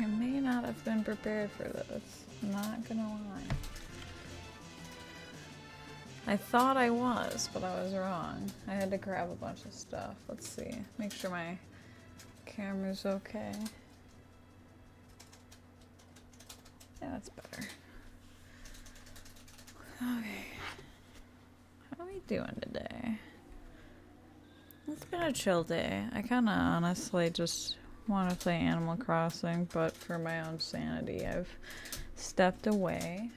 I may not have been prepared for this. I'm not gonna lie. I thought I was, but I was wrong. I had to grab a bunch of stuff. Let's see. Make sure my camera's okay. Yeah, that's better. Okay. How are we doing today? It's been a chill day. I kinda honestly just want to play Animal Crossing, but for my own sanity, I've stepped away.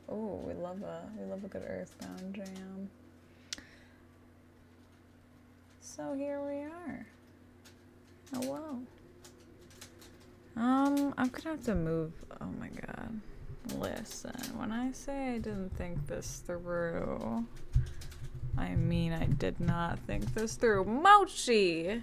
Oh, we love a good Earthbound jam. So here we are. Hello. I'm gonna have to move. Oh my god. Listen, when I say I didn't think this through, I mean I did not think this through. Mochi!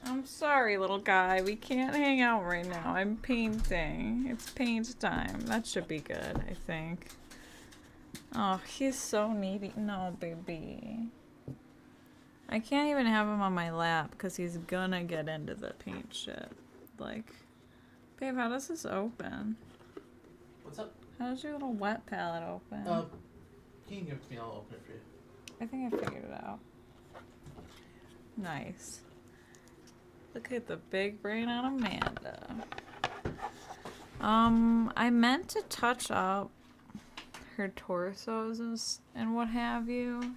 I'm sorry, little guy. We can't hang out right now. I'm painting. It's paint time. That should be good, I think. Oh, he's so needy. No, baby. I can't even have him on my lap because he's gonna get into the paint shit. Like, babe, how does this open? What's up? How does your little wet palette open? Can you give it to me? I'll open it for you. I think I figured it out. Nice. Look at the big brain on Amanda. I meant to touch up her torsos and what have you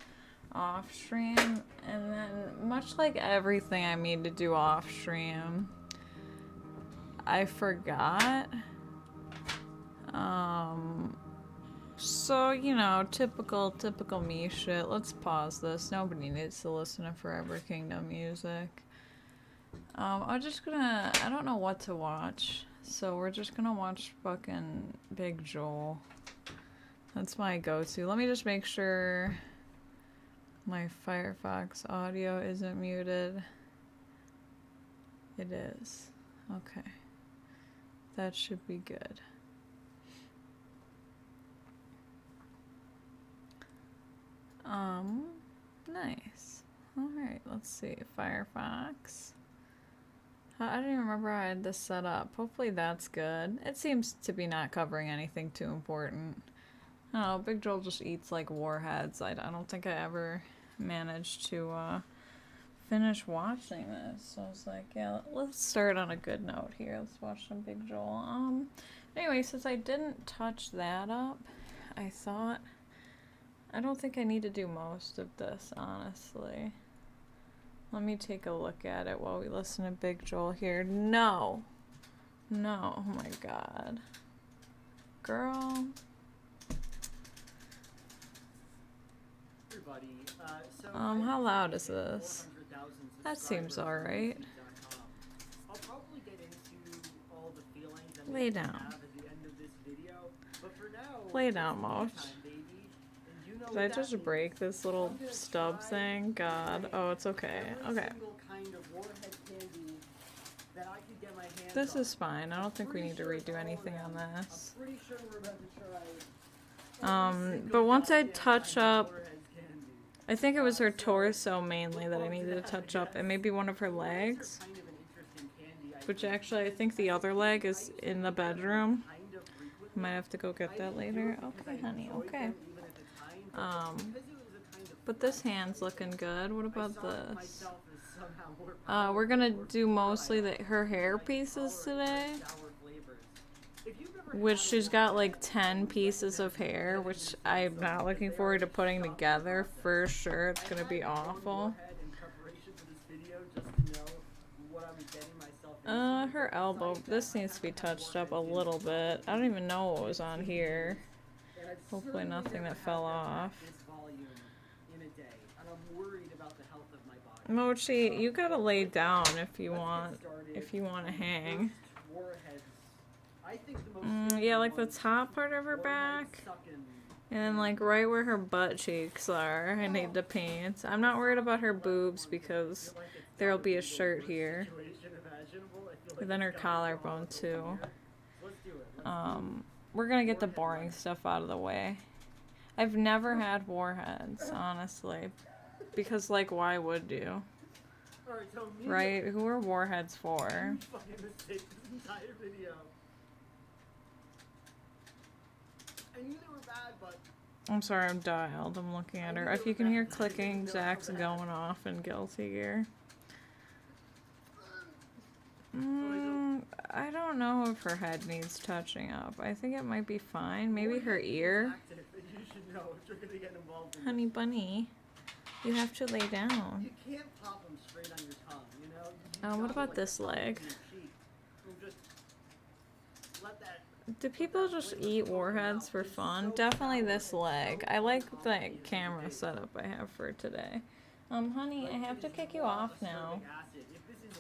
off stream, and then much like everything I need to do off stream, I forgot. So, you know, typical me shit. Let's pause this. Nobody needs to listen to Forever Kingdom music. I'm just gonna, I don't know what to watch, so we're just gonna watch fucking Big Joel. That's my go-to. Let me just make sure my Firefox audio isn't muted. It is. Okay. That should be good. Nice. Alright, let's see. Firefox. I don't even remember how I had this set up. Hopefully that's good. It seems to be not covering anything too important. Oh, Big Joel just eats like warheads. I don't think I ever managed to finish watching this. So I was like, yeah, let's start on a good note here. Let's watch some Big Joel. Anyway, since I didn't touch that up, I thought, I don't think I need to do most of this, honestly. Let me take a look at it while we listen to Big Joel here. No. No. Oh my god. Girl. How loud is this? That seems alright. Lay down. Lay down, Moch. Did I just break this little stub thing? God. Oh, it's okay. Okay. This is fine. I don't think we need to redo anything on this. But once I touch up, I think it was her torso mainly that I needed to touch up, and maybe one of her legs. Which actually, I think the other leg is in the bedroom. Might have to go get that later. Okay, honey. Okay. But this hand's looking good. What about this? We're gonna do mostly her hair pieces today. Which she's got like 10 pieces of hair, which I'm not looking forward to putting together for sure. It's gonna be awful. Her elbow. This needs to be touched up a little bit. I don't even know what was on here. Hopefully nothing that fell off. Mochi, you gotta lay down if you want to hang. Yeah, like the top part of her back. And then like right where her butt cheeks are, I need to paint. I'm not worried about her boobs because there'll be a shirt here. And then her collarbone too. We're gonna get the boring stuff out of the way. I've never had warheads, honestly. Because, like, why would you? Alright, so me. Right? Who are warheads for? Fucking mistake this entire video. I knew they were bad, but. I'm sorry, I'm dialed. I'm looking at her. If you can hear clicking, Zach's going off in guilty gear. I don't know if her head needs touching up. I think it might be fine. Maybe her ear. You should know if you're gonna get involved in Honey bunny, you have to lay down. You can't pop them straight on your tongue, you know? What about this leg? Just let that. Do people just eat warheads for fun? Definitely this leg. I like the camera setup I have for today. Honey, I have to kick you off now.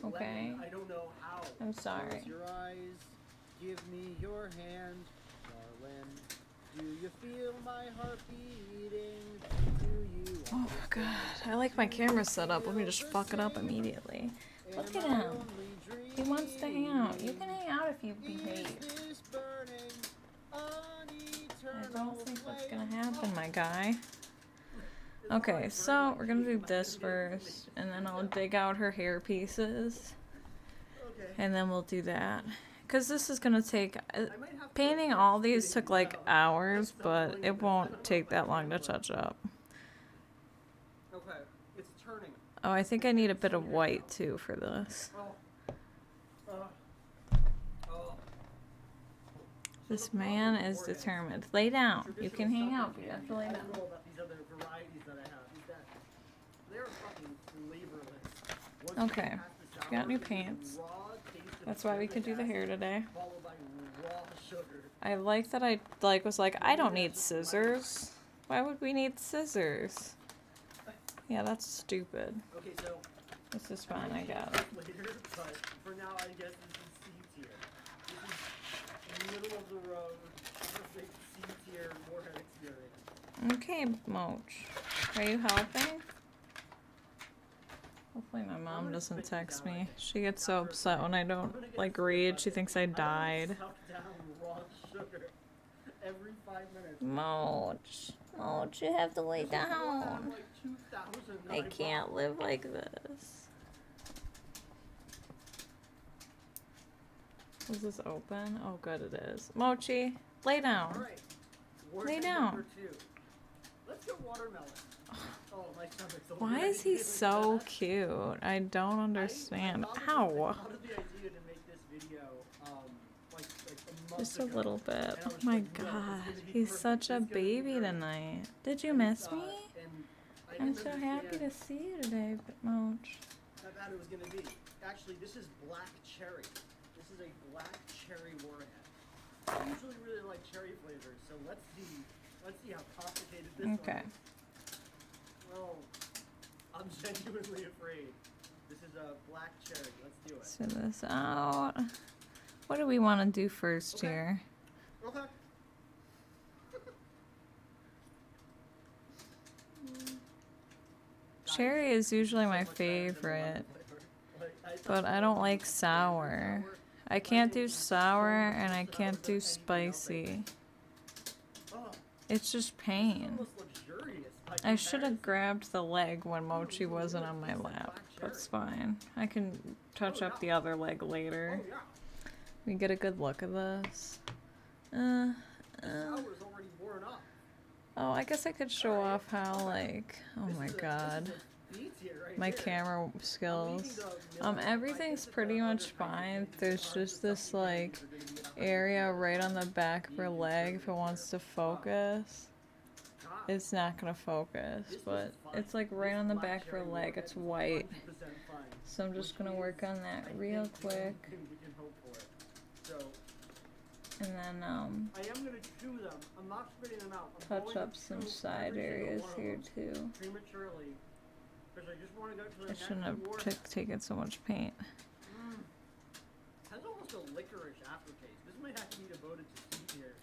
Okay? I don't know how. I'm sorry. Close your eyes, give me your hand, darling. Do you feel my heart beating? Do you? Oh god, I like my camera setup. Let me just fuck it up immediately. Look at him. He wants to hang out. You can hang out if you behave. I don't think that's gonna happen, my guy. Okay, so we're gonna do this first, and then I'll dig out her hair pieces, and then we'll do that. Because this is gonna take... painting all these took like hours, but it won't take that long to touch up. Okay, it's turning. Oh, I think I need a bit of white too for this. This man is determined. Lay down. You can hang out, but you have to lay down. Okay, got new pants. That's why we could do the hair today. I like that I was like, I don't need scissors. Why would we need scissors? Yeah, that's stupid. Okay, so this is fine, I got it. Later, but for now, I guess this is C tier. This is middle of the road, perfect C tier warhead experience. Okay, Moch. Are you helping? Hopefully my mom doesn't text me. She gets so upset when I don't, like, read. She thinks I died. Every 5 minutes. Moch, you have to lay down. I can't live like this. Is this open? Oh, good it is. Mochi, lay down. Lay down. Let's go watermelon. Oh, my stomach's over. Why is he so cute? I don't understand. Ow. I thought of the idea to make this video, like a month Just a ago. little bit. Oh my god, he's such a baby tonight. Did you miss me? I'm so happy to see you today, Moch. I thought it was gonna be. Actually, this is black cherry. This is a black cherry warhead. I usually really like cherry flavors, so let's see how complicated this one is. Oh, I'm genuinely afraid. This is a black cherry. Let's do it. So this out. What do we want to do first here? Okay. Cherry is usually my favorite, but I don't like sour. I can't do sour and I can't do spicy. It's just pain. I should have grabbed the leg when Mochi wasn't on my lap. That's fine. I can touch up the other leg later. We get a good look at this. Oh, I guess I could show off how, like, oh my god, my camera skills. Everything's pretty much fine. There's just this, like, area right on the back of her leg if it wants to focus. It's not gonna focus, but it's like right on the back of her leg. It's white. So I'm just gonna work on that real quick. And then, I am gonna chew them. I'm not spitting them out. touch up some side areas here too. Prematurely, because I just want to go to the I shouldn't have taken so much paint. Has almost a licorice aftertaste. This might have to be devoted to C tier.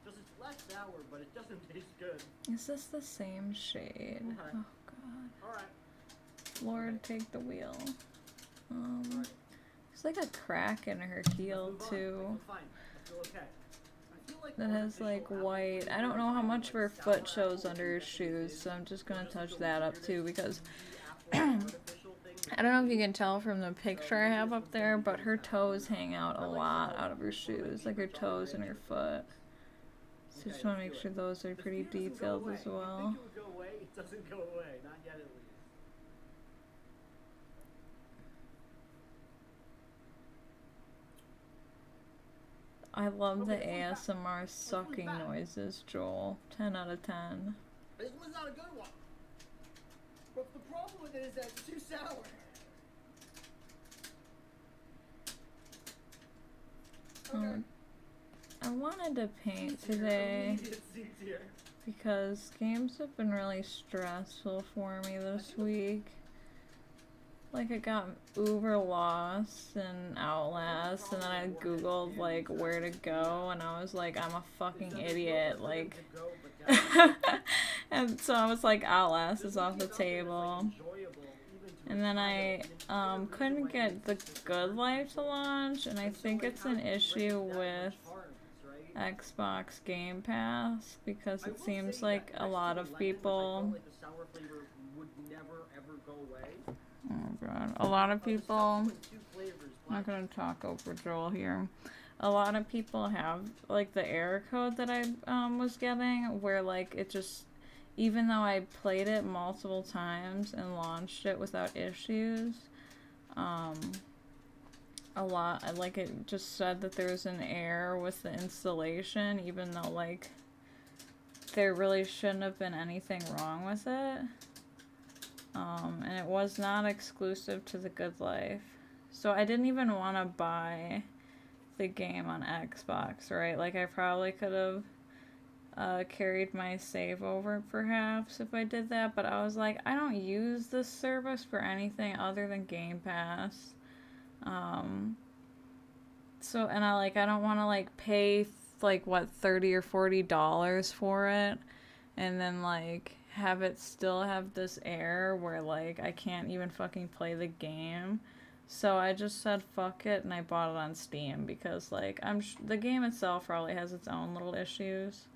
Because it's less sour, but it doesn't taste good. Is this the same shade? Okay. Oh god. Alright. Lord, take the wheel. There's like a crack in her heel too. I feel fine. I feel okay. I feel like that has like white. I don't know how much of her foot shows under her shoes, so I'm just gonna touch that up too because I don't know if you can tell from the picture I have up there, but her toes hang out a lot out of her shoes, like her toes and her foot. So just want to make sure those are pretty detailed as well. You think it would go away? It doesn't go away, not yet at least. I love the ASMR sucking noises, Joel. 10 out of 10. This one's not a good one. But the problem with it is that it's too sour. Okay. I wanted to paint today because games have been really stressful for me this week. Like, I got uber lost in Outlast, and then I googled, like, where to go, and I was like, I'm a fucking idiot, like, and so I was like, Outlast is off the table, and then I, couldn't get The Good Life to launch, and I think it's an issue with Xbox Game Pass, because it seems like a lot of people... Oh god, a lot of people, I'm not gonna talk over Joel here, a lot of people have, like, the error code that I, was getting, where, like, it just, even though I played it multiple times and launched it without issues, a lot, like, it just said that there was an error with the installation, even though, like, there really shouldn't have been anything wrong with it. And it was not exclusive to The Good Life. So I didn't even want to buy the game on Xbox, right? Like, I probably could have carried my save over, perhaps, if I did that. But I was like, I don't use this service for anything other than Game Pass. So, and I don't want to, like, pay, like, what, $30 or $40 for it. And then, like... have it still have this error where, like, I can't even fucking play the game. So I just said fuck it and I bought it on Steam because, like, the game itself probably has its own little issues.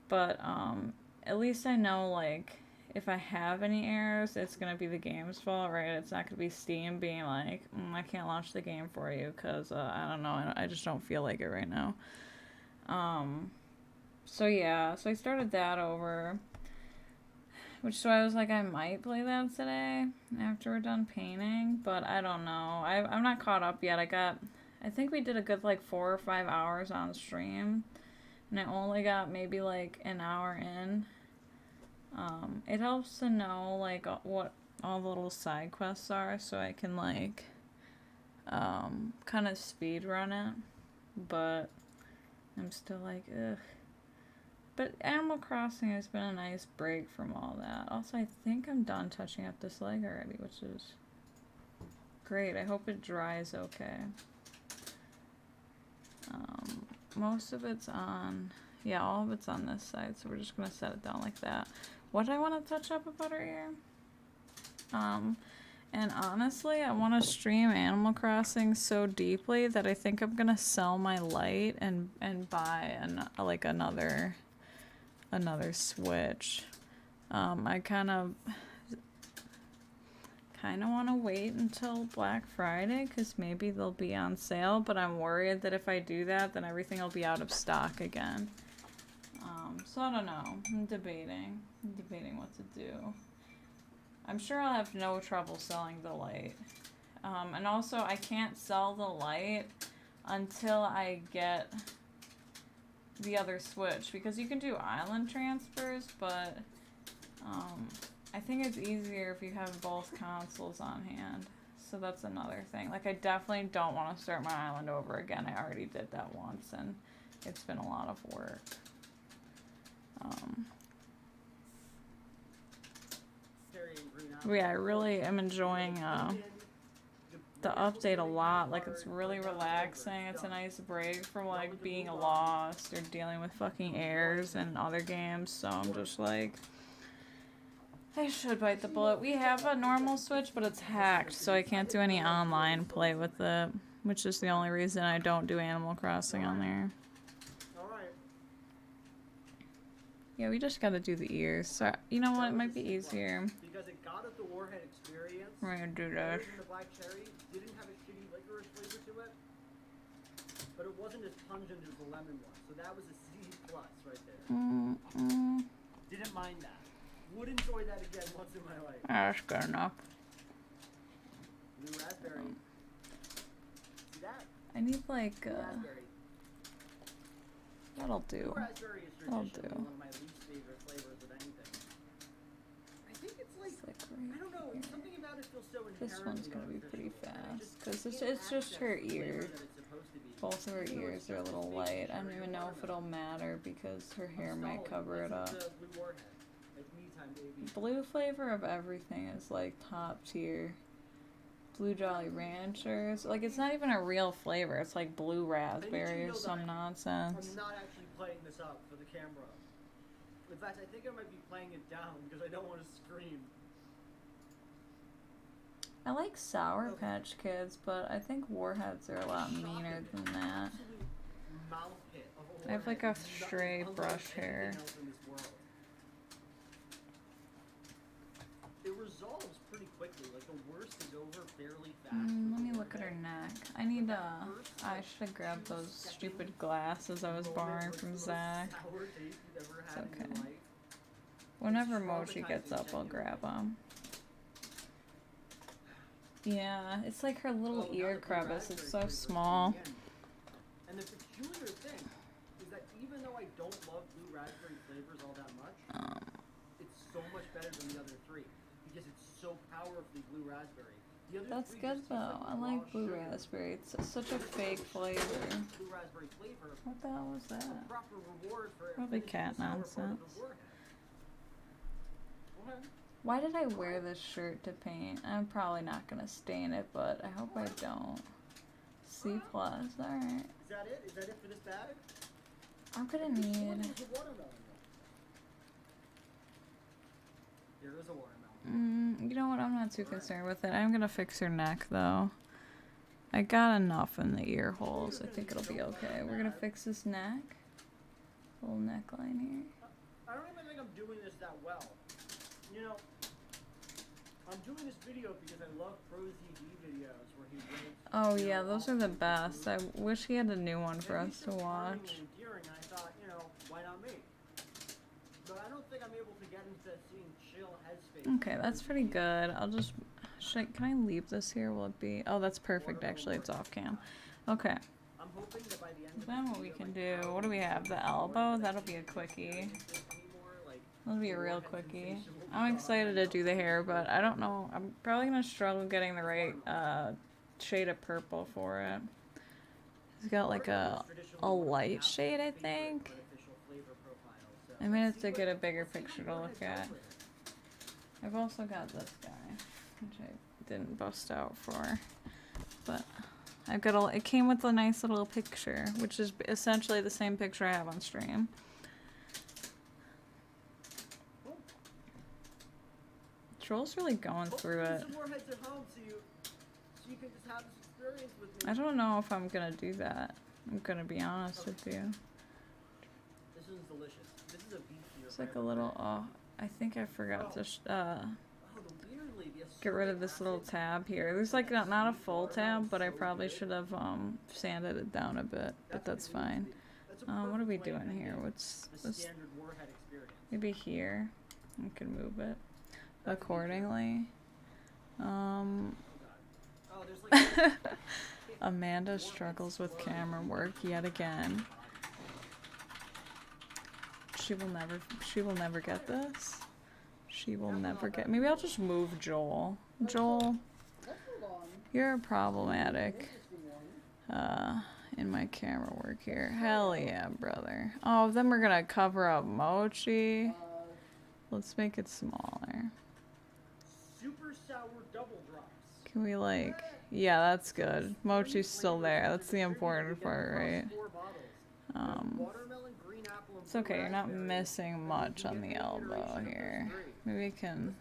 But, at least I know, like, if I have any errors, it's gonna be the game's fault, right? It's not gonna be Steam being like, I can't launch the game for you because, I don't know, I just don't feel like it right now. So yeah, so I started that over. Which is why I was like, I might play that today after we're done painting, but I don't know. I'm not caught up yet. I think we did a good, like, 4 or 5 hours on stream, and I only got maybe, like, an hour in. It helps to know, like, what all the little side quests are, so I can, like, kind of speed run it, but I'm still like, ugh. But Animal Crossing has been a nice break from all that. Also, I think I'm done touching up this leg already, which is great. I hope it dries okay. Most of it's on, yeah, all of it's on this side, so we're just going to set it down like that. What do I want to touch up about her ear? And honestly, I want to stream Animal Crossing so deeply that I think I'm going to sell my light and buy another Switch. I kind of want to wait until Black Friday because maybe they'll be on sale, but I'm worried that if I do that, then everything will be out of stock again. So I don't know. I'm debating what to do. I'm sure I'll have no trouble selling the light. And also, I can't sell the light until I get the other Switch, because you can do island transfers, but I think it's easier if you have both consoles on hand. So that's another thing. Like, I definitely don't want to start my island over again. I already did that once, and it's been a lot of work. Yeah, I really am enjoying the update a lot. Like, it's really relaxing. It's a nice break from, like, being lost or dealing with fucking errors in other games. So I'm just like, I should bite the bullet. We have a normal Switch, but it's hacked, so I can't do any online play with it, which is the only reason I don't do Animal Crossing on there. Alright. Yeah, we just gotta do the ears. So, you know what? It might be C++, easier. because it got at the Warhead experience. We're gonna do The this. version of Black Cherry didn't have a shitty licorice flavor to it, but it wasn't as pungent as the lemon one. So that was a C+ right there. Didn't mind that. Would enjoy that again once in my life. That's good enough. Blue raspberry. See that? I need like Blue raspberry. that'll Blue do. raspberry is That'll traditionally do. one of my least favorite flavors of anything. I think it's like, It's like I don't know, right something about it feels so here. inherently This one's gonna be pretty artificial, and I fast because can't it's just access her the flavor ear. that it's supposed to be. Both of her Even though ears it's are a just little this big light. I don't cherry even know if it'll watermelon. matter because her hair I'm might stalling. cover it This up. is the blue warhead. Like me time, baby. Blue flavor of everything is like top tier. Blue Jolly Ranchers. Like it's not even a real flavor. It's like blue raspberry or some nonsense. I'm not actually playing this up for the camera. In fact, I think I might be playing it down because I don't want to scream. I like Sour Patch Kids, but I think Warheads are a lot meaner than that. Absolute mouth hit of a I have like a warhead. Nothing stray unlike brush anything hair. else in this world. It resolves pretty quickly. Like the worst is over fairly fast. Let me look at her neck. I need I should have grabbed those stupid glasses I was borrowing from Zach. It's okay. Whenever Mochi gets up, I'll grab them. Yeah, it's like her little ear crevice. It's so small. And the peculiar thing is that even though I don't love blue raspberry flavors all that much, it's so much better than the other three because it's so powerfully blue raspberry. The other That's three good just taste though. I raw like blue sugar. raspberry. It's such a fake flavor. Blue raspberry flavor. What the hell was A that? proper reward for Probably finishing cat the sour part of the nonsense. warhead. Okay. Why did I wear this shirt to paint? I'm probably not gonna stain it, but I hope I don't. C+, alright. Is that it? Is that it for this bag? I'm gonna Which one need... is the watermelon? There is a watermelon. You know what? I'm not too concerned with it. I'm gonna fix her neck, though. I got enough in the ear holes. I think it'll be okay. We're gonna fix this neck. Little neckline here. I don't even think I'm doing this that well. You know, I'm doing this video because I love Pro ZD videos where he ranks. Oh yeah, those are the best. I wish he had a new one for us to watch. And endearing, and I thought, you know, why not me? But I don't think I'm able to get into seeing chill headspace. Okay, that's pretty good. I'll just... can I leave this here? Will it be... Oh, that's perfect, actually. It's off cam. Okay. I'm hoping that by the end of Then the what we video, can like, do... What do we have? The elbow? That'll be a quickie. That'll be a real quickie. I'm excited to do the hair, but I don't know. I'm probably gonna struggle getting the right shade of purple for it. It's got like a light shade, I think. I may have to get a bigger picture to look at. I've also got this guy, which I didn't bust out for, but I've got a. It came with a nice little picture, which is essentially the same picture I have on stream. Troll's really going through it. I don't know if I'm gonna do that. I'm gonna be honest with you. This is delicious. This is a beef. It's like a little. Oh, I think I forgot to get rid of this little tab here. There's like not a full tab, but I probably should have sanded it down a bit. But that's fine. What are we doing here? What's this? Maybe here. I can move it accordingly. Amanda struggles with camera work yet again. She will never get this. She will never get. Maybe I'll just move Joel. Joel, you're problematic. In my camera work here. Hell yeah, brother. Oh, then we're gonna cover up Mochi. Let's make it smaller. Super sour double drops. Can we like... Yeah, that's good. Mochi's still there. That's the important part, right? It's okay, you're not missing much on the elbow here. Maybe we can...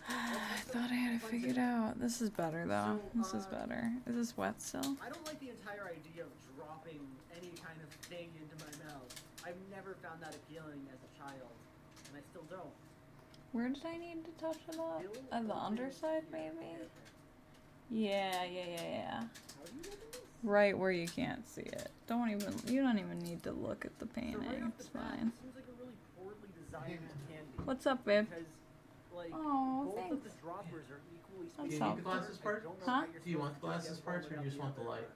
I thought I had it figured out. This is better, though. This is better. Is this wet still? I don't like the entire idea of dropping any kind of thing into my mouth. I've never found that appealing as a child, and I still don't. Where did I need to touch it up? Bill At the opens underside, here. maybe? Okay. Yeah. How do you open this? Right where you can't see it. You don't even need to look at the So right painting. off It's the bat, fine. it seems like a really poorly designed candy. What's up, babe? Because, like, Oh, both of thanks. the droppers are equally That's Do you spaced. need the glasses I part? don't know Huh? how you're Do you want supposed the to glasses get parts one or you just without want the other. light?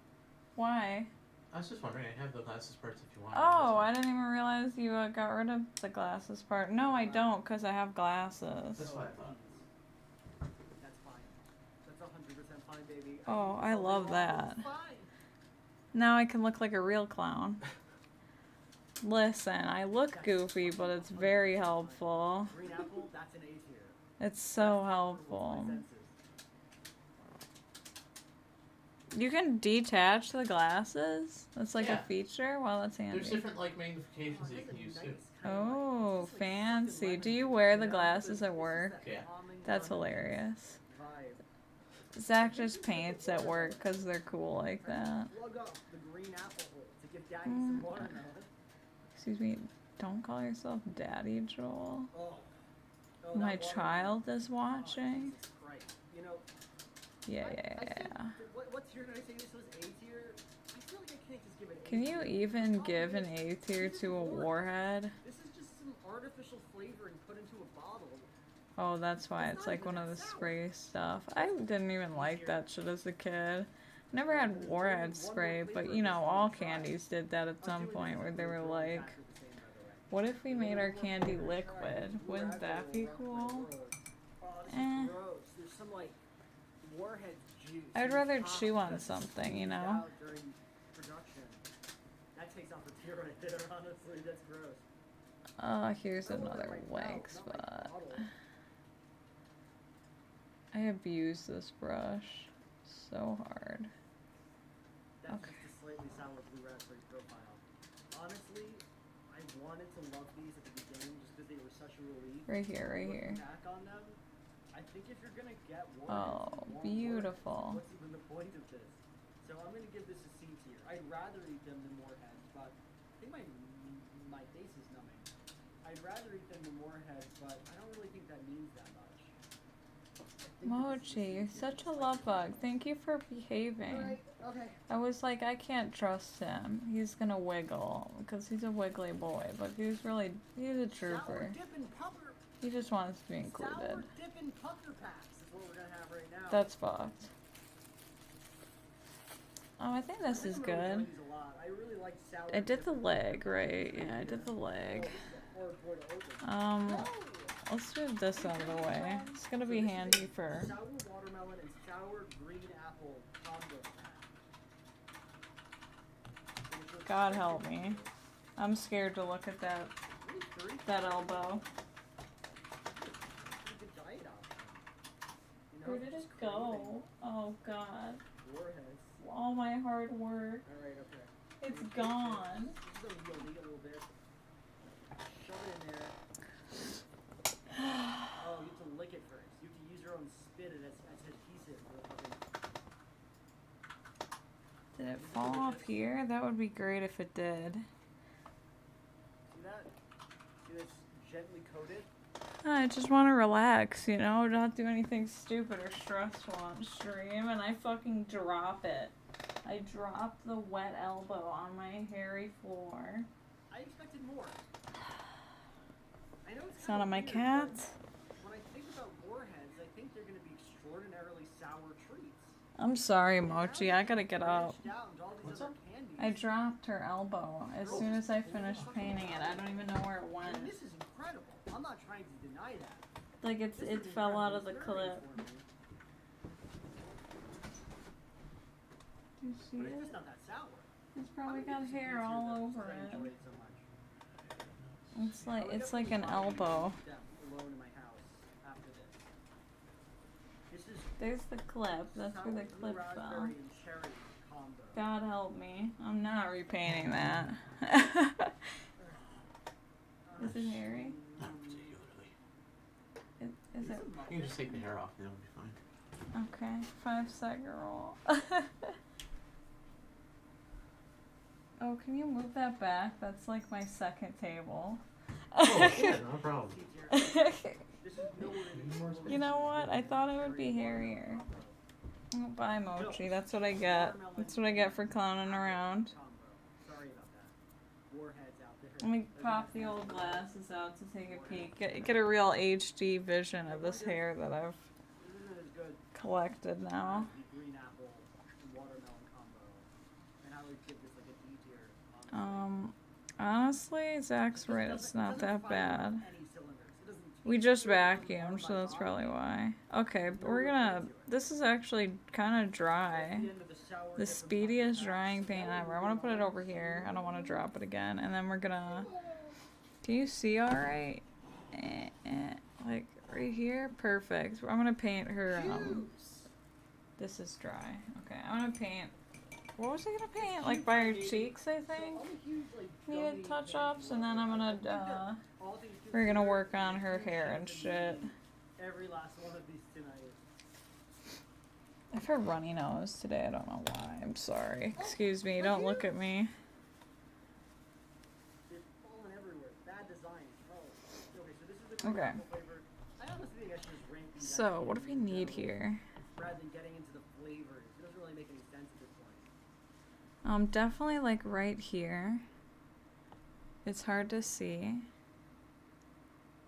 Why? I was just wondering, I have the glasses parts if you want. Oh, I didn't even realize you got rid of the glasses part. No, I don't, because I have glasses. That's what I thought. That's fine. That's 100% fine, baby. Oh, think I it's love all that. fine. Now I can look like a real clown. Listen, I look goofy, but it's very helpful. Green apple, that's an A tier. It's so helpful. You can detach the glasses? That's like Yeah. a feature? Wow, that's handy. There's different like magnifications that you can use too. Oh, fancy. Do you wear the glasses at work? Yeah. That's hilarious. Zach just paints at work because they're cool like that. Plug up the green apple hole to give Daddy some watermelon. Excuse me, don't call yourself Daddy, Joel. Oh, My that child is watermelon. watching. Jesus Christ. You know, Yeah. I think what tier did I say this was? A tier? I feel like I can't just give it A Can tier. you even The give an problem is, A tier to a warhead? This is just some artificial flavoring put into a bottle. Oh, that's why it's like one of the spray stuff. I didn't even like that shit as a kid. Never had warhead spray, but you know, all candies did that at some point where they were like, what if we made our candy liquid? Wouldn't that be cool? Oh, this Eh. is gross. There's some like warhead juice. I'd in rather top chew on that's something, you squeezed know? out during production. That takes off a tier right there, honestly. That's gross. Here's I don't want another that right wank now, not my spot. bottle. I abuse this brush so hard. That's Okay. just a slightly sour blue raspberry profile. Honestly, I wanted to love these at the beginning just because they were such a relief. Right here, right Looking here. back on them, I think if you're gonna get warheads, Oh, you want beautiful. warheads. What's even the point of this? So I'm gonna give this a C tier. I'd rather eat them than warheads, but I think my face is numbing. I'd rather eat them than warheads, but I don't really think that means that much. I think that this is a C Mochi, you're tier, such just a like love the bug. rest. Thank you for behaving. Alright, okay. I was like, I can't trust him. He's gonna wiggle because he's a wiggly boy, but he's a trooper. Sour dip and pucker. He just wants to be included. Sour dip and pucker packs is what we're gonna have right now. That's fucked. Oh, I think this I is remember enjoying good. these a lot. I really like sour I did dip the and leg, pucker right? packs. Yeah, I did the leg. Oh, this is a hard door to open. Um, No! let's move this out of the way. It's gonna So be this is handy a for. sour watermelon and sour green apple combo pack. Which looks God freaking help me. good. I'm scared to look at that Really, 30? that elbow. Pretty good diet option. You know, Where did it just craving go? Oh God! Warheads. All my hard work. Alright, okay. It's This is gone. unwieldy a little bit. Shove it in there. Oh, you have to lick it first. You have to use your own spit as adhesive. Did it fall off here? That would be great if it did. See that? See this gently coated? I just want to relax, you know, not do anything stupid or stressful on stream, and I fucking drop it. I dropped the wet elbow on my hairy floor. I expected more. I know it's It's not kinda on my weird, cat. but when I think about warheads, I think they're going to be extraordinarily sour treats. I'm sorry, Mochi. I gotta get up. Branched out into all these What's other up? candies. I dropped her elbow as soon as I finished painting it. I don't even know where it I mean, went. this is incredible. I'm not trying to deny that. Like This it is fell out of the incredible clip. experience for me, Do you see But it's it? just not that sour. It's I'm probably gonna got give this a hair B tier, all though, over because I it. enjoy it so much. It's like I would it's like an definitely not elbow. keep them alone in my house after this. This is There's the clip. That's where the sour blue clip raspberry fell. and cherry combo. God help me. I'm not repainting that. Is it hairy? Not particularly. Is it? You can just take the hair off and it'll be fine. Okay. 5-second roll. Oh, can you move that back? That's like my second table. Oh, yeah, no problem. This is nowhere You know what? I thought it would be hairier. Oh, bye, Mochi. That's what I get. That's what I get for clowning around. Sorry about that. Warheads out there. Let me pop the old glasses out to take a peek. Get a real HD vision of this hair that I've This isn't as good. collected now. The green apple and watermelon combo. And I would give this like a D tier. Honestly, Zach's right. It's not that bad. Any cylinders. It doesn't We just vacuumed, so that's probably why. Okay, but we're gonna... This is actually kind of dry. The speediest drying paint ever. I want to put it over here. I don't want to drop it again. And then we're gonna... Can you see alright? Like, right here? Perfect. I'm gonna paint her, This is dry. Okay, I'm gonna paint... What was I gonna paint? Like, by her cheeks, I think? Needed touch-ups, and then I'm gonna, we're gonna work on her hair and shit. Every last one of these tonight. I have a runny nose today. I don't know why. I'm sorry. Excuse me. Don't look at me. It's falling everywhere. Bad design. Oh. Okay, so this is the Okay. flavor. I honestly think I should just rank these. So, what do we need here? Rather than getting into the flavors. It doesn't really make any sense at this point. Definitely like right here. It's hard to see.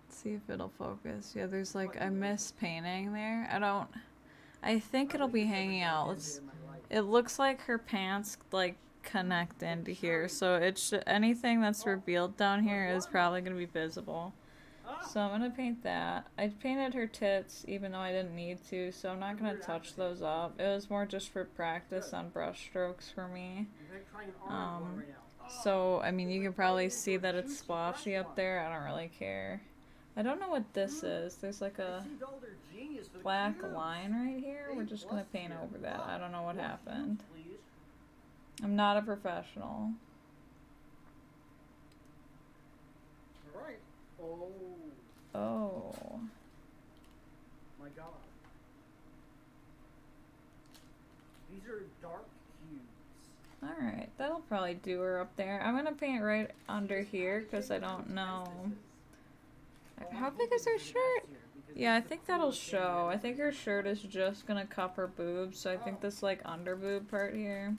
Let's see if it'll focus. Yeah, there's like, I miss painting there. I think it'll be hanging out. It looks like her pants like connect into here, so anything that's revealed down here is probably gonna be visible. So I'm gonna paint that. I painted her tits even though I didn't need to, so I'm not gonna touch those up. It was more just for practice on brush strokes for me. So I mean, you can probably see that it's splotchy up there. I don't really care. I don't know what this is. There's like a black line right here. We're just gonna paint over that. I don't know what happened. I'm not a professional. Alright. Oh. Oh. My god. These are dark hues. Alright, that'll probably do her up there. I'm gonna paint right under here because I don't know. How big is her shirt? Yeah, I think that'll show. I think her shirt is just gonna cup her boobs, so I think this like under boob part here,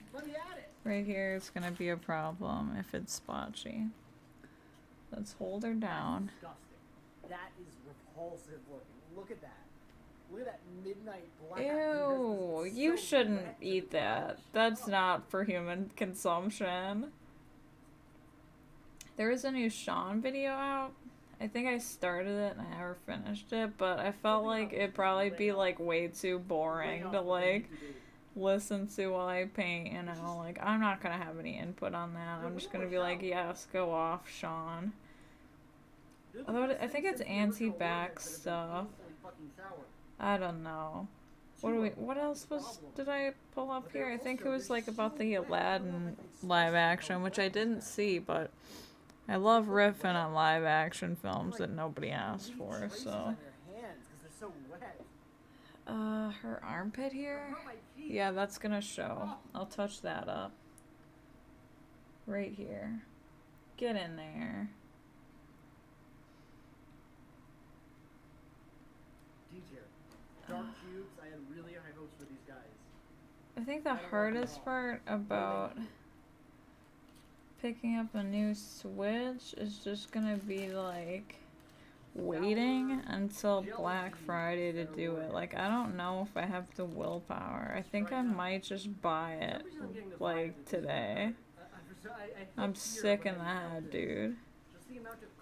right here, is gonna be a problem if it's splotchy. Let's hold her down. Disgusting. That is repulsive looking. Look at that. Look at that midnight black. Ew, you shouldn't eat that. That's not for human consumption. There is a new Sean video out. I think I started it and I never finished it, but I felt like it'd probably be like way too boring to like listen to while I paint, you know, like I'm not gonna have any input on that. I'm just gonna be like, yes, go off, Sean. Although I think it's anti-back stuff. I don't know. What else did I pull up here? I think it was like about the Aladdin live action, which I didn't see, but I love riffing on live action films that nobody asked for, so. Her armpit here? Yeah, that's gonna show. I'll touch that up. Right here. Get in there. Dark cubes. I had really high hopes for these guys. I think the hardest part about picking up a new Switch is just gonna be like waiting until Black Friday to do it. Like, I don't know if I have the willpower. I think I might just buy it like today. I'm sick in the head, dude.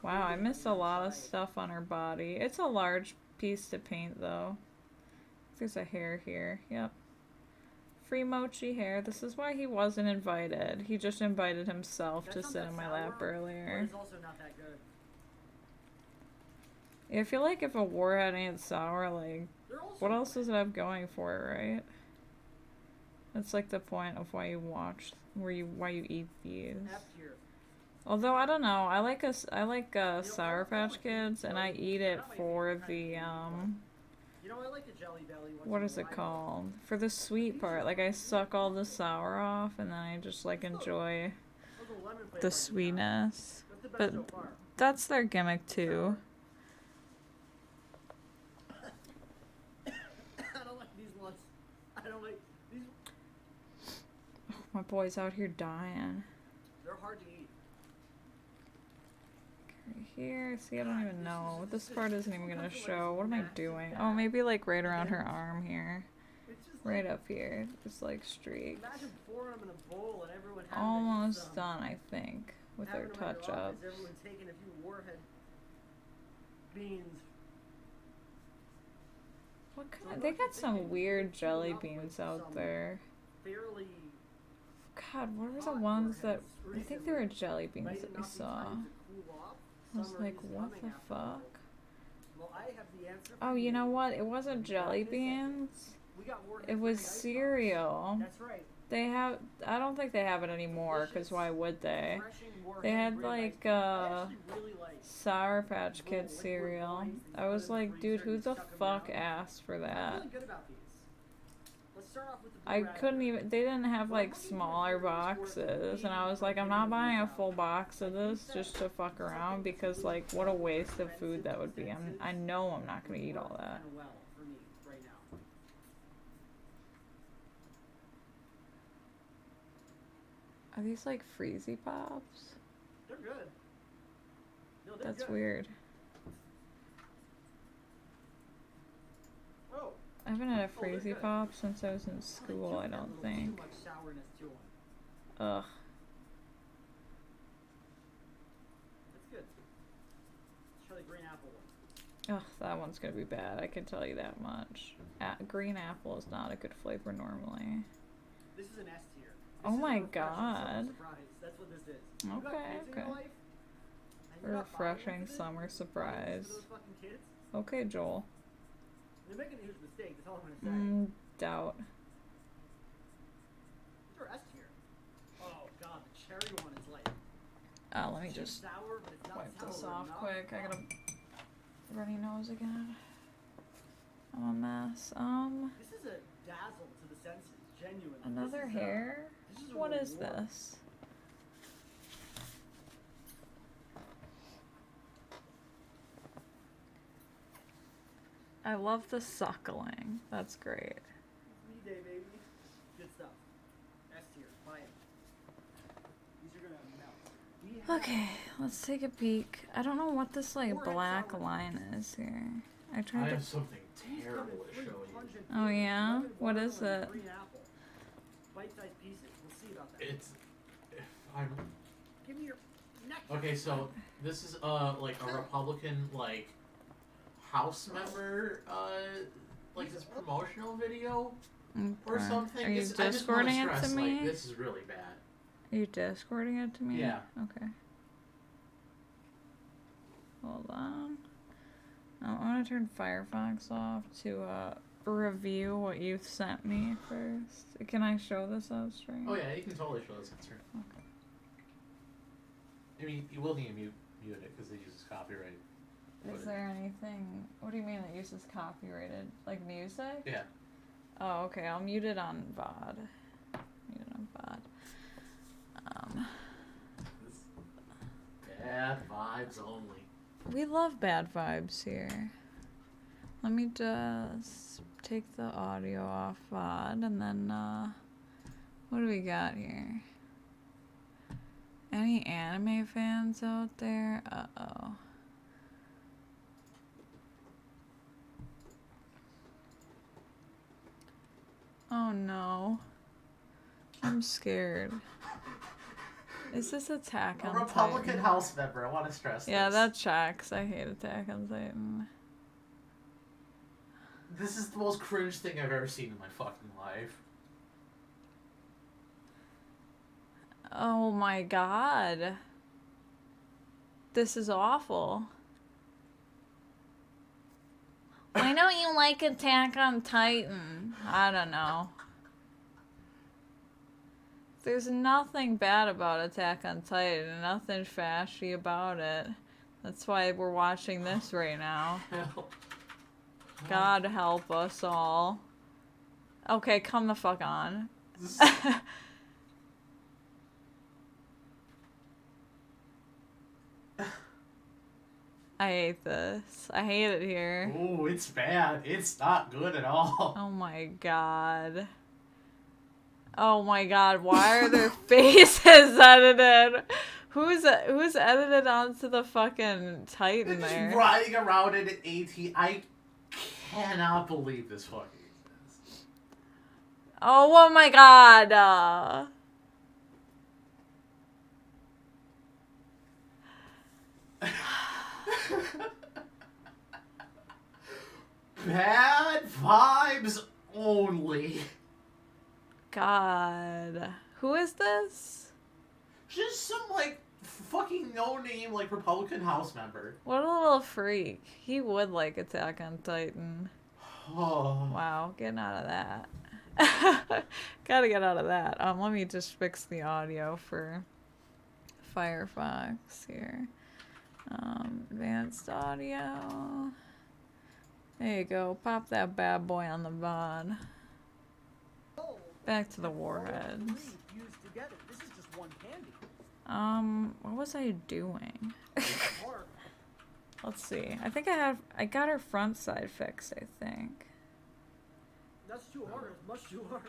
Wow, I missed a lot of stuff on her body. It's a large piece to paint though. There's a hair here. Yep. Free Mochi hair. This is why he wasn't invited. He just invited himself to sit in my lap earlier. Yeah, I feel like if a warhead ain't sour, like, what else does it have going for it, right? That's like the point of why you watch, why you eat these. Although, I don't know, I like Sour Patch Kids, and I eat it for the, what is it called? For the sweet part. Like, I suck all the sour off, and then I just, like, enjoy the lemon flavor. the sweetness. That's the best But so far. that's their gimmick too. I don't like these ones. I don't like these. My boy's out here dying. They're hard to eat. Right here, see, I don't even know. This part isn't even gonna show. What am I doing? Oh, maybe like right around her arm here. It's just Right up here. It's like streaked. imagine pouring them in a bowl and everyone having Almost done, I think, with our having them in touch your up. office, everyone taking a few warhead beans. What kind So of, they what you're got some thinking, weird you're jelly shooting up beans with out some there. Fairly God, what were the hot ones that, warheads I think they were recently, jelly beans right? that we Enough in saw. time to cool off. I was Summer like, is what coming the after all. fuck? Well, I have the answer Oh, for you know what? It We wasn't got jelly this beans. We got warheads It was ready ice box. cereal. That's right. They have, I don't think they have it anymore, because why would they? Refreshing warhead They had ready ice like, box. I actually really like Sour Patch little Kids liquid cereal. lines that I you was put in the like, dude, freezer who and the suck 'em fuck down. asked for I'm that? feeling good about these. Let's start off with the blue I raspberry. couldn't even, they didn't have Well, I'm like looking for smaller theories worth boxes, and I was like, I'm not buying a full box of this just to fuck around, because like, what a waste of food that would be. I know I'm not gonna eat all that. Kinda well for me right now. Are these like Freezy Pops? They're good. No, they're That's good. weird. Oh, I haven't had a they're Freezy good. Pop since I was in well, they school, do I have a don't little think. Too much sourness to them. Ugh. That's good. Let's try the green apple one. Ugh, that one's gonna be bad, I can tell you that much. Green apple is not a good flavor normally. This is an S tier. Oh This is a my refreshing summer God. surprise. That's what this is. You got Okay, kids in your okay. life, and A you're not buying refreshing into this, summer buying into surprise. those fucking kids. Okay, Joel. They're making a huge mistake. That's all I'm gonna say. Doubt. They're S tier. Oh god, the cherry one is like Let me too just sour, but it's not wipe this sour off enough. quick. I got a runny nose again. I'm a mess. This is a dazzle to the senses, genuinely. Another This is, hair? This is a What is reward. this? I love the suckling. That's great. Me day, baby. Good stuff. S tier. Buy it. These are gonna melt. We have Okay, let's take a peek. I don't know what this like Four black sour line is here. I I tried to. have something these come terrible in to three show you. pungent Oh, flavors, yeah? lemon, What is watermelon, and it? green apple. Bite-sized pieces. We'll see about that. It's, if I'm Give me your neck. okay. So this is like a Republican like House member like this promotional video or Okay. something. Are you It's, I just wanna discording it to stress, me? Like, this is really bad. Are you discording it to me? Yeah. Okay. Hold on. I'm gonna turn Firefox off to review what you sent me first. Can I show this on stream? Oh yeah, you can totally show this concern. Okay. I mean, you will need to mute it because it uses copyright. Is there anything? What do you mean that uses copyrighted? Like music? Yeah. Oh, okay. I'll mute it on VOD. Mute it on VOD. Bad vibes only. We love bad vibes here. Let me just take the audio off VOD and then, what do we got here? Any anime fans out there? Uh-oh. Oh no. I'm scared. Is this Attack A on Republican Titan? House member. I want to stress Yeah, this. that checks. I hate Attack on Titan. This is the most cringe thing I've ever seen in my fucking life. Oh my god. This is awful. Why don't you like Attack on Titan? I don't know. There's nothing bad about Attack on Titan, nothing fashy about it. That's why we're watching this right now. Help. God help us all. Okay, come the fuck on. This- I hate this. I hate it here. Ooh, it's bad. It's not good at all. Oh my god. Oh my god, why are their faces edited? Who's edited onto the fucking Titan They're there? just riding around in an AT. I cannot believe this fucking exists. Oh my god. Bad vibes only. God. Who is this? Just some, like, fucking no-name, like, Republican House member. What a little freak. He would like Attack on Titan. Oh. Wow, getting out of that. Gotta get out of that. Let me just fix the audio for Firefox here. Advanced audio. There you go. Pop that bad boy on the VOD. Back to the warheads. Fused together. This is just one candy. What was I doing? Let's see. I think I got her front side fixed, I think. That's too hard. It's much too hard.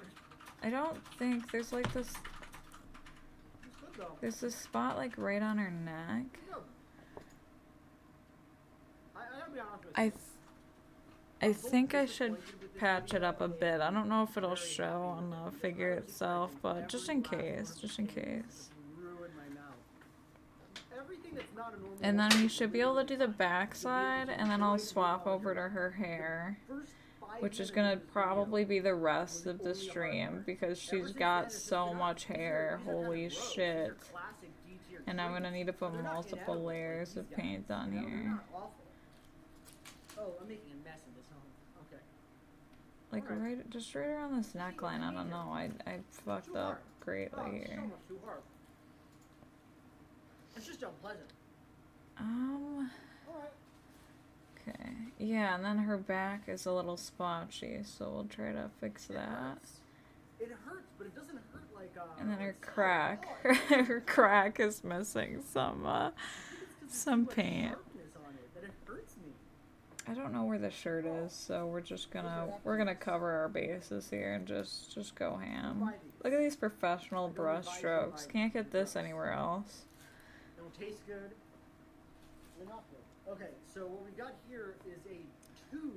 I don't think there's like this. It's good though. There's this spot like right on her neck. No. I gotta be honest with you. I think I should patch it up a bit. I don't know if it'll show on the figure itself, but just in case, just in case. Ruined my mouth. Everything that's not a normal. And then you should be able to do the backside, and then I'll swap over to her hair, which is gonna probably be the rest of the stream because she's got so much hair. Holy shit. And I'm gonna need to put multiple layers of paint on here. Oh, I'm making a mess in this home. Okay. Like just right around this neckline. I don't know. I fucked up greatly Oh, here. so much too hard. It's just unpleasant. Alright. Okay. Yeah, and then her back is a little splotchy, so we'll try to fix that. It hurts, but it doesn't hurt like And then her like crack. solid. Her crack is missing some paint. Sharpness on it, that it hurts me. I don't know where the shirt is, so we're gonna cover our bases here and just go ham. Look at these professional brush strokes. Can't get this anywhere else. They don't taste good. They're not good. Okay, so what we got here is a tube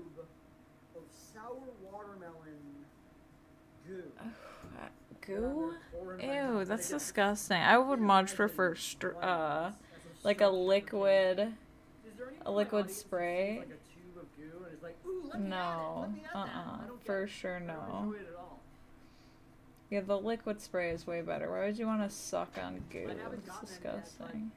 of sour watermelon goo. Goo? Ew, that's disgusting. I would much prefer like a liquid spray. Like a tube of goo and it's like, ooh, let me No, add it, let me add that. I don't get for it. sure I don't no. enjoy it at all. Yeah, the liquid spray is way better. Why would you want to suck on goo? I haven't It's gotten it yet, disgusting.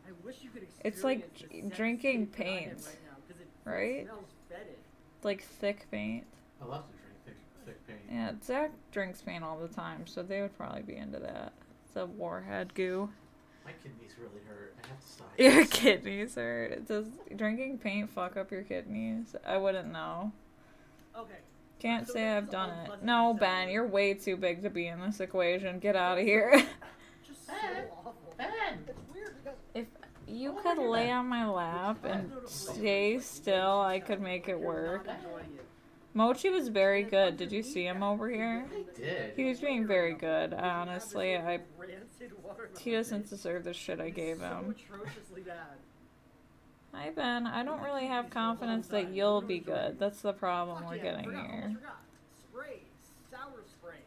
I wish you could It's like experience the drinking sense that I have paint, right now, 'cause it right? smells fetid. Like thick paint. I love to drink thick paint. Yeah, Zach drinks paint all the time, so they would probably be into that. It's a warhead goo. My kidneys really hurt. I have to stop. Your kidneys hurt. Does drinking paint fuck up your kidneys? I wouldn't know. Okay. Can't So say that I've was a done it. unpleasant No, sound. Ben, you're way too big to be in this equation. Get out of here. Just so awful. Ben! It's weird because If you could lay on my lap and stay still, I could make it work. not enjoying it. Mochi was very good. Did you see him over here? I did. He was being very good. Honestly, Rancid watermelon. he doesn't deserve the shit I gave So him. atrociously bad. Hi, Ben. I don't really have confidence that you'll be good. That's the problem we're getting Forgot, here. almost forgot. Sprays. Sour sprays.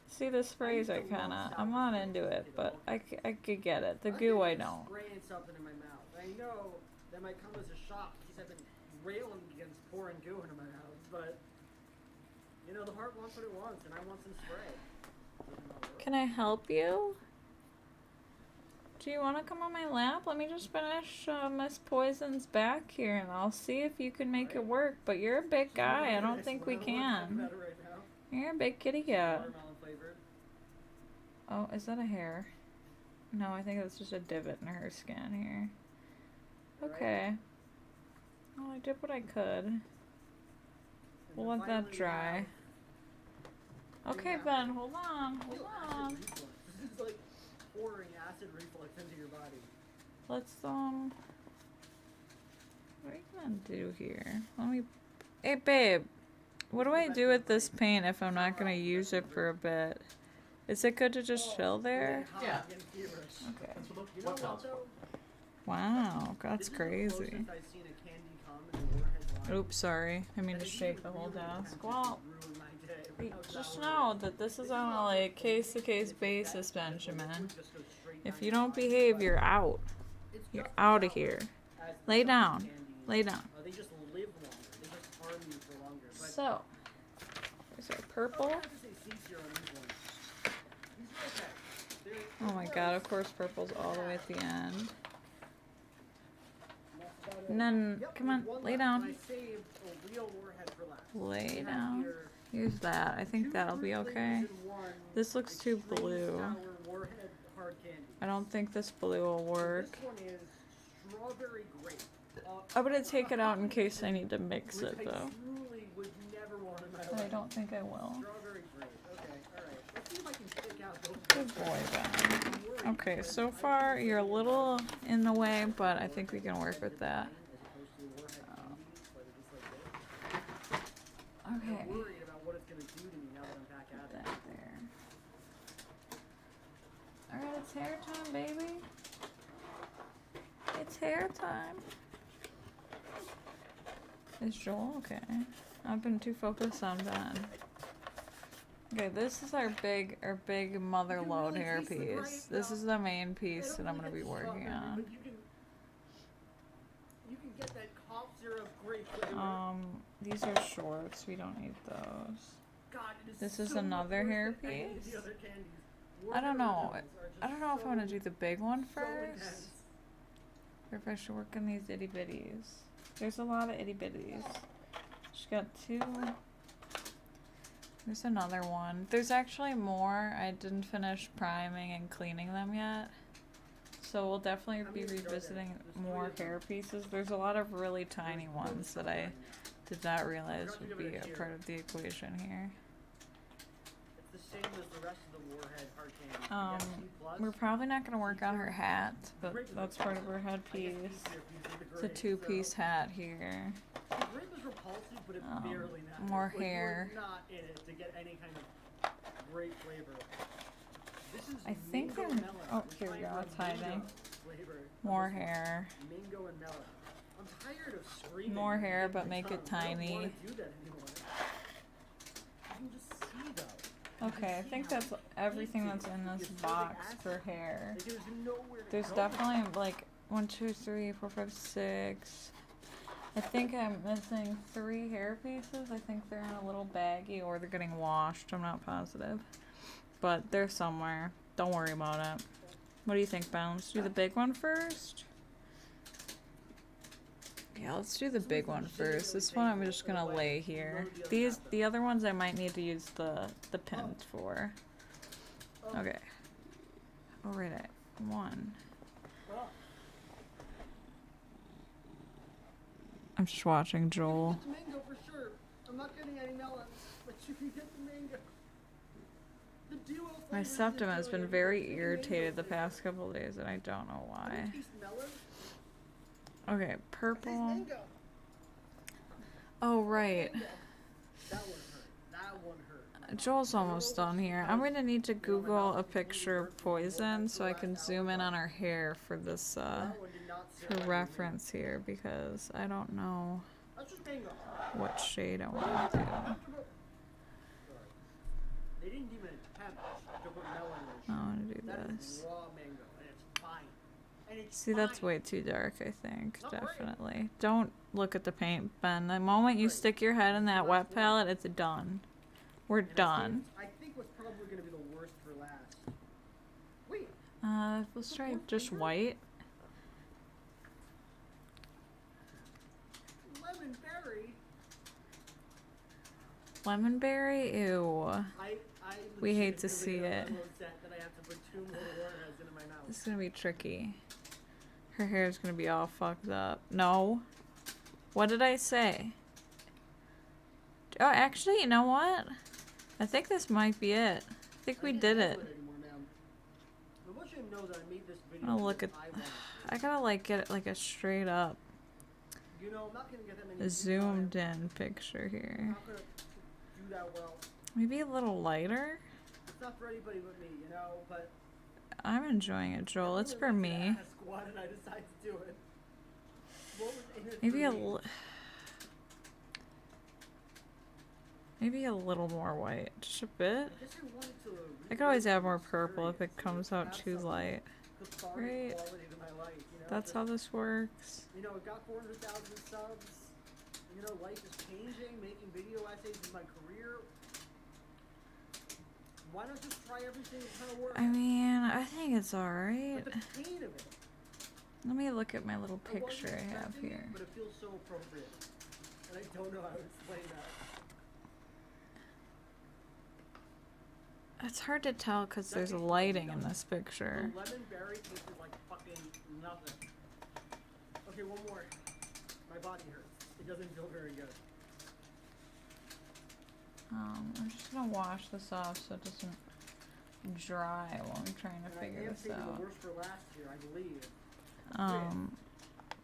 See, the sprays I kinda, I'm not into it, but I could get it. The goo I don't. Spraying something in my mouth. I know that might come as a shock because I've been railing against pouring goo into my mouth, but you know the heart wants what it wants, and I want some spray. Can I help you? Do you want to come on my lap? Let me just finish Miss Poison's back here, and I'll see if you can make it work. But you're a big guy. I don't think we can. You're a big kitty cat. Watermelon flavored. Oh, is that a hair? No, I think that's just a divot in her skin here. Okay. Well, I did what I could. We'll let that dry. Okay, Ben, hold on. Hold on. This is like pouring acid reflux into your body. Let's What are you gonna do here? Let me. Hey, babe. What do I do with this paint if I'm not gonna use it for a bit? Is it good to just chill there? Yeah. Okay. That's what You the know what what else for. though? Wow, that's This is the crazy. closest I've seen a candy come in the Warhead line. Oops, sorry. I mean And to it shake didn't the whole really desk. attempt Well, to ruin my day without just that know word. that this This is is on a not like the case-to-case it's basis, that, the Benjamin. liquid just goes straight If down you your don't body, behave, but you're out. it's You're just as out of valid here. as the Lay chocolate down. candies. Lay down. They just live longer. They just harm you for longer. But So, is our I purple? have to say C tier on these ones. These are okay. They're Oh my god, of course purple's all the way at the end. That's about it. None. Yep, Come there's on, one lay left, down. and I saved a real Warhead for last. Lay We have down. here Use that. I think two that'll be fruit okay. flavors in one This looks too extreme blue. sour Warhead hard candy. I don't think this blue will work. This one is strawberry grape. I'm gonna take it out in case I need to mix Which it I though. truly would never want in my But I life. don't think I will. Strawberry grape. Okay, alright. Let's see if I can pick out those. Good boy, Ben. Okay, so far you're a little in the way, but I think we can work with that. Okay. I'm worried about what it's gonna do to me now that I'm back at it. That there. Alright, it's hair time, baby. It's hair time. Is Joel okay? I've been too focused on Ben. Okay, this is our big mother load hair piece. This is the main piece that I'm gonna be working on. You can get that cough syrup grape flavor. These are shorts. We don't need those. God, it This so is much another worse hair than any of piece. the other candies. I don't know. Warhead originals are I don't know if just I want to so- do the big one so intense. first, or if I should work on these itty bitties. There's a lot of itty bitties. She's got two. There's another one. There's actually more. I didn't finish priming and cleaning them yet. So we'll definitely be revisiting more hair pieces. There's a lot of really tiny ones that I did not realize would be a part of the equation here. It's the same as the rest of the Warhead hard candy. We're probably not going to work on her hat, but that's part of her headpiece. It's a two-piece hat here. The grape is repulsive, but it barely matters. More Like, hair. you're not in it to get any kind of grape flavor. This is I think mango they're. melon. Oh, We're here we trying go. for It's a mango hiding. flavor of More this one. hair. Mango and melon. I'm tired of screaming. More and hair, hitting but my make it tongue. I don't tiny. wanna do that anymore. You can just see though. Okay, I think that's everything that's in this box for hair. Like, there's nowhere to There's go. definitely like 1, 2, 3, 4, 5, 6. I think I'm missing 3 hair pieces. I think they're in a little baggie or they're getting washed. I'm not positive. But they're somewhere. Don't worry about it. What do you think, Ben? Let's do the big one first? Yeah, let's do the big one first. This one I'm just gonna lay here. The other ones I might need to use the pins for. Okay. Alright, 1. I'm just watching Joel. It's mango for sure. I'm not getting any melons, but you can get the mango. The duo My flavors septum is has really been good. very Get the irritated the mango past couple of days, and I don't know flavor. Can why. you taste melon? Okay, Taste purple. mango. Oh, right. Mango. That one hurt. That one hurt. Joel's almost done here. I'm gonna need to Google a picture of poison so I can zoom in on her hair for this, That one did not sit for right with me. reference here, because I don't know That's just mango. what shade I want to do. Sorry. They didn't even attempt to put melon in. I want to do That this. is raw mango, and it's fine. And it's See, that's fine. way too dark, I think. Not great. Definitely. Don't look at the paint, Ben. The moment you stick your head in that wet palette, it's done. We're And done. I think what's probably going to be the worst for last. Wait, Let's try just white. lemon berry. Lemonberry? Ew. I We hate to legitimately see am it. almost upset that I have to put 2 more warheads into my mouth. This is gonna be tricky. Her hair's gonna be all fucked up. No. What did I say? Oh, actually, you know what? I think this might be it. I think we can't did handle it. anymore now. I want you to know that I made this video I'm gonna look at. because I wanted to. I gotta like get it like a straight up You know, I'm not gonna get that many A views on zoomed it. in picture I'm here. not gonna do that well. Maybe a little lighter? It's not for anybody but me, you know, but I'm enjoying it, Joel. I It's really for like to me. ask, why did I decide to do it? What was in it Maybe for me? maybe a little more white. Just a bit. I guess I wanted to I could always add more recreate the purple if it experience, comes you know, out have too some light. cathartic Right. quality to my life, you know. That's just, how this works. you know, it got 400,000 subs. You know, life is changing. Making video essays is my career. Why not just try everything and kind of work? I mean, I think it's alright. But the pain of it. Let me look at my little I wasn't picture I have expecting it, here. but it feels so appropriate. And I don't know how to explain that. It's hard to tell because That there's tastes lighting in yummy. this The picture. lemon berry tasted like fucking nothing. Okay, one more. My body hurts. It doesn't feel very good. I'm just gonna wash this off so it doesn't dry while I'm trying to And I figure am this saving out. the worst for last year, I believe.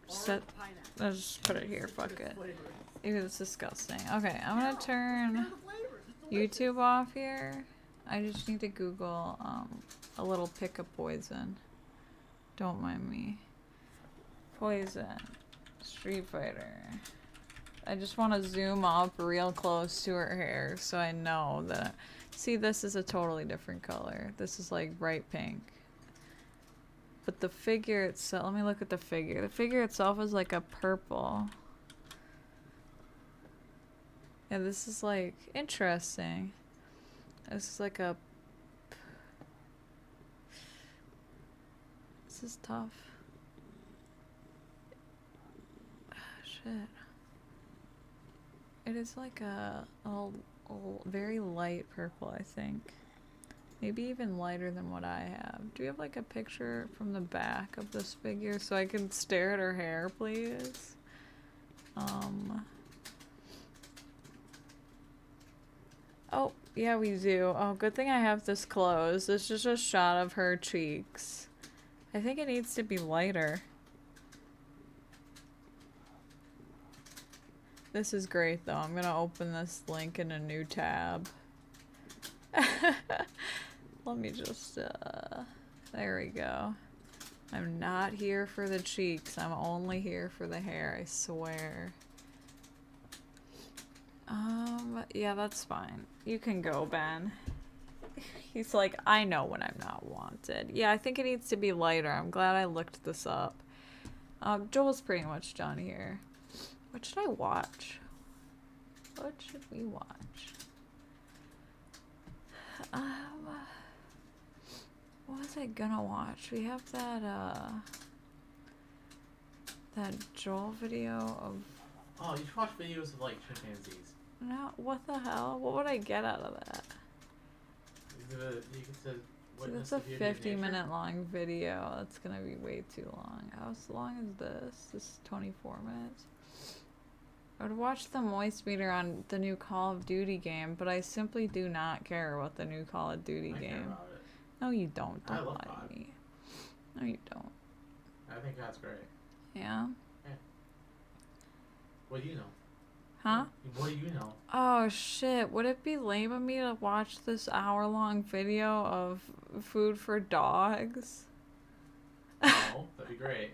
Set. Orange pineapple. I'll just put it here. Fuck Citrus it. flavors. Ew, it's disgusting. Okay, I'm No, gonna turn compare the flavors. It's delicious. YouTube off here. I just need to Google a little pick of poison. Don't mind me. Poison. Street Fighter. I just want to zoom up real close to her hair so I know that. See, this is a totally different color. This is like bright pink. But the figure itself, let me look at the figure. The figure itself is like a purple. Yeah, this is like interesting. This is like a. This is tough. Shit. It is like a very light purple, I think. Maybe even lighter than what I have. Do you have like a picture from the back of this figure so I can stare at her hair, please? Oh, yeah, we do. Oh, good thing I have this closed. It's just a shot of her cheeks. I think it needs to be lighter. This is great, though. I'm gonna open this link in a new tab. Let me just, there we go. I'm not here for the cheeks. I'm only here for the hair, I swear. Yeah, that's fine. You can go, Ben. He's like, I know when I'm not wanted. Yeah, I think it needs to be lighter. I'm glad I looked this up. Joel's pretty much done here. What should I watch? What should we watch? What was I gonna watch? We have that, that Joel video of... Oh, you should watch videos of, like, chimpanzees. No, what the hell? What would I get out of that? You get to See, witness that's a the beauty of nature. 50-minute long video. That's gonna be way too long. How long is this? This is 24 minutes. I would watch the moist meter on the new Call of Duty game, but I simply do not care about the new Call of Duty I care game. about it. No, you don't. I Don't love lie COD. to me. No, you don't. I think that's great. Yeah? What do you know? Huh? What do you know? Oh shit, would it be lame of me to watch this hour-long video of food for dogs? Oh, that'd be great.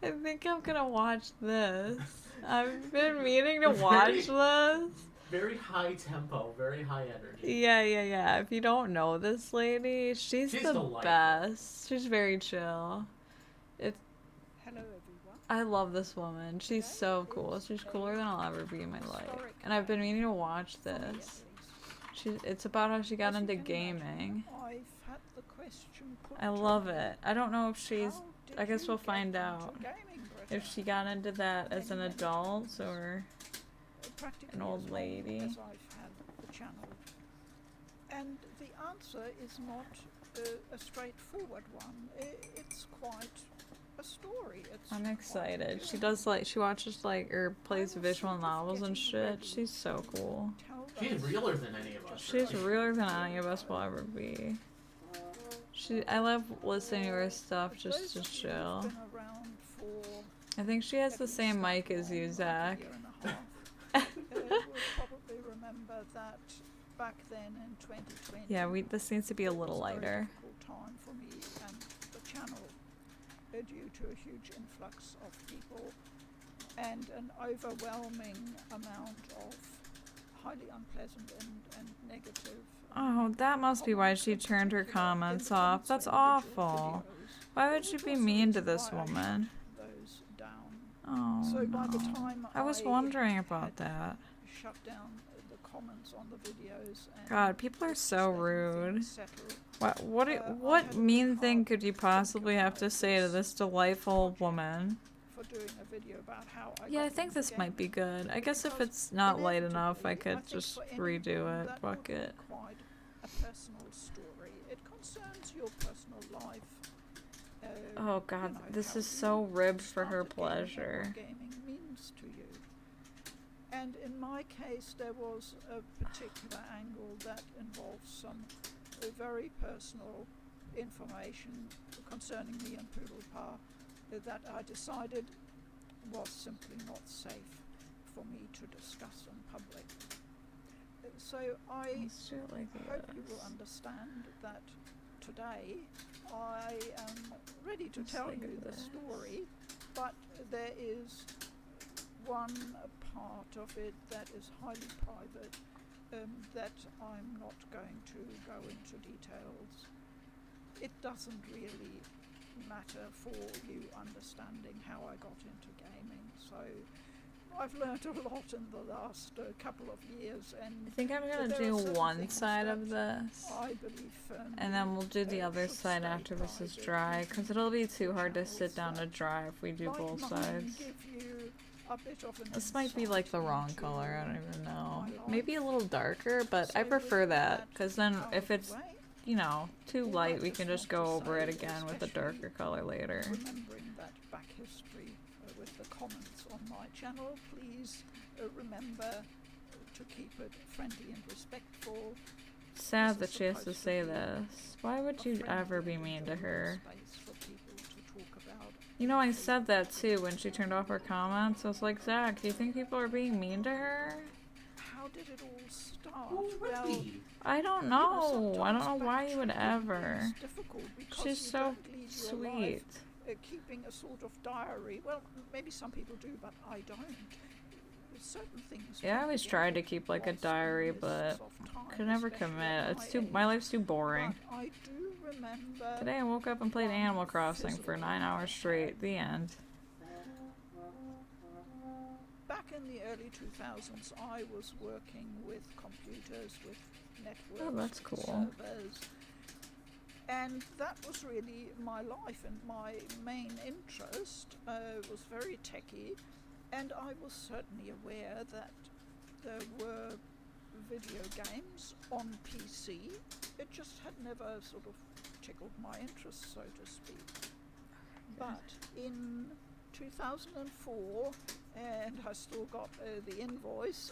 I think I'm gonna watch this. I've been meaning to watch this. Very high tempo, very high energy. Yeah. If you don't know this lady, she's the delightful. best. She's very chill. Hello, everyone. I love this woman. She's so cool. She's cooler than I'll ever be in my life. And I've been meaning to watch this. It's about how she got into gaming. I've had the question put I to love me, it. I don't know if she's... how did I guess you we'll get find into out gaming, if Britta? she got into that as an adult or... Practically an old as long lady. as I've had the channel. And the answer is not a straightforward one. It's quite a story. It's I'm quite excited. She good. does like... She watches like... or plays I was visual sort of novels and getting shit. ready She's so cool. Tell She's those realer than any of us. She's really. realer than any of us will ever be. I love listening to her stuff just to those of you who've chill. been around for I think she has at the least same that mic as long, you, like a Zach. year and a half. Will probably remember that back then in 2020. Yeah, this needs to be a little it was a very lighter. difficult time for me and the channel due to a huge influx of people and an overwhelming amount of highly unpleasant and negative. Oh, that must be why she turned her comments off. That's awful. Why would she be mean to this woman? Those down. Oh, So by the no. time I was wondering about that. shut down the comments on the videos. And God, people are so rude. settled, What mean thing could you possibly have to say to this delightful woman? for doing a video about how Yeah, I got think into this might be gaming. good. I guess if Because it's not light enough, I inevitably, could think just for redo anyone it. that Fuck would it. be quite a personal story. It concerns your personal life. Oh God, you know, this how is so you ribbed for her started gaming and pleasure. what gaming means to you. And in my case, there was a particular angle that involved some very personal information concerning me and Poodle Pa that I decided was simply not safe for me to discuss in public. So I Let's do it like hope you will this. understand that today I am ready to Just tell like you the this. story, but there is one part of it that is highly private that I'm not going to go into details. It doesn't really matter for you understanding how I got into gaming, so I've learned a lot in the last couple of years, and I think I'm gonna there are do certain one things side that of this, I believe firmly and then we'll do the other should side stay after this is private, dry, even because it'll be too hard to channels sit down to that dry if we do might both not sides. give you a bit of an This might be like the insight wrong into color, I don't even know. my Maybe a life. little darker, but I So prefer with that, because then out if of the it's, way, you know, too all light, I we just can just want go to over it say, again with a especially darker color later. remembering that back history with the comments on my channel, please remember to keep it friendly and respectful. Sad This that is she has to supposed to say be this. Why would a you friendly ever be and mean to enjoyable her? space for people to talk about You know, I their said favourite that too when she turned off her comments. I was like, Zach, do you think people are being mean to her? How did it all start? Who would Well, be? I don't you know. I don't know sometimes why you would backtracking ever. is difficult because She's you so don't lead your life, sweet. keeping a sort of diary. Well, maybe some people do, but I don't. Certain things. Yeah, I can always get tried to keep like a lost in diary, mists but of time, could never especially commit. at It's too. age. My life's too boring. But I do remember Today I woke up and played one Animal Crossing for physical 9 hours straight. The end. back in the early 2000s, I was working with computers, with networks, Oh, that's with cool. servers, and that was really my life, and my main interest was very techy, and I was certainly aware that there were video games on PC. It just had never sort of tickled my interest, so to speak. But in 2004, and I still got the invoice,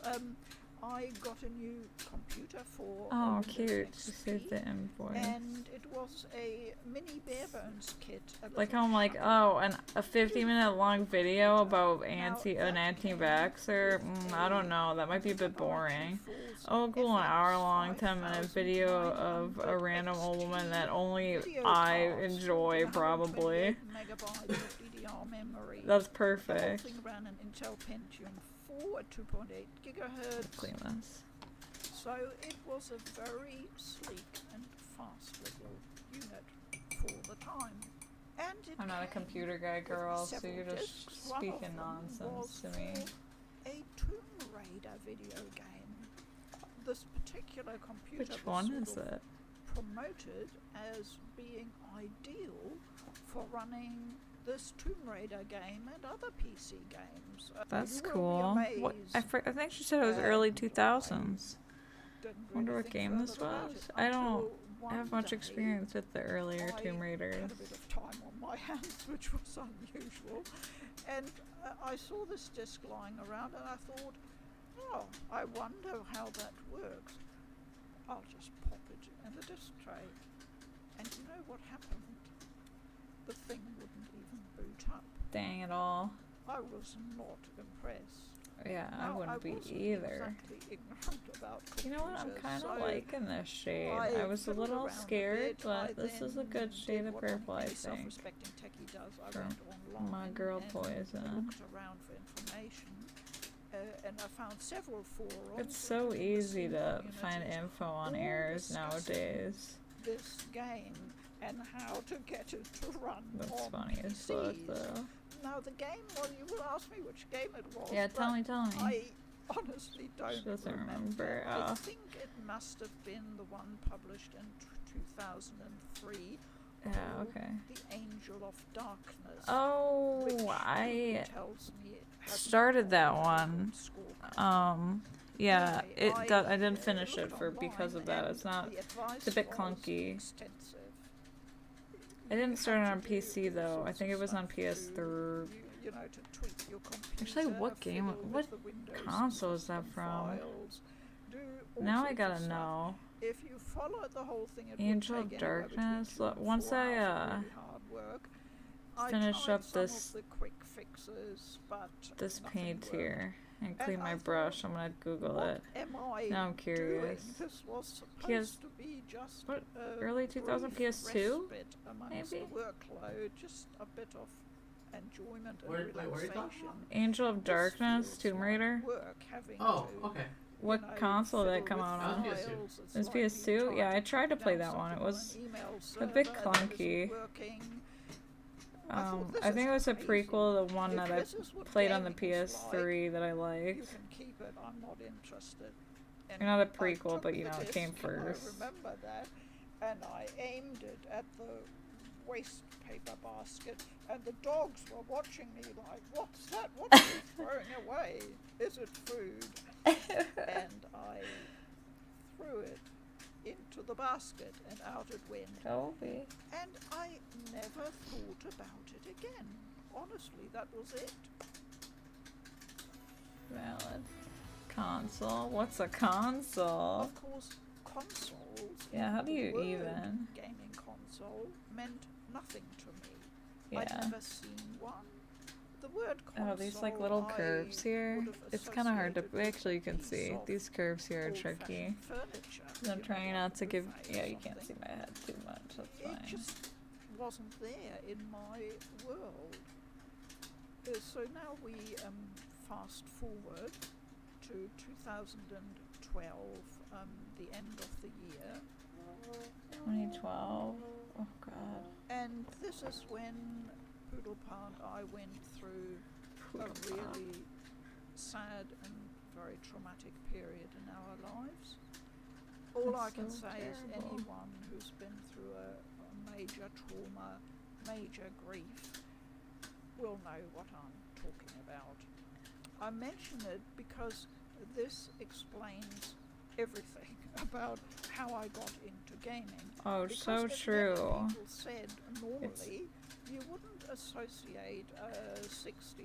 I got a new computer for Oh, Windows cute. XP, She saved the invoice. and it was a mini bare bones kit. Like how I'm like, oh, a 50-minute long video about an anti-vaxxer? I don't know, that might be a bit boring. Oh, cool, an hour-long, 10-minute video of a random old woman that only I enjoy, probably. Megabytes of DDR memory. That's The whole perfect. thing ran an Intel Pentium 4 at 2.8 gigahertz. Clean this. So it was a very sleek and fast little unit for the time. And it I'm not a came computer guy, with girl, so several you're just discs. One of speaking them nonsense was to me. for a Tomb Raider video game. This particular computer Which was one sort is of it? promoted as being ideal for running this Tomb Raider game and other PC games. That's you will be cool. What, amazed. I think she said it was early 2000s. Didn't Wonder really what think game this further about was. it I don't until one have much day experience with the earlier I Tomb Raiders. had a bit of time on my hands, which was unusual, and I saw this disc lying around, and I thought, oh, I wonder how that works. I'll just pop it in the disc tray, and you know what happened? The thing wouldn't even boot up. Dang it all. I was not impressed. Yeah, I Now, wouldn't be wasn't either. exactly ignorant about You know what? I'm computers, kind of so liking this shade. I I was a fiddled little around a scared, bit. I but this is a then good shade did of what purple, I any think. self-respecting techie does. I For went online my girl and Poison. looked around for information, and I found several forums. It's so within the easy Sim to find communities info on all errors discussing nowadays. this game and how to get it to run That's on funny as fuck, PCs. though. Now the game, well, you will ask me which game it was. Yeah, but tell me. I honestly don't She doesn't remember. remember. I Oh. think it must have been the one published in 2003. Yeah, called okay. The Angel of Darkness. Oh, which I tells me it hasn't started that got a one. score. Yeah, Anyway, I didn't finish it looked because of online that. It's and not. the advice It's a bit was clunky. extensive. I didn't You start it had on to do PC all though. I sorts think of it was on stuff to, PS3. you know, to tweak your computer. Actually, what game? fiddle with What the Windows console is that system from? files, do all Now I sorts of gotta stuff. know. If you followed the whole thing, it Angel would of take anywhere between Darkness. 2 and Once 4 I, hours of really hard work. I finish tried up some this- of the quick fixes, but This nothing paint worked. here and And clean I my thought, brush. I'm gonna Google What it. am I Now I'm doing? curious. This was supposed PS to be just what, a early 2000 brief PS2? respite amongst Maybe? the workload, just a bit of enjoyment and What are you talking relaxation. about? Angel of This Darkness, feels Tomb like Raider. work having Oh, to, okay. What you know, console did it fiddle come with out on? files. PS2. It's It was like you PS2? try Yeah, I tried to track play down that one. It something on was an email a bit server that isn't clunky. working. I think it was a prequel, the one If that I this is what played on the gaming is PS3 that I You liked. can keep it. I'm not interested. And Not a I prequel, took but the you know, it disc, came I first. remember that, and I aimed it at the waste paper basket, and the dogs were watching me like, "What's that? What are you throwing away? Is it food?" And I threw it into the basket, and out it went. Toby. And I never thought about it again. Honestly, that was it. Valid. Console? What's a console? Of course, consoles. Yeah, how do the you word even? Gaming console meant nothing to me. Yeah. I'd never seen one. The word console. Oh, these like little curves here. would have It's kind of hard to. associated with Actually, you can piece see of these curves here are old-fashioned tricky. Furniture, I'm you know, trying like not to a give. buffet Yeah, or you can't see something. my head too much. That's It fine. just wasn't there in my world. So now we fast forward to 2012, the end of the year, 2012. Oh God. and this is when Poodlepa and I went through a really sad and very traumatic period in our lives. All I That's can so say is terrible. anyone who's been through a major trauma, major grief, will know what I'm talking about. I mention it because this explains everything about how I got into gaming. Oh, Because so if true. many people said normally you wouldn't associate a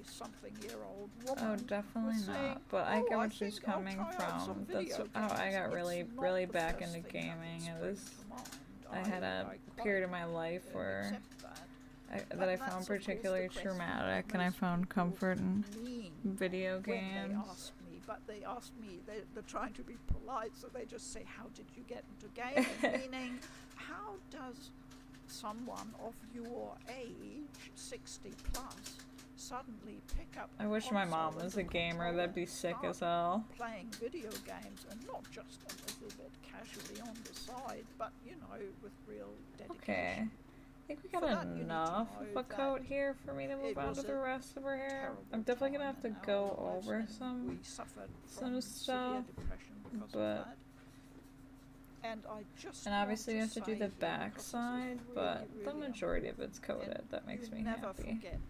60-something-year-old woman. Oh, definitely was saying, not. But I "Oh, get I where she's think I'll coming try out some from. That's video how I games." got It's really, not really the back first into thing that gaming. would It spring was. to mind. I had a quite, period of my life where accept that. that I But found that's, of course, the particularly question traumatic, that and I most found people comfort in mean video when games. they ask me, but they ask me, they're trying to be polite, so they just say, "How did you get into gaming?" Meaning, how does someone of your age, 60 plus, suddenly pick up I a wish my mom console was and a gamer. controller That'd be and sick start as hell. playing video games, and not just a little bit casually on the side, but you know, with real dedication. Okay. I think we got For that, you need to enough know of a that coat here for me to move it on was to the a rest of her hair. terrible I'm definitely gonna time have to in go our lives, over and some. we suffered some from stuff, severe depression because but- of that. And I just And obviously you want have to do say the here, back because this is side, but really, the really majority of it's important, coated. and That makes you me never happy. forget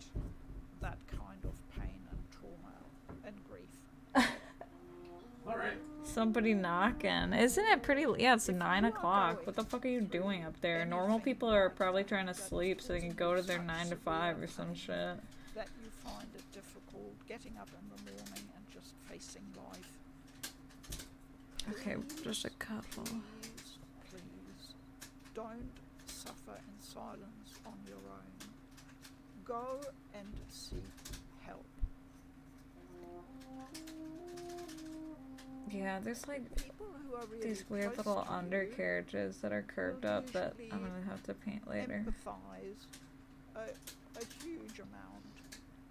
that kind of pain and trauma and grief. Alright. Somebody knocking. Isn't it pretty? Yeah, it's If you 9 are o'clock. going What the fuck are you through doing up there? Normal anything people are like probably that, trying to that is sleep so they can causing go you to their such 9 to 5 or severe some pain shit. that you find it difficult getting up in the morning and just facing life. Okay, just a Please, couple. please, don't suffer in silence on your own. Go and seek help. Yeah, there's like people who are really these weird close little to you undercarriages that are curved will up that usually I'm gonna have to paint later. empathize a huge amount.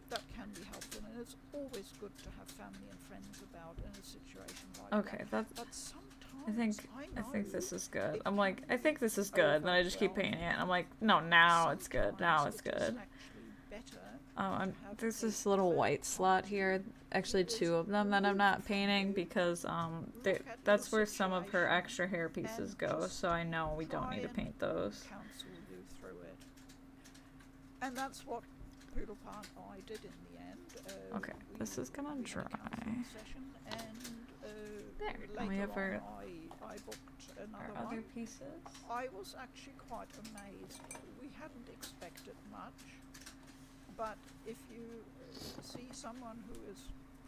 That can be helpful, and it's always good to have family and friends about in a situation like Okay, that. that's. But sometimes I think know this is good. it I'm like, can I think be this is good, and then I just keep overwhelming. painting it. I'm like, no, now it's good. Now Sometimes it's it is good. actually better I'm, to have there's a this little third white slot party here. Actually, who is two of them that I'm not removed from painting you, because look at that's your where some of her situation extra hair pieces and go. just So I know we don't try need to and paint those. counsel you through it. And that's what Poodle Park I did in the end. Okay, this is gonna we had a dry. counselling session, and There. And we later have our on I booked another other one. pieces. I was actually quite amazed. We hadn't expected much, but if you see someone who is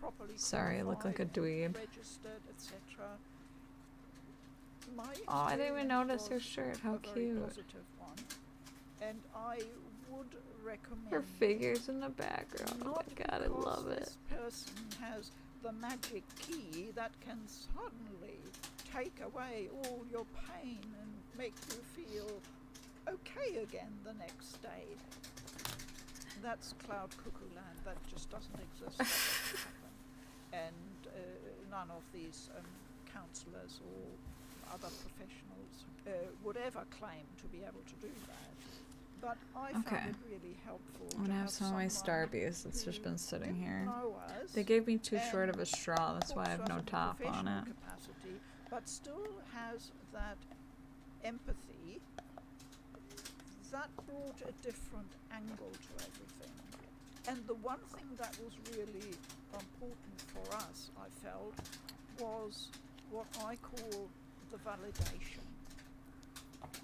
properly Sorry, I look like a qualified, dweeb. registered, etc. My Oh, I didn't even experience notice her was shirt. How a very cute. positive one, and I would recommend Her figures in the background. Oh not my god, I because love it. this person has the magic key that can suddenly take away all your pain and make you feel okay again the next day. That's cloud cuckoo land. That just doesn't exist. That doesn't happen. And none of these counsellors or other professionals would ever claim to be able to do that. But I Okay. found it really helpful. I'm gonna have some of my someone Starbies. It's just who been sitting didn't here. know us They gave me too short and of a straw. That's why I have puts no us in a top on professional it. capacity, but still has that empathy that brought a different angle to everything. And the one thing that was really important for us, I felt, was what I call the validation.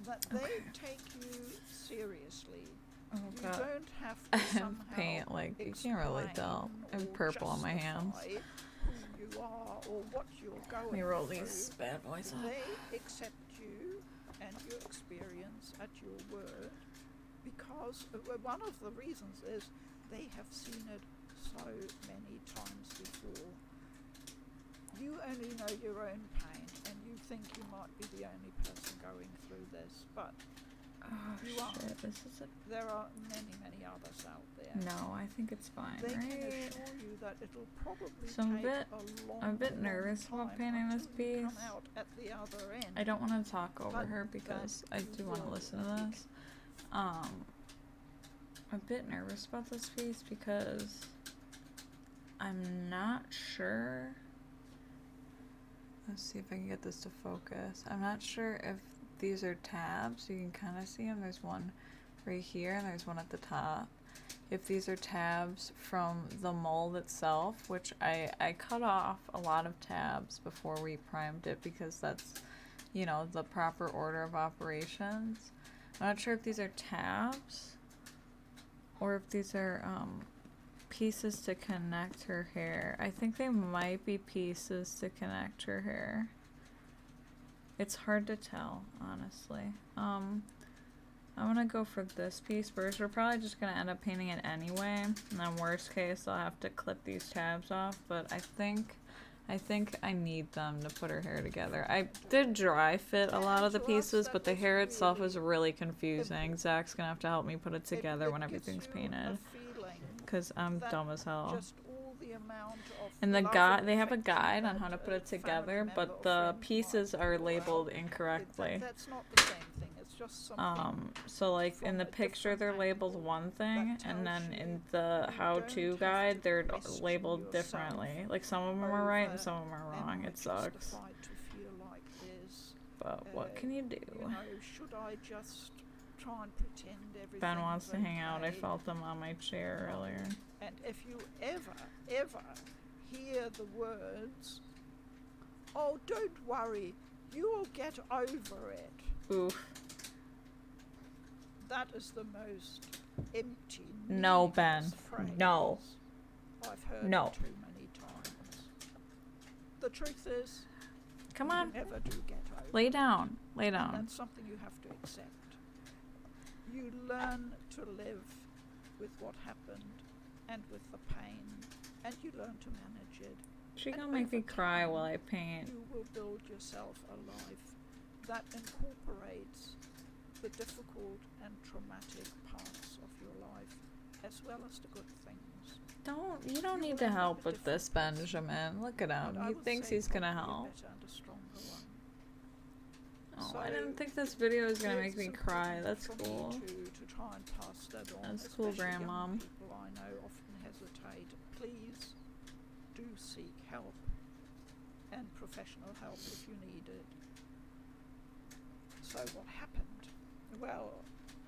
That they take you seriously. Oh You god. don't have to somehow Paint, like, you can't really tell. I have explain or purple on my hands. justify who you are or what you're going Let me roll through. these bad boys up. They accept you and your experience at your word because one of the reasons is they have seen it so many times before. You only know your own pain and you think you might be the only person going through this, but Oh you shit, aren't. this is There are many, many others out there. no, I think it's fine, They can right? assure you that it'll probably So I'm a take bit- a long, I'm a bit long nervous about time painting this until you come piece. out at the other end. I don't want to talk over But her because that I do want to will listen to this. I'm a bit nervous about this piece because I'm not sure. Let's see if I can get this to focus. I'm not sure if these are tabs. You can kind of see them. There's one right here and there's one at the top. If these are tabs from the mold itself, which I cut off a lot of tabs before we primed it because that's, you know, the proper order of operations. I'm not sure if these are tabs or if these are pieces to connect her hair. I think they might be pieces to connect her hair. It's hard to tell, honestly. I'm gonna go for this piece first. We're probably just gonna end up painting it anyway. And then worst case, I'll have to clip these tabs off. But I think I need them to put her hair together. I did dry fit a lot of the pieces, but the hair itself is really confusing. Zach's gonna have to help me put it together when everything's painted. Because I'm dumb as hell. Just all the amount of And the love guide, and they have a affection guide on that how to put a it family together, member but or the friend pieces might are pull labeled out. incorrectly. That's not the same thing. It's just something. So like in from the a picture they're different labeled angle one thing, that and then tells in you the you how-to don't have guide to they're question labeled yourself differently. Like some of them are right and over some of them are wrong. am I It sucks. justified to feel like this? But what can you do? You know, should I just try and pretend everything? Ben wants to hang out. I felt him on my chair earlier. And if you ever hear the words, "Oh, don't worry, you'll get over it," Oof. that is the most empty. No, Ben. meaningless phrase No. I've heard No. it too many times. The truth is, Come on. you never do get over it. Lay down. Lay And down. that's something you have to accept. You learn to live with what happened and with the pain, and you learn to manage it. She And gonna make me over cry time, while I paint. you will build yourself a life that incorporates the difficult and traumatic parts of your life, as well as the good things. You don't need to help with this, Benjamin. Look at him. But I He would thinks say he's gonna probably a help. better and a stronger one. Oh, So I didn't think this video was gonna make it's me cry. important That's for me cool. to try and pass that on. That's cool, especially young Grandmom. People I know often hesitate. Please do seek help, and professional help if you need it. So what happened? Well,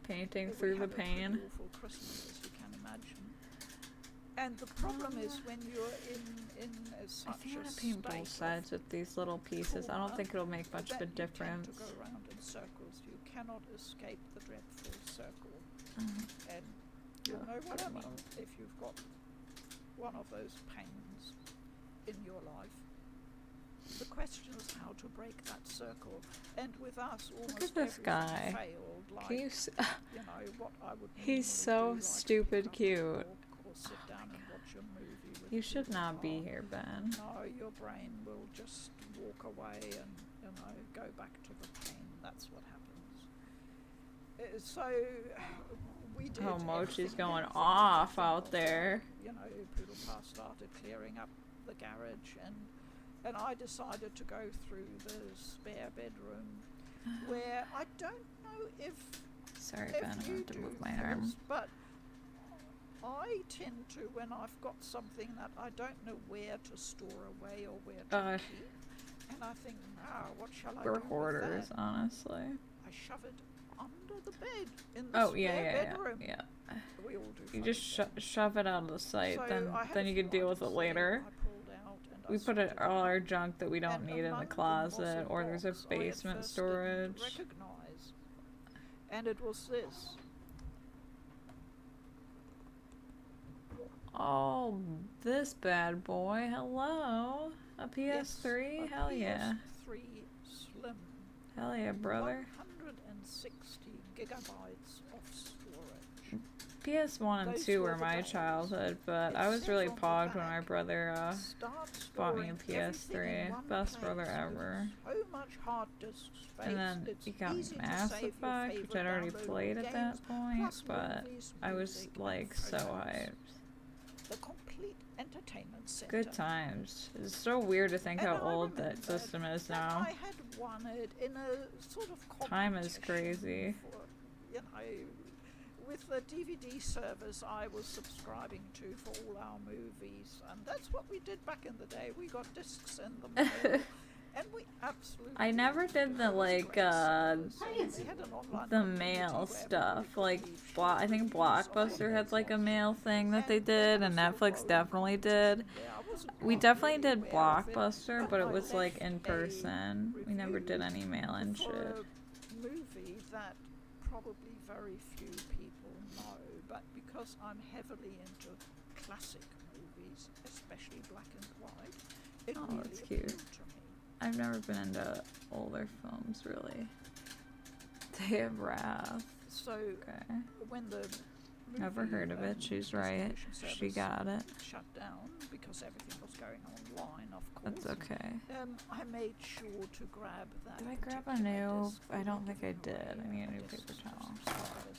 Painting we through the had a pretty pain. awful Christmas, as you can imagine. And the problem is when you're in I such think I'm a gonna paint state both of sides with these little pieces. I don't trauma think it'll make much of a that you tend difference. to go around in circles. You cannot escape the dreadful circle. And you'll know what I mean if you've got one of those pains in your life. The question is how to break that circle. And with us, almost at this everything guy. failed. Like, Can you s- you know, what I would He's normally so do, like stupid pick up a cute. book or sit down and watch a movie with You should people. not be here, Ben. No, your brain will just walk away and, you know, go back to the pain. That's what happens. So we did. Oh, Mochi's everything going we off could out think of. there. You know, Poodle Pass started clearing up the garage, and I decided to go through the spare bedroom, where I don't know if Sorry, Ben. I you have to do move my this, arm. but I tend to, when I've got something that I don't know where to store away or where to keep, and I think, now what shall I do We're with hoarders, that? honestly. I shove it under the bed in the Oh, spare yeah. bedroom. We all do. You funny just things. shove it out of the sight. So then I had then a you few can deal with it items later. there I pulled out and I We put sorted all out. our junk that we don't And need in the among them was closet, a or there's a box I at basement first storage. didn't recognise. And it was this. Oh, this bad boy. Hello. A PS3? Yes, a Hell yeah. PS3 Slim. Hell yeah, brother. 160 gigabytes of storage. PS1 and Those 2 were were the my days. childhood, but It I was says really on the pogged when my back, brother Start bought me a storing everything in PS3. one Best place brother with ever. So much hard disk space. And then it's he got me easy to Mass save your Effect, which I'd favourite already downloadable played at games, that point, plus but movies, I was music, like and so photos. hyped. The complete entertainment center. Good times. It's so weird to think And how I old that remembered system is that now. I had won it in a sort of Time is competition crazy. For, you know, with the DVD service I was subscribing to for all our movies, and that's what we did back in the day. We got discs in the mail, and we absolutely. I never did the, it was like, great service. Science. We had an online The community mail where stuff, people like leave I think reviews of Blockbuster had like a things. mail thing that they And did, had and a sort of Netflix rolling definitely did. competition there. I wasn't We quite definitely really did aware of it, Blockbuster, but it I was like left in a person. We never did review any mail-in for shit. a movie that probably very few people know, but because I'm heavily into classic movies, especially black and white, it Oh, really that's cute. appealed to me. I've never been into older films, really. Day of Wrath. So Okay. when the Never movie, heard of it. She's right. distribution She service got it. shut down because everything was going online, of course. That's okay. I made sure to grab that. Did I grab a particular new? disc. I We don't were think I giving did. away I need a new discs paper to towel. subscribers.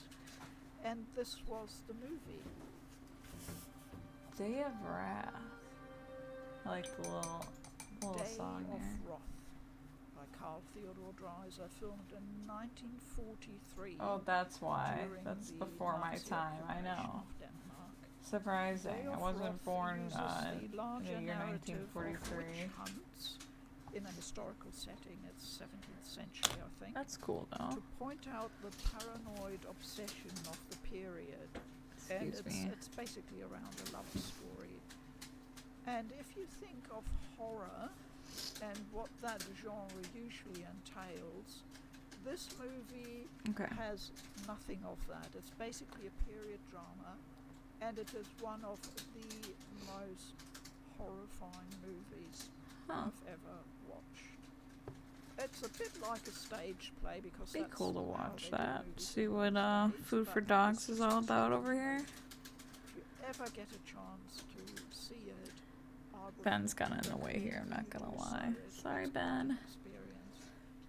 And this was the movie. Day of Wrath. I like the little Day song of there. Wrath by Carl Theodor Dreiser, filmed in 1943. Oh, that's why. during That's the before my Nazi time. I occupation know. of Denmark. Surprising. Day I of wasn't Wrath born uses in the larger the year narrative of 1943. witch hunts in a historical setting. It's 17th century, I think. That's cool though. To point out the paranoid obsession of the period. And Excuse me. it's basically around a love story. And if you think of horror and what that genre usually entails, this movie Okay. has nothing of that. It's basically a period drama, and it is one of the most horrifying movies Huh. I've ever watched. It's a bit like a stage play because Be that's cool to how watch they do that. movies See in what the States, Food for but Dogs this is all about sort over of- here. If you ever get a chance to see it, I I would Ben's kind of in the way here, I'm not gonna lie. Sorry, Ben. experience.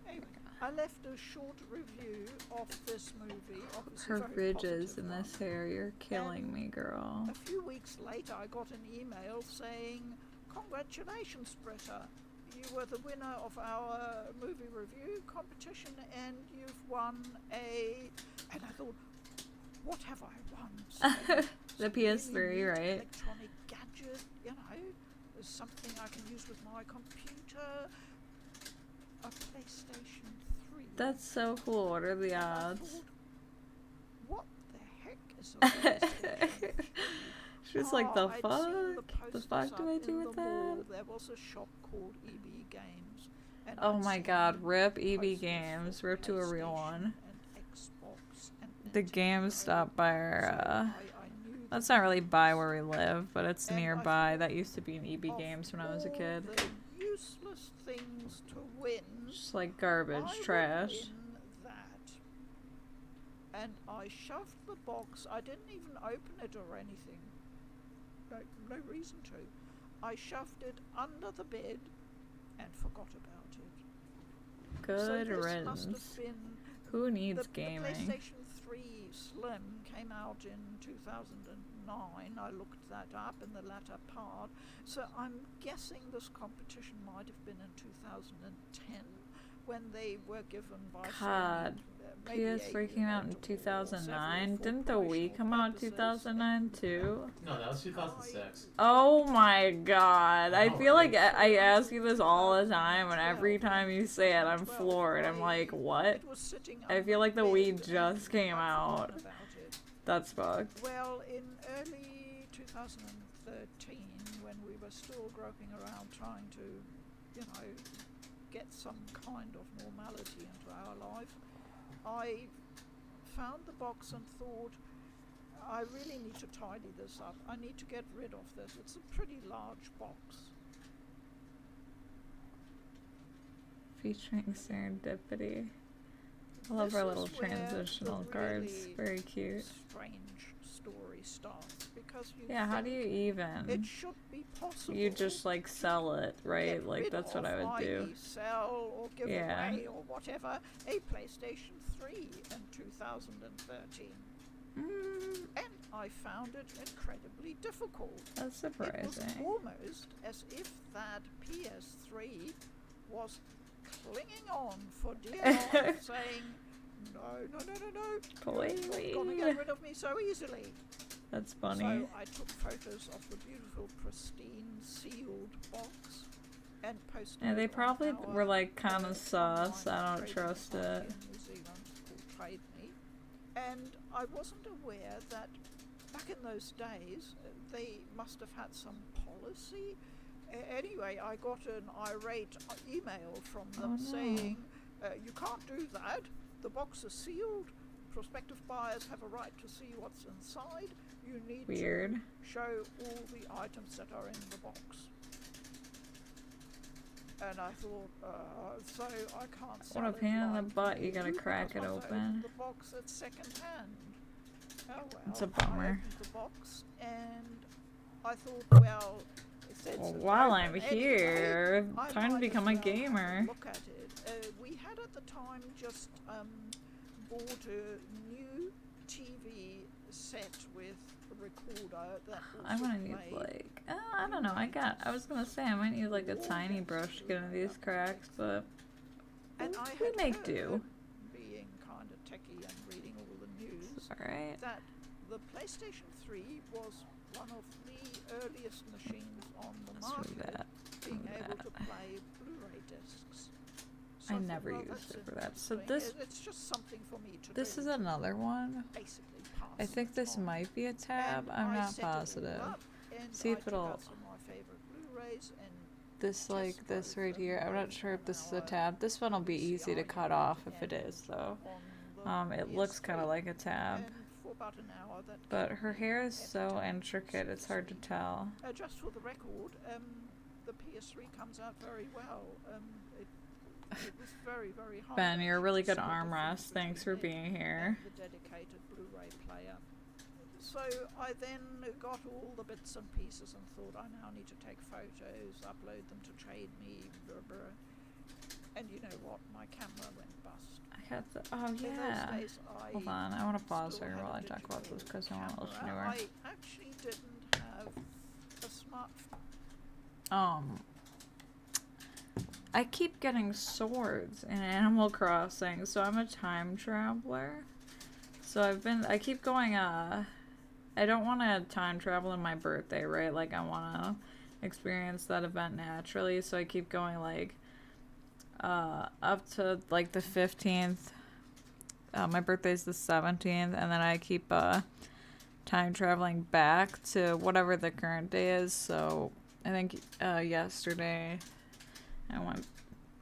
Anyway, I left a short review of this movie. Obviously Her very ridges positive in one. this hair, you're killing me, girl. A few weeks later, I got an email saying, "Congratulations, Britta. You were the winner of our movie review competition and you've won a..." And I thought, what have I won? The PS3, right? Electronic gadget, you know, something I can use with my computer. A PlayStation 3. That's so cool. What are the And I odds? thought, what the heck is a PlayStation? She's like, the I'd seen fuck? The posters fuck do up I in do the with mall. that? There was a shop called EB Games. And Oh I'd my seen god, rip EB posters Games. for Rip to a real PlayStation one. and Xbox and The Nintendo. GameStop by our, So I knew that's the not really by names. where we live, but it's And I nearby. thought That used to be an EB Of Games when I was a all kid. the useless things to win, Just like garbage, I would trash. win that. And I shoved the box. I didn't even open it or anything. No reason to. I shoved it under the bed and forgot about it. Good so this must riddance. have been Who needs the gaming? PlayStation 3 Slim came out in 2009. I looked that up in the latter part. So I'm guessing this competition might have been in 2010 when they were given by God. Sony, maybe a PS3 came out in unit or 2009. several for Didn't the Wii promotional come out in purposes. 2009 too? No, that was 2006. Oh my god. I Oh, feel like right. I ask you this all the time, and every time you say it, I'm floored. I'm like, what? It was sitting I under feel like the bed Wii and just came I'd out. forgotten about it. That's fucked. Well, in early 2013, when we were still groping around trying to, you know, get some kind of normality into our life, I found the box and thought, I really need to tidy this up. I need to get rid of this. It's a pretty large box. Featuring serendipity. I love This our is little where the transitional cards. really Very cute. strange story starts, because you Yeah, how do think you even? it should be possible. You just like sell it, right? get Like rid that's what of, I would do. i.e. sell or give Yeah. away or whatever a PlayStation 3 in 2013. And I found it incredibly difficult. That's It was surprising. almost as if that PS3 was clinging on for dear life, saying, no, Please. you're not going to get rid of me so easily. That's funny. So I took photos of the beautiful, pristine, sealed box and posted Yeah, they it on probably our, were like kind of sus. online I don't trading trust site it. in New Zealand called Trade Me. And I wasn't aware that back in those days they must have had some policy. Anyway, I got an irate email from them Oh, no. saying, you can't do that. The box is sealed. Prospective buyers have a right to see what's inside. You need Weird. to show all the items that are in the box. And I thought, so I can't sell What a it pain in the like butt, you gotta because crack it once I open. opened the box at second hand. Oh well. It's a I bummer. opened the box and I thought, well, since Well, it's while open I'm anyway, here, I time to might become as a well have gamer. look at it. We had at the time just bought a new TV set with a recorder that I'm also gonna need played. like, I don't know. I was gonna say I might need like a tiny brush to get into these cracks, but And I we had make heard, do. being kind of techie and reading all the news, All right. that the PlayStation 3 was one of the earliest machines on the Let's move market that. being move able that. to play Blu-ray discs. I thought, never well, used that's it for that. So interesting. this It's just something for me to this do is to another one. basically pass I think the this time. might be a tab. And I'm I not set it all positive. up, and See I if took it'll- out some of my favorite Blu-rays and This like Just this both right of here. I'm them not sure if this is a our tab. This one will be easy to VCR cut unit off if it and is though. on the It looks kind of PS3. like a tab. And for about an hour that But kept her me hair is so entertained. intricate, it's hard to tell. Just for the record, the PS3 comes out very well. It was very, very hard. Ben, you're a actually really to good see the arm difference rest. Thanks for between it being and here. the dedicated Blu-ray player. So I then got all the bits and pieces and thought, I now need to take photos, upload them to TradeMe, blah, blah. And you know what? My camera went bust. I had the. Oh, In yeah. those days, I Hold on, I want to pause still here had while a I talk about digital this because I want to listen to camera. her. I actually didn't have a smartphone. I keep getting swords in Animal Crossing, so I'm a time traveler. So I keep going, I don't want to time travel in my birthday, right? Like, I want to experience that event naturally, so I keep going, like, up to, like, the 15th. My birthday's the 17th, and then I keep, time traveling back to whatever the current day is, so I think, yesterday I went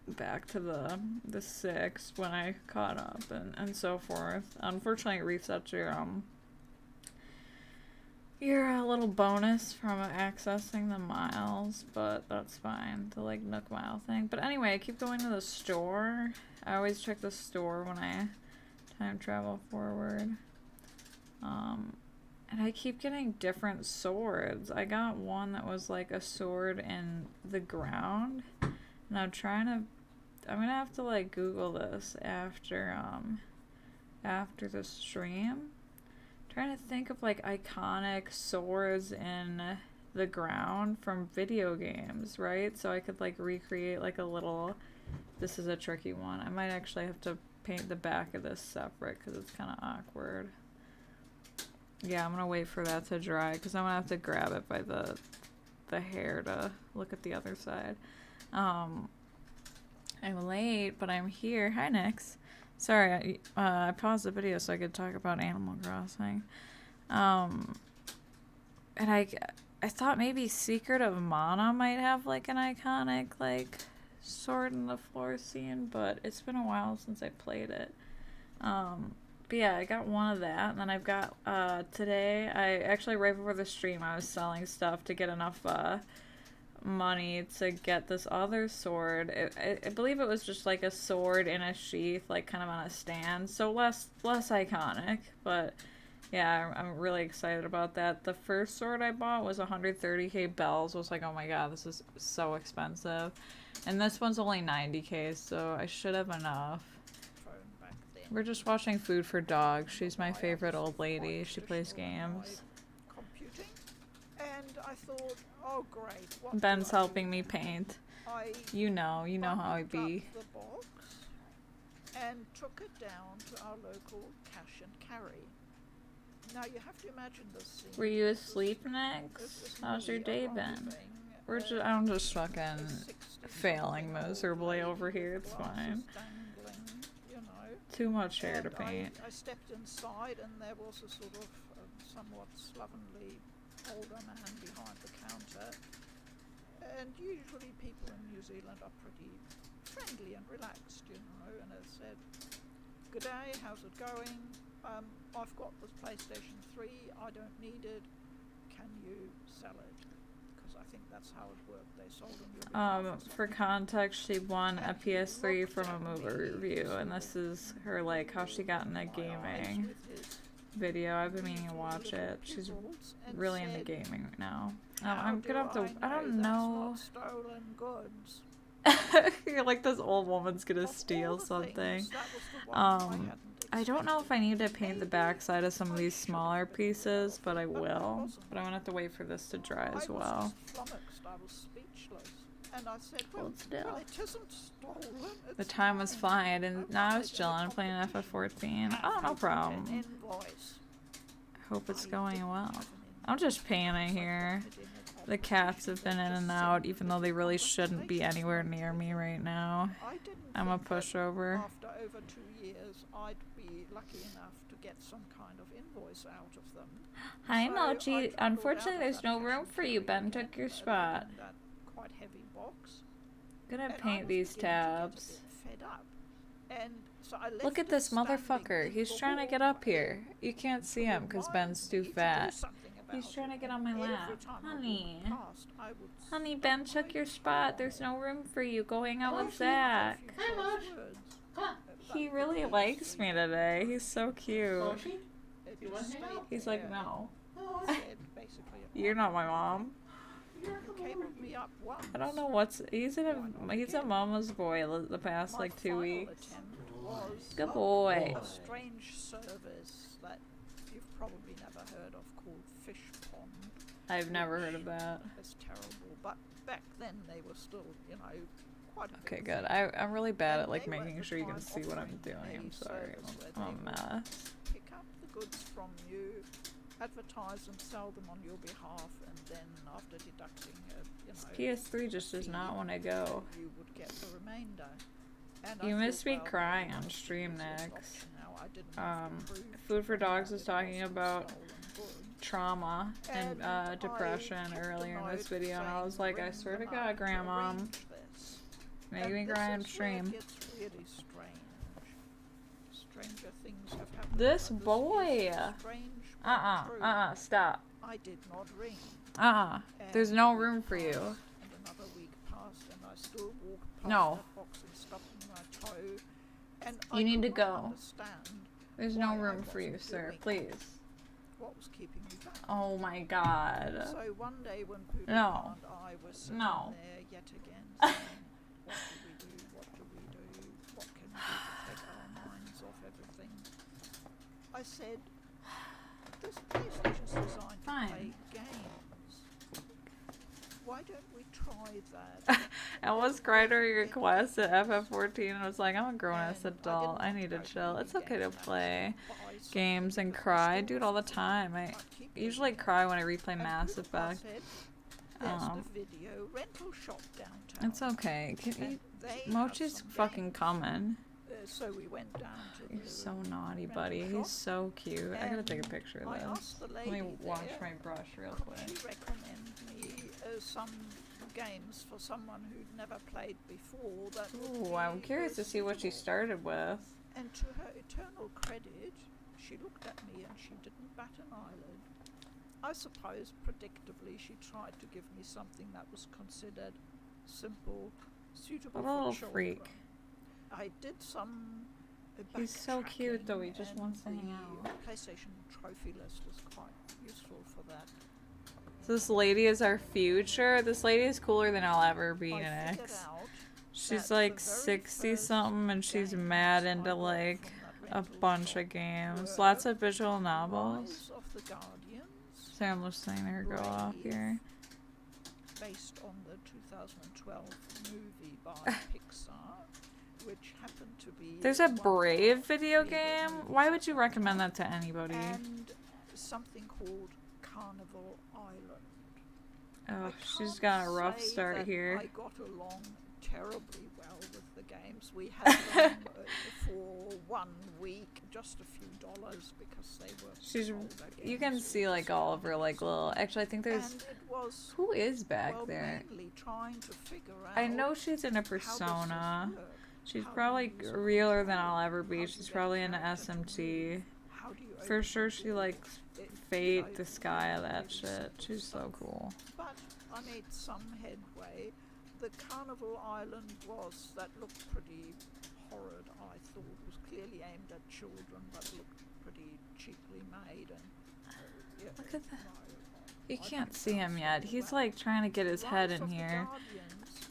back to the 6th when I caught up and so forth. Unfortunately, it resets your little bonus from accessing the miles, but that's fine. The like Nook Mile thing. But anyway, I keep going to the store. I always check the store when I time travel forward. And I keep getting different swords. I got one that was like a sword in the ground. And I'm gonna have to like Google this after the stream. I'm trying to think of like iconic swords in the ground from video games, right? So I could like recreate like a little, this is a tricky one. I might actually have to paint the back of this separate because it's kind of awkward. Yeah, I'm gonna wait for that to dry because I'm gonna have to grab it by the hair to look at the other side. I'm late, but I'm here. Hi, Nix. Sorry, I paused the video so I could talk about Animal Crossing. And I thought maybe Secret of Mana might have like an iconic like sword in the floor scene, but it's been a while since I played it. But yeah, I got one of that, and then I've got today. I actually right before the stream I was selling stuff to get enough money to get this other sword. I believe it was just like a sword in a sheath, like kind of on a stand, so less iconic, but yeah, I'm really excited about that. The first sword I bought was 130k bells. I was like, oh my god, this is so expensive, and this one's only 90k, so I should have enough. We're just watching Food for Dogs. She's my favorite old lady. She plays games. Computing, and I thought, oh great. What Ben's helping me paint. You know how I be. The box and took it down to our local cash and carry. Now you have to imagine this scene. Were you asleep, Nix? How's your day been? I'm just fucking failing miserably over here. It's fine. Too much hair to paint. I stepped inside and there was a sort of somewhat slovenly older man behind the counter. And usually people in New Zealand are pretty friendly and relaxed, you know, and I said, "Good day, how's it going? I've got this PlayStation 3, I don't need it. Can you sell it?" Because I think that's how it worked. They sold them. For context, she won a PS3 from a movie review, and this is her like how she got into gaming video. I've been meaning to watch it. She's really into gaming right now. I'm gonna have to. I don't know. Stolen goods. You're like this old woman's gonna steal something. I don't know if I need to paint the backside of some of these smaller pieces, but I will. But I'm gonna have to wait for this to dry as well. I was speechless. And I said, well, it isn't stolen. The time was flying, and now I was chilling, playing FF14. Oh, no problem. I hope it's going well. I'm just painting here. The cats have been in and out, even though they really shouldn't be anywhere near me right now. I'm a pushover. After over 2 years, I'd be lucky enough to get some kind of invoice out of them. Hi, Mochi. Unfortunately, there's no room for you. Ben took your spot. That quite heavy box. Gonna paint these tabs. Fed up. And so I left Look at this motherfucker. He's trying to get up here. You can't see him because Ben's too fat. He's trying to get on my lap. Honey. Honey, Ben took your spot. There's no room for you. Go hang out with Zach. Hi, Moch. He really likes me today. He's so cute. Mochi? You want to hang out? He's like, no. Oh, Said basically, You're not my mom. you cabled me up once. I don't know what's. He's a mama's boy the past My like 2 final weeks. attempt was Good boy. a strange service that you've probably never heard of called Fish Pond. I've never heard of that. It's terrible, but back then they were still, quite a Okay, big good. thing. I'm really bad at And like they were at making the sure you can time see what I'm offering doing. a I'm sorry. service where I'm a they would mess. Pick up the goods from you, advertise and sell them on your behalf, and then after deducting PS3 just does not want to go. you would get the remainder. And You I missed thought, me well, crying maybe on that's the stream easiest next. option now. I didn't have to prove Food for to them Dogs that was it talking wasn't about stolen goods. trauma and And I depression kept a earlier in this note video, and I was saying, like, I "Ring swear to them God, up to Grandma, arrange this." make And me this cry on is where stream. it gets really strange. Stranger things have happened. This but boy. is strange but true. Stop. I did not ring. There's And no a week room for you. passed, And another week passed, and I still walked past No. that box and stubbed my toe. And You I need to could go. not understand There's why no I room for you, wasn't sir. doing Please. what was keeping me back. Oh my God. So one day when Poodle No. and I were sitting No. there yet again saying, what do we do, what do we do, what can we do to take our minds off everything, I said, this PlayStation's designed to Fine. play games. Why don't we try that? I almost cried during your quest at FF14 and was like, I'm a grown-ass And adult. I didn't need to go chill. the It's okay to games and play buy something games and because cry. I still do it all the wasn't time. I I'd keep usually doing it. cry when I replay And Mass Poodle Effect. said, there's Um, the video rental shop downtown. It's okay. Can you, And they have Mochi's some fucking games. coming. So we went down to You're the so naughty, rental buddy. shop, He's so cute. I gotta take a and picture of I this. asked the Let me lady wash there, my brush real could quick. she recommend me some games for someone who'd never played before that would Ooh, I'm be, curious to see what she suitable. started with. And to her eternal credit, she looked at me and she didn't bat an eyelid. I suppose, predictably, she tried to give me something that was considered simple, suitable What a for little children. freak. I did some. He's so cute, though. He just and wants to hang the out. PlayStation trophy list was quite useful for that. This lady is our future. This lady is cooler than I'll ever be, I figured Nix. out She's that like the very 60 first something and she's games mad I into bought like from that a rental bunch shop of games. were Lots of visual novels. Rise of the Guardians, Sorry, I'm listening to her go off Brave, here. based on the 2012 movie by Pixar, which happened to be There's a one of Brave my video favourite game? movies Why of would you all recommend time. that to anybody? And something called Carnival Island. Oh, I she's can't got a rough say start that here. I got along terribly well with the games. We had them for 1 week, just a few dollars because they were She's. older You can games, see like all of her like little. Actually, I think there's. And it was Who is back well, there? mainly trying to figure out I know she's in a how does this persona. work? She's How do probably you use realer than control? I'll ever How be. do She's you get probably into character to SMT. move? How do you For open sure, the she door? likes It- Fate, you the know, sky, really, that really shit. simple She's so stuff. cool. But I made some headway. The Carnival Island was, that looked pretty horrid, I thought. It was clearly aimed at children, but looked pretty cheaply made. And yeah, Look at that. no, You I can't didn't see him sound yet. so He's well. like trying to get his head Rise in of the here. Guardians,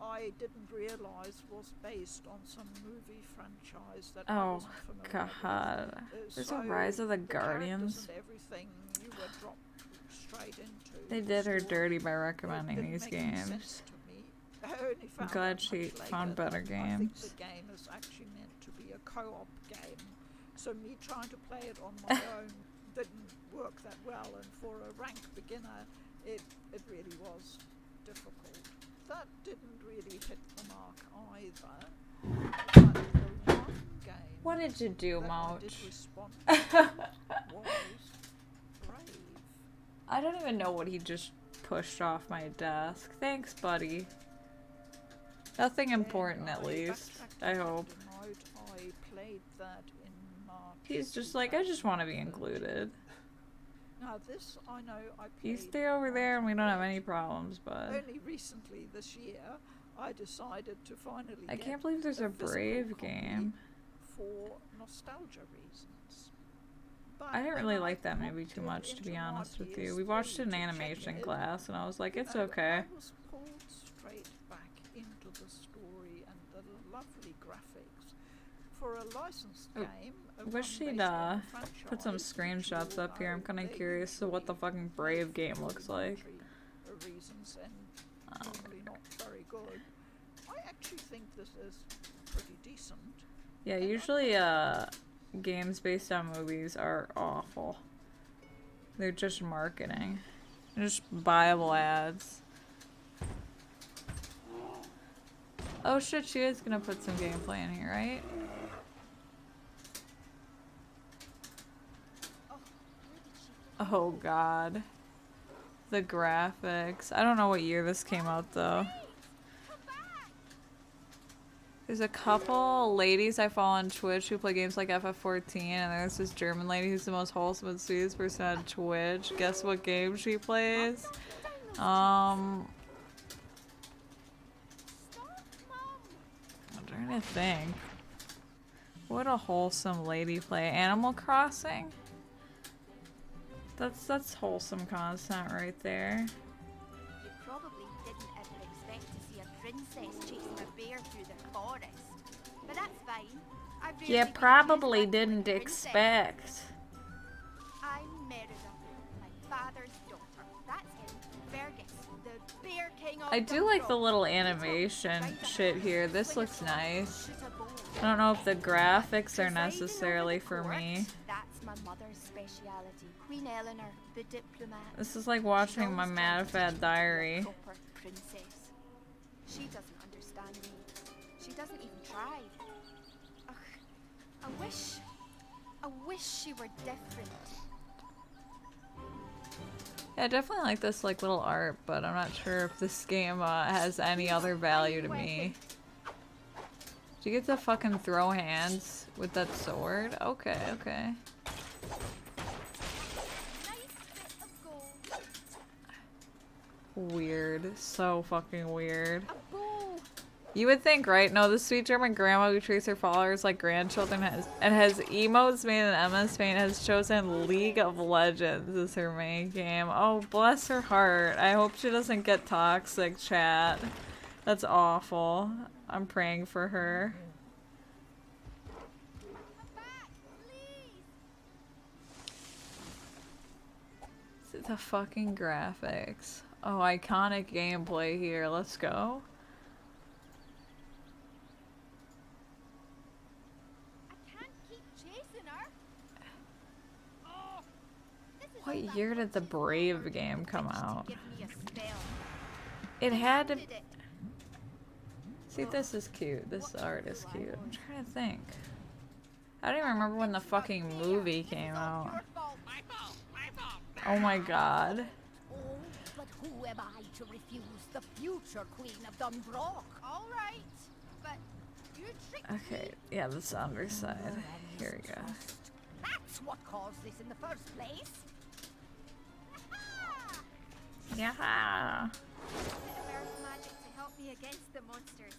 I didn't realise was based on some movie franchise that I Oh, wasn't familiar with. God. There's a So Rise of the the characters Guardians. and everything you were dropped straight into. They the did her story. dirty by It recommending didn't these make any games. sense to me. I only found glad out she much later found better that I think games. the game is actually meant to be a co-op game. So me trying to play it on my own didn't work that well, and for a rank beginner, it really was difficult. That didn't really hit the mark either. But the one game What did you do, that I did Mouch? respond to was Brave. I don't even know what he just pushed off my desk. Thanks, buddy. Nothing important, Then at I least. backtracked I and hope. note I played that in March. He's just like, I just want to be 2013. included. Now this I know I You played stay over there and we don't have any on problems, bud. Only recently this year I decided to finally I get can't believe there's a physical Brave copy game. for nostalgia reasons. But I didn't when really like that movie popped too much, to be into my honest with you. PS3 We watched it in to check animation it, class, and I was like, it's okay. I was pulled straight back into the story and the lovely graphics. For a licensed Oh, game, wish she'd put some screenshots up here. I'm kind of curious to what the fucking Brave game looks like. Reasons and Oh, normally not very good. I actually think this is pretty decent. yeah, usually games based on movies are awful. They're just marketing. They're just buyable ads. Oh shit, she is gonna put some gameplay in here, right? Oh god. The graphics. I don't know what year this came out though. There's a couple ladies I follow on Twitch who play games like FF14, and there's this German lady who's the most wholesome and sweetest person on Twitch. Guess what game she plays? I'm trying to think. What a wholesome lady play. Animal Crossing? That's wholesome content right there. You probably didn't ever expect to see a princess chasing a bear through the forest. But that's fine. I've You barely been probably accused of acting didn't like a princess. expect. I'm Merida, my father's daughter. That's him, Fergus, the bear king of I do like the Dundrock. little He animation talks right shit about here. This swing a looks sword, nice. shoot a bow. I don't know if the graphics are Presiding necessarily over the for court, me. That's my mother's speciality. Queen Eleanor, the diplomat. This is like watching She my always tried to teach me Matafat to be a diary. proper princess. She doesn't understand me. She doesn't even try. Ugh, I wish she were different. Yeah, I definitely like this like little art, but I'm not sure if this game has any other value to me. Do you get to fucking throw hands with that sword? Okay, okay. Nice bit of gold. Weird. So fucking weird. A bow. You would think, right? No, the sweet German grandma who treats her followers like grandchildren has emotes made in MS Paint has chosen League of Legends as her main game. Oh, bless her heart. I hope she doesn't get toxic, chat. That's awful. I'm praying for her. Come back, please. The fucking graphics. Oh, iconic gameplay here. Let's go. I can't keep chasing her. Oh, this is What all that year did the witch's Brave power game come witch to out? give me a spell. It had to. Did it? See, this is cute. This art is cute. I'm trying to think. I don't even remember when the fucking movie came out. Your fault. My fault. My fault. Oh my god. Oh, but who am I to refuse the future queen of Dundrock? All right, but you tricked Okay, me. yeah, this underside. Here we go. That's what caused this in the first place. Yeah. Bit of earth magic to help me against the monsters.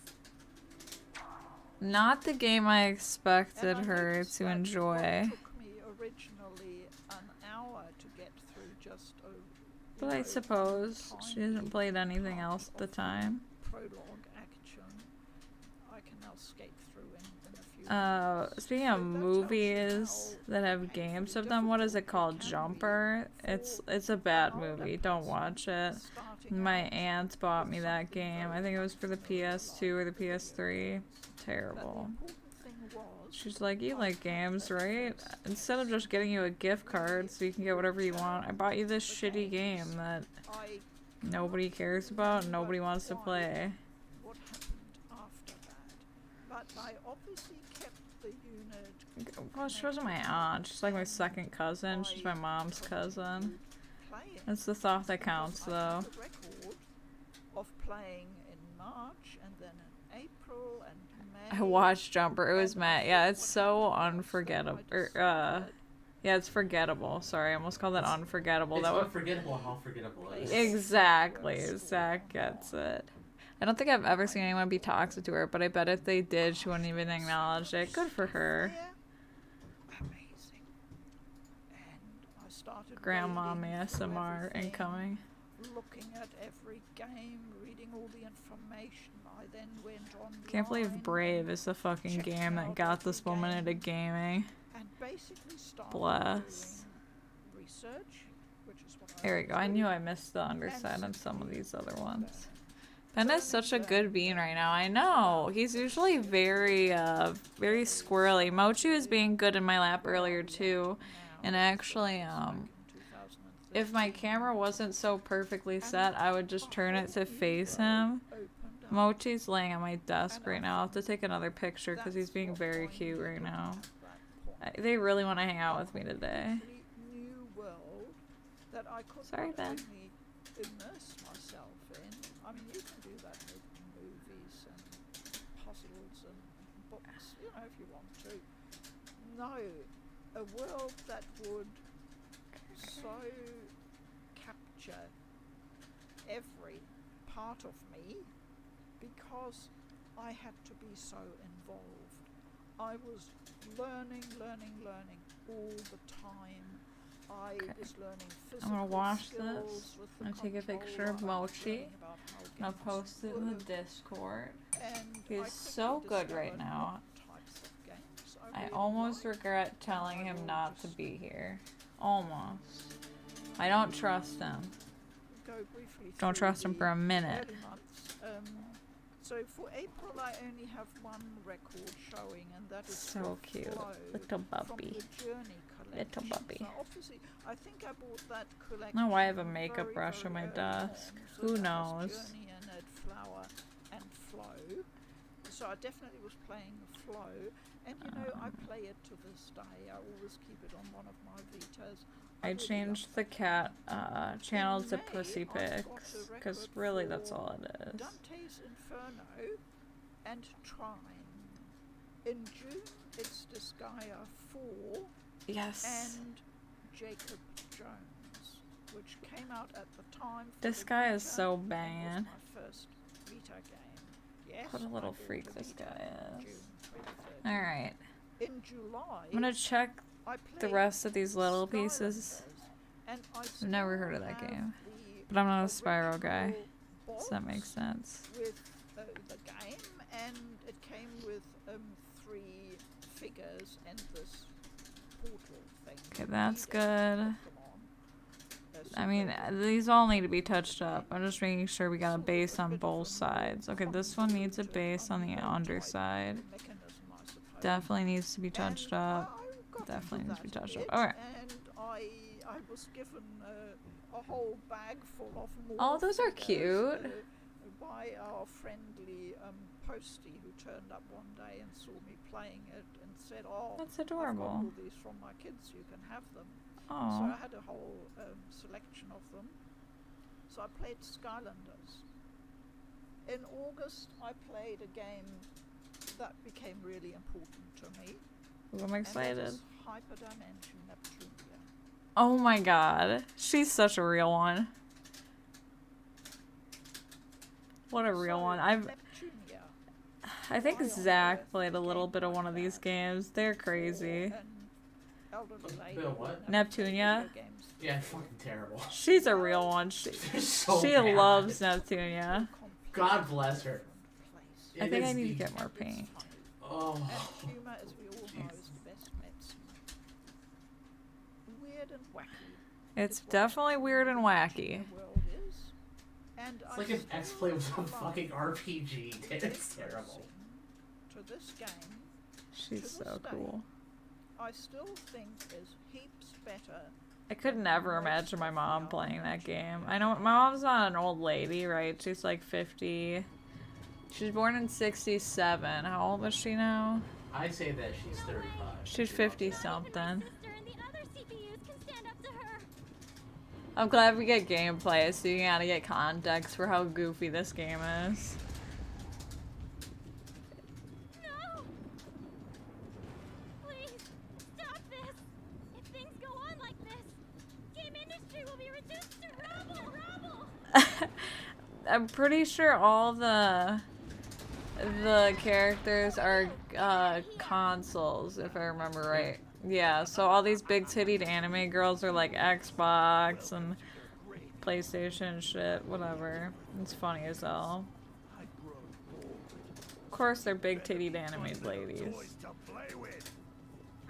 Not the game I expected And I her noticed to that enjoy. What took me originally an hour to get through just over. But I suppose she hasn't played anything else at the time. Prologue action. I can now skate through in a few. Speaking of movies that have games of them, what is it called? Jumper? It's a bad movie. Don't watch it. My aunt bought me that game. I think it was for the PS2 or the PS3. Terrible. She's like, you like games, right? Instead of just getting you a gift card so you can get whatever you want, I bought you this shitty game that nobody cares about and nobody wants to play. What happened after that? But I obviously kept the unit. Well, she wasn't my aunt. She's like my second cousin. She's my mom's cousin. Playing. That's the thought that counts, Because I though. have a record of playing in March and then in April and May. I watched Jumper. It was Matt. Yeah, it's so unforgettable. Yeah, it's forgettable. Sorry, I almost called that unforgettable. It's That was unforgettable how forgettable it is. exactly. Zach gets it. I don't think I've ever seen anyone be toxic to her, but I bet if they did, she wouldn't even acknowledge it. Good for her. Amazing. grandma wading through ASMR everything, incoming. looking at every game, reading all the information. I then went on. Can't believe Brave is the fucking game that got this woman into gaming. And basically started Bless. doing research, which is what There we go. I do. knew I missed the underside on some of these other ones. Ben is such a good bean right now. I know. He's usually very squirrely. Mochi was being good in my lap earlier too. And actually, if my camera wasn't so perfectly set, I would just turn it to face him. Mochi's laying on my desk right now. I'll have to take another picture because he's being very cute right now. They really want to hang out with me today. Sorry, Ben. Immerse myself in. I mean, you can do that with movies and puzzles and books, you know, if you want to. No, a world that would so capture every part of me because I had to be so involved. I was learning all the time. I was learning physical I'm gonna wash skills this. with I'm the gonna take a picture of controller. I was Mochi. learning about how I'll games post it in the work, Discord. and He's I so quickly good right discovered now. what types of games I really almost like. regret telling him not to be here. Almost. I don't trust him. Go briefly Don't through trust him the for a minute. early months. So for April, I only have one record showing, and that is So for cute. Flow Little from puppy. the Journey collection. Little puppy. So obviously, I think I bought that collection. No, why I have a makeup very, brush on very my early on. desk. So Who that knows? was Journey and it, Flower and Flow. So I definitely was playing Flow, and you know I play it to this day. I always keep it on one of my Vitas. I really changed love the that cat game. channel In to May, Pussy I've got a Pics, because record really that's for all it is. Dante's Inferno and Trine. In June, it's Disgaea 4 Yes. and Jacob Jones, which came out at the time. For This the guy is Vita so and was bangin'. my first Vita game. Yes, What a little I bought freak the this Vita guy in is. June 2013. Alright. In July, I'm gonna check I the played rest of these little pieces. Skylanders, and I I've never still heard of that have game. the But I'm not a Spyro guy, original so that makes box sense. with the game, and it came with 3 figures and this portal thing. Okay, that's You need good. Pokemon, I mean, separately. these all need to be touched up. I'm just making sure we got a base on both sides. Okay, this one needs a base on the underside. Mechanism, I suppose. Definitely needs to be touched And up. I got Definitely into needs to be that a touched up. bit, Alright. And I was given a whole bag full of more Oh, those are figures, cute. by our friendly postie who turned up one day and saw me playing it and said, "Oh, That's I've got adorable. all these from my kids. You can have them." So Oh, I had a whole selection of them. So I played Skylanders. In August, I played a game that became really important to me. I'm And that excited. is Hyperdimension Neptunia. Oh my god. She's such a real one. What a real So, one. Neptunia, I think why on Zach earth played a would little game bit of like one of these that games. They're crazy. for an elderly lady Bill, who what? never played Neptunia? video games Yeah, before. fucking terrible. She's a real one. They're so She bad. loves Neptunia. God bless her. Place. I It think I is need to the- get more It's paint. funny. Oh. And humour, as we all know, is the best medicine. Weird and wacky. It's is what definitely weird and wacky. The world is. And It's I like an still X-Play with a love fucking RPG. It's terrible. to this game. She's so this day, cool. I still think is heaps better. I could never imagine my mom playing that game. I know my mom's not an old lady, right? She's like 50. She was born in 67. How old is she now? I say that she's 35. She's 50 something. Sister and the other CPUs can stand up to her. I'm glad we get gameplay so you gotta get context for how goofy this game is. No! Please, stop this! If things go on like this, game industry will be reduced to rubble! I'm pretty sure all the characters are consoles, if I remember right. Yeah, so all these big tittied anime girls are like Xbox and PlayStation and shit, whatever. It's funny as hell. Of course they're big tittied anime ladies. I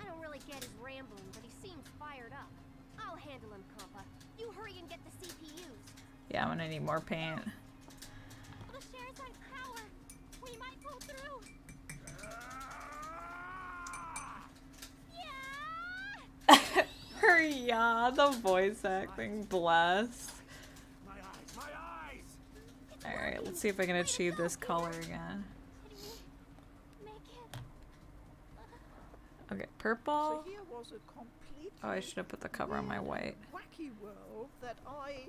don't really get his rambling, but he seems fired up. I'll handle him, Compa. You hurry and get the CPUs. Yeah, I'm gonna need more paint. The shares on power. We might pull through. Yeah! Yeah, the voice acting, bless. Alright, let's see if I can achieve this color again. Make it. Okay, purple. So here was a completely Oh, I should have put the cover on my white. wacky world that I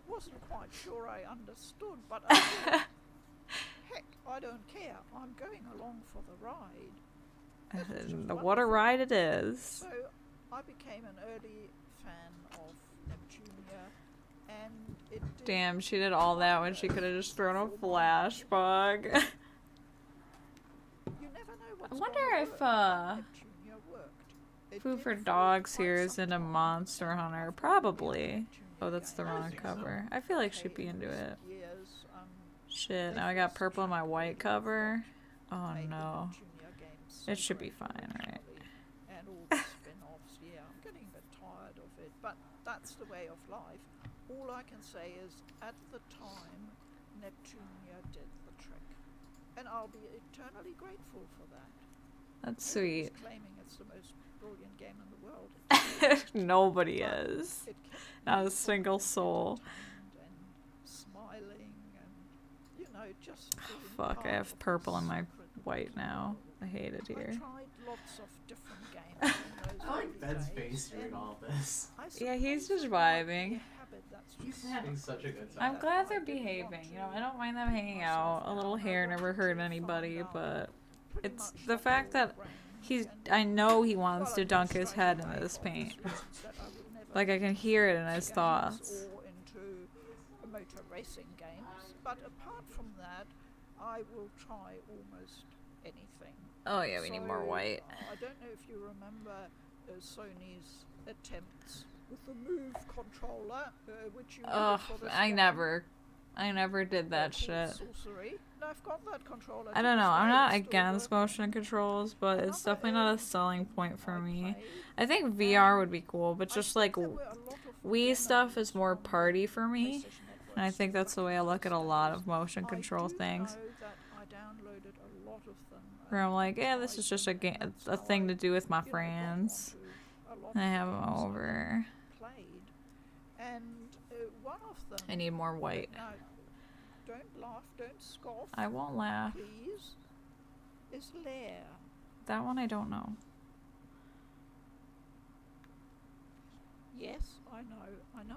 wasn't quite sure I understood, but I thought, heck, I don't care. I'm going along for the ride. It was just What a wonderful. ride it is. So I became an early fan of Neptunia, and it did Damn, she did all that when she could have just thrown a flashbug. You never know what's I wonder gonna if, work, but Neptunia worked. It Food did for for Dogs quite here is some into time. Monster Hunter. Probably. Oh, that's the wrong cover. I feel like she'd be into it. Years, Shit, now I got purple on my white cover. Oh made the no. Neptunia games so It should be great fine, right? originally, and all the spin-offs. Yeah, I'm getting a bit tired of it, but that's the way of life. All I can say is, at the time, Neptunia did the trick, and I'll be eternally grateful for that. That's Nobody's sweet. claiming it's the most brilliant game in the world. Nobody But is. it kept Not me a single soul. entertained and smiling and, you know, just being Fuck, part I have of purple in this my secret white now. I hate it I here. tried lots of different games in those I like early Ben's days, face doing and all this. I Yeah, he's suppose just it might be vibing. a habit that's He's just having stuck such a with good me time. I'm that glad I they're didn't want behaving. You know, to I don't mind them put hanging myself out. A little down. I hair never wanted hurt to anybody, find out but pretty it's much the fact whole that range, he's. and I know he while wants I to did dunk his stray head into away this for paint. obvious reasons that I would never Like I can into hear it in his games thoughts. or into motor racing games, but apart from that, I will try almost anything. Oh yeah, we need more So, white. I don't know if you remember Sony's attempts with the Move controller, which you Ugh, needed for this I game, never did that called shit. Sorcery. And I've got that controller. I to don't this know. I'm day, not it's still against working. motion controls, but it's Another definitely not early a selling game point for I me. played, I think VR would be cool, but I just think like there were a lot of Wii stuff demos is more on the party for me, PlayStation and I Network think that's the way I look at a lot of motion I control do things. know that I downloaded a lot of them, Where I'm like, yeah, tried this is just a them, game, and that's a how thing I, to do with my got friends. onto a lot And I of the have them games I over. played, and one of them. I need more white. Now, don't laugh, don't scoff, I won't laugh. please. Is Lair. That one I don't know. Yes, I know,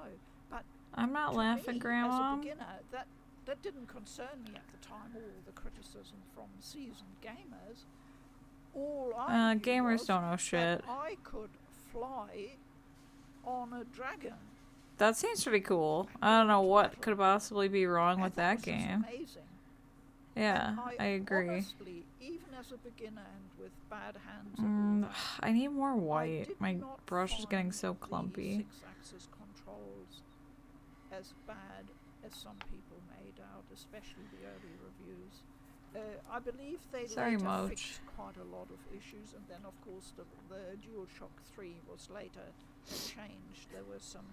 but I'm not to laughing, me, Grandma. as a beginner, that didn't concern me at the time. All the criticism from seasoned gamers. All I knew Gamers was don't know shit. that I could fly on a dragon. That seems pretty cool. I don't know what could possibly be wrong And with that was just game. amazing. Yeah, And I agree. Honestly, even as a beginner and with bad hands and all that, I need more I white. did My not brush is getting find so the clumpy. six-axis controls as bad as some people made out, especially the early reviews. I believe they Sorry, later Moch. fixed quite a lot of issues, and then of course the DualShock 3 was later changed. There were some.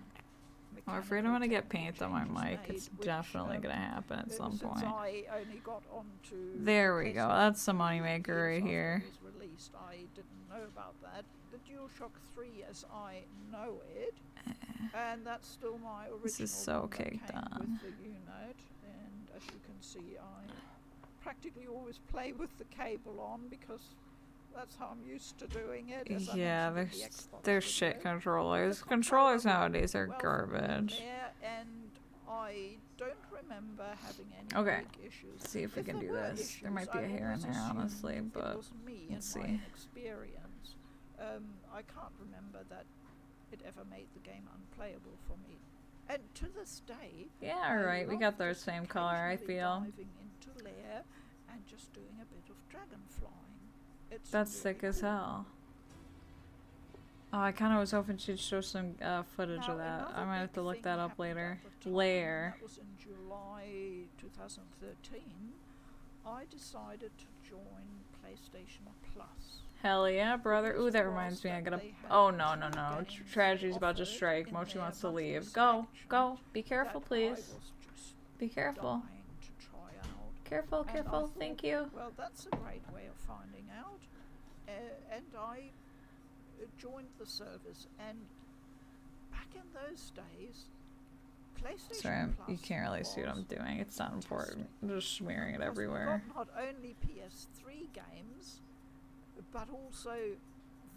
I'm afraid I'm gonna get paint on my mechanical mic. changes It's made, definitely which, gonna happen at some since point. I only got onto There the we go. PlayStation That's the 3 moneymaker years right after here. it was released, I didn't know about that. The DualShock 3, as I know it, and that's still my original. This is so one that caked came on. with the unit, and as you can see, I practically always play with the cable on because that's how I'm used to doing it. As I Yeah, mentioned in the there's Xbox shit video. controllers. The Controllers controller nowadays are worked well for me garbage. there, and I don't remember having any Okay, big issues. Let's see if we If can there do were this. There issues, might be a I hair in always there, honestly, assumed but it was me let's and my see. inexperience. I can't remember that it ever made the game unplayable for me. And to this day, Yeah, I alright, we love got the just same color, I occasionally feel. diving into Lair and just doing a bit of dragon flying. It's That's really sick as cool. hell. Oh, I kind of was hoping she'd show some footage Now, of that. another I might have big to look thing that up happened later. at the time, Lair. That was in July 2013. I decided to join PlayStation Plus. Hell yeah, brother. Ooh, that reminds me. I gotta. Oh, no, no, no. Tragedy's about to strike. Mochi wants to leave. Go. Go. Be careful, please. Be careful. To try out. Careful, And I careful. thought, Thank you. Well, that's a great way of finding out. And I joined the service. And back in those days, PlayStation Sorry, Plus you can't really see what I'm was doing. It's not important. I'm just smearing it because we everywhere. got not only PS3 games, but also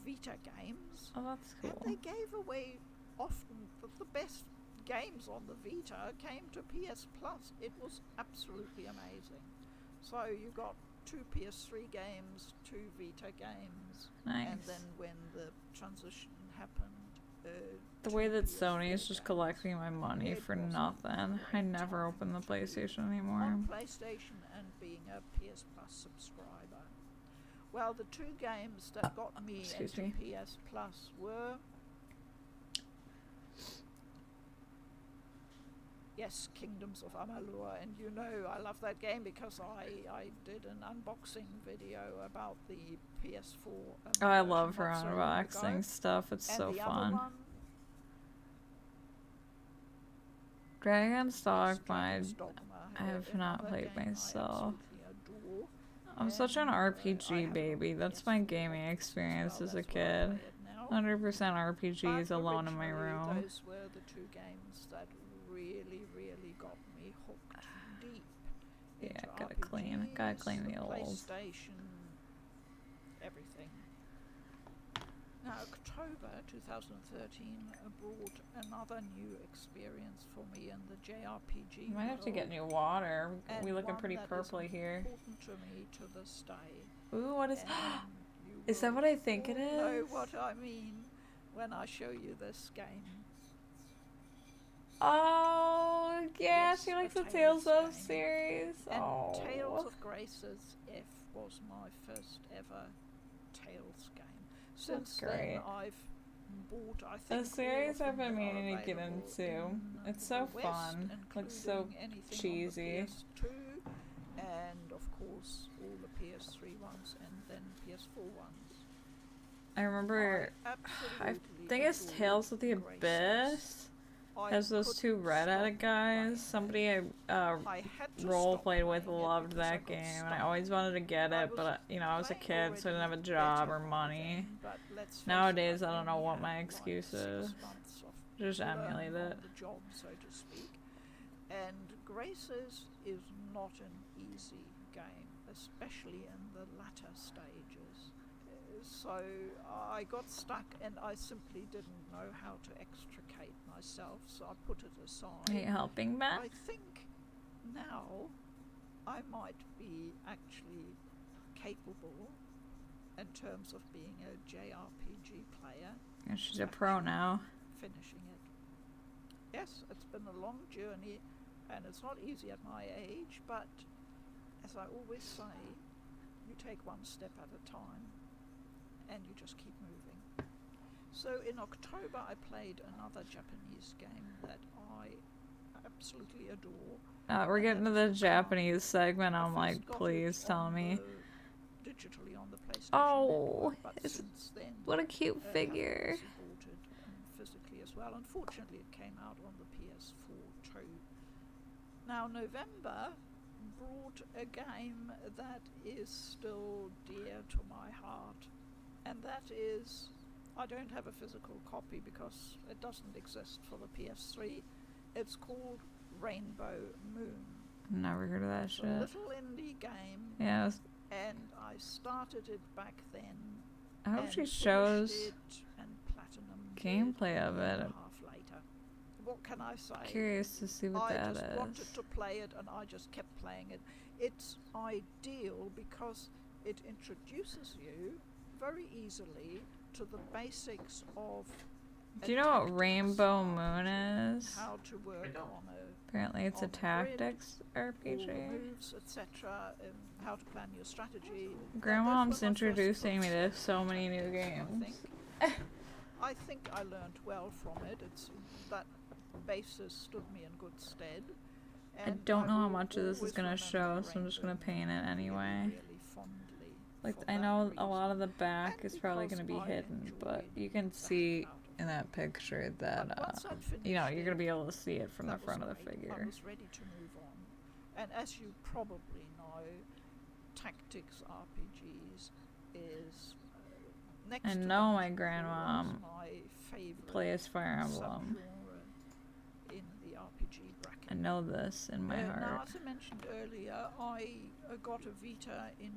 Vita games. Oh, that's And cool. they gave away often the best games on the Vita came to PS Plus. It was absolutely amazing. So you got 2 PS3 games, 2 Vita games, Nice. and then when the transition happened, The 2 way that PS4 Sony is just games. collecting my money It for was a nothing. I great never time open the to PlayStation be anymore. on PlayStation and being a PS Plus subscriber. Well, the 2 games that got me excuse into me. PS Plus were yes, Kingdoms of Amalur, and you know I love that game because I did an unboxing video about the PS4. Oh, I version love her not so long ago. unboxing stuff. It's And so the fun. other one, Dragon's Dogma. Dragon's Dogma, I have not another played game I myself. absolutely adore. I'm such an And, I RPG have baby. a That's my PS4 gaming as experience well, as a that's where I kid. play it now. 100% RPGs But alone in my originally, room. Those were the 2 games that really got me hooked deep. Yeah, into gotta clean RPGs, the old. PlayStation, everything. Now, October 2013 brought another new experience for me in the JRPG You might have to get world, new water. and We looking one pretty that is purpley here. important to me to this day. Ooh, what is? And you Is that will what I think it all know is? what I mean when I show you this game. Oh, yeah, Yes, she likes a the Tales Tales of game. series. And Oh. Tales of Graces F was my first ever Tales game. Since great. then, I've bought, I A think, all series of I've them been that are meaning to get available into. in It's the so West, fun. Looks so including anything cheesy. on the PS2, and of course all the PS3 ones, and then PS4 ones. I remember. I I absolutely think it's adore Tales of the Graces. Abyss. I Has those 2 couldn't red stop headed guys. playing Somebody it. I I had to role stop played with playing it loved because I that got game, and I stuck. always wanted to get I it, but you know, I was a playing kid, so I didn't have a already job better or by money. then, but let's face Nowadays, it, I don't know only what had, my like, excuse 6 is. months of Just emulate learning it. on the job, so to speak. And Graces is not an easy game, especially in the latter stages. So I got stuck, and I simply didn't know how to extricate myself, so I put it aside. Are you helping, Matt? I think now I might be actually capable in terms of being a JRPG player. Yeah, she's a pro now. Finishing it. Yes, it's been a long journey, and it's not easy at my age, but as I always say, you take one step at a time, and you just keep moving. So in October I played another Japanese game that I absolutely adore. We're getting to the Japanese segment. I I'm first like, got please it tell on me. digitally on the PlayStation Oh, Network, but it's since then what a cute I figure. also bought it physically as well. Unfortunately, it came out on the PS4 too. Now, November brought a game that is still dear to my heart, and that is, I don't have a physical copy because it doesn't exist for the PS3. It's called Rainbow Moon. Never heard of that It's a shit. little indie game, Yeah, and I started it back then. I hope and she finished shows it and platinum gameplay of a year it. and a half later. What can I say? Curious to see what I that just is. wanted to play it, and I just kept playing it. It's ideal because it introduces you very easily to the basics of Do you know what Rainbow Moon is? how to work I don't. on Apparently, it's a on the grid, tactics all RPG. the moves, etc., how to plan your strategy. Grandmom's Those were my first introducing me to books so many new I games. think. I think I learnt well from it. It's that basis stood me in good stead. I And don't know how will much of this is always gonna remember show, so I'm just gonna Rainbow paint it really, anyway. really fondly Like, for I that know a reason. lot of the back And is probably because gonna be I hidden, but enjoyed you can that see about it. in that picture But that, once I'd you know, finished you're gonna it, be able to see it from the that was front of the great. I figure. was ready to move on. And as you probably know, tactics RPGs is next I to know my Dungeon grandma Crawler is my favorite plays Fire Emblem. subgenre in the RPG bracket. I know this in my Now, heart. as I mentioned earlier, I got a Vita in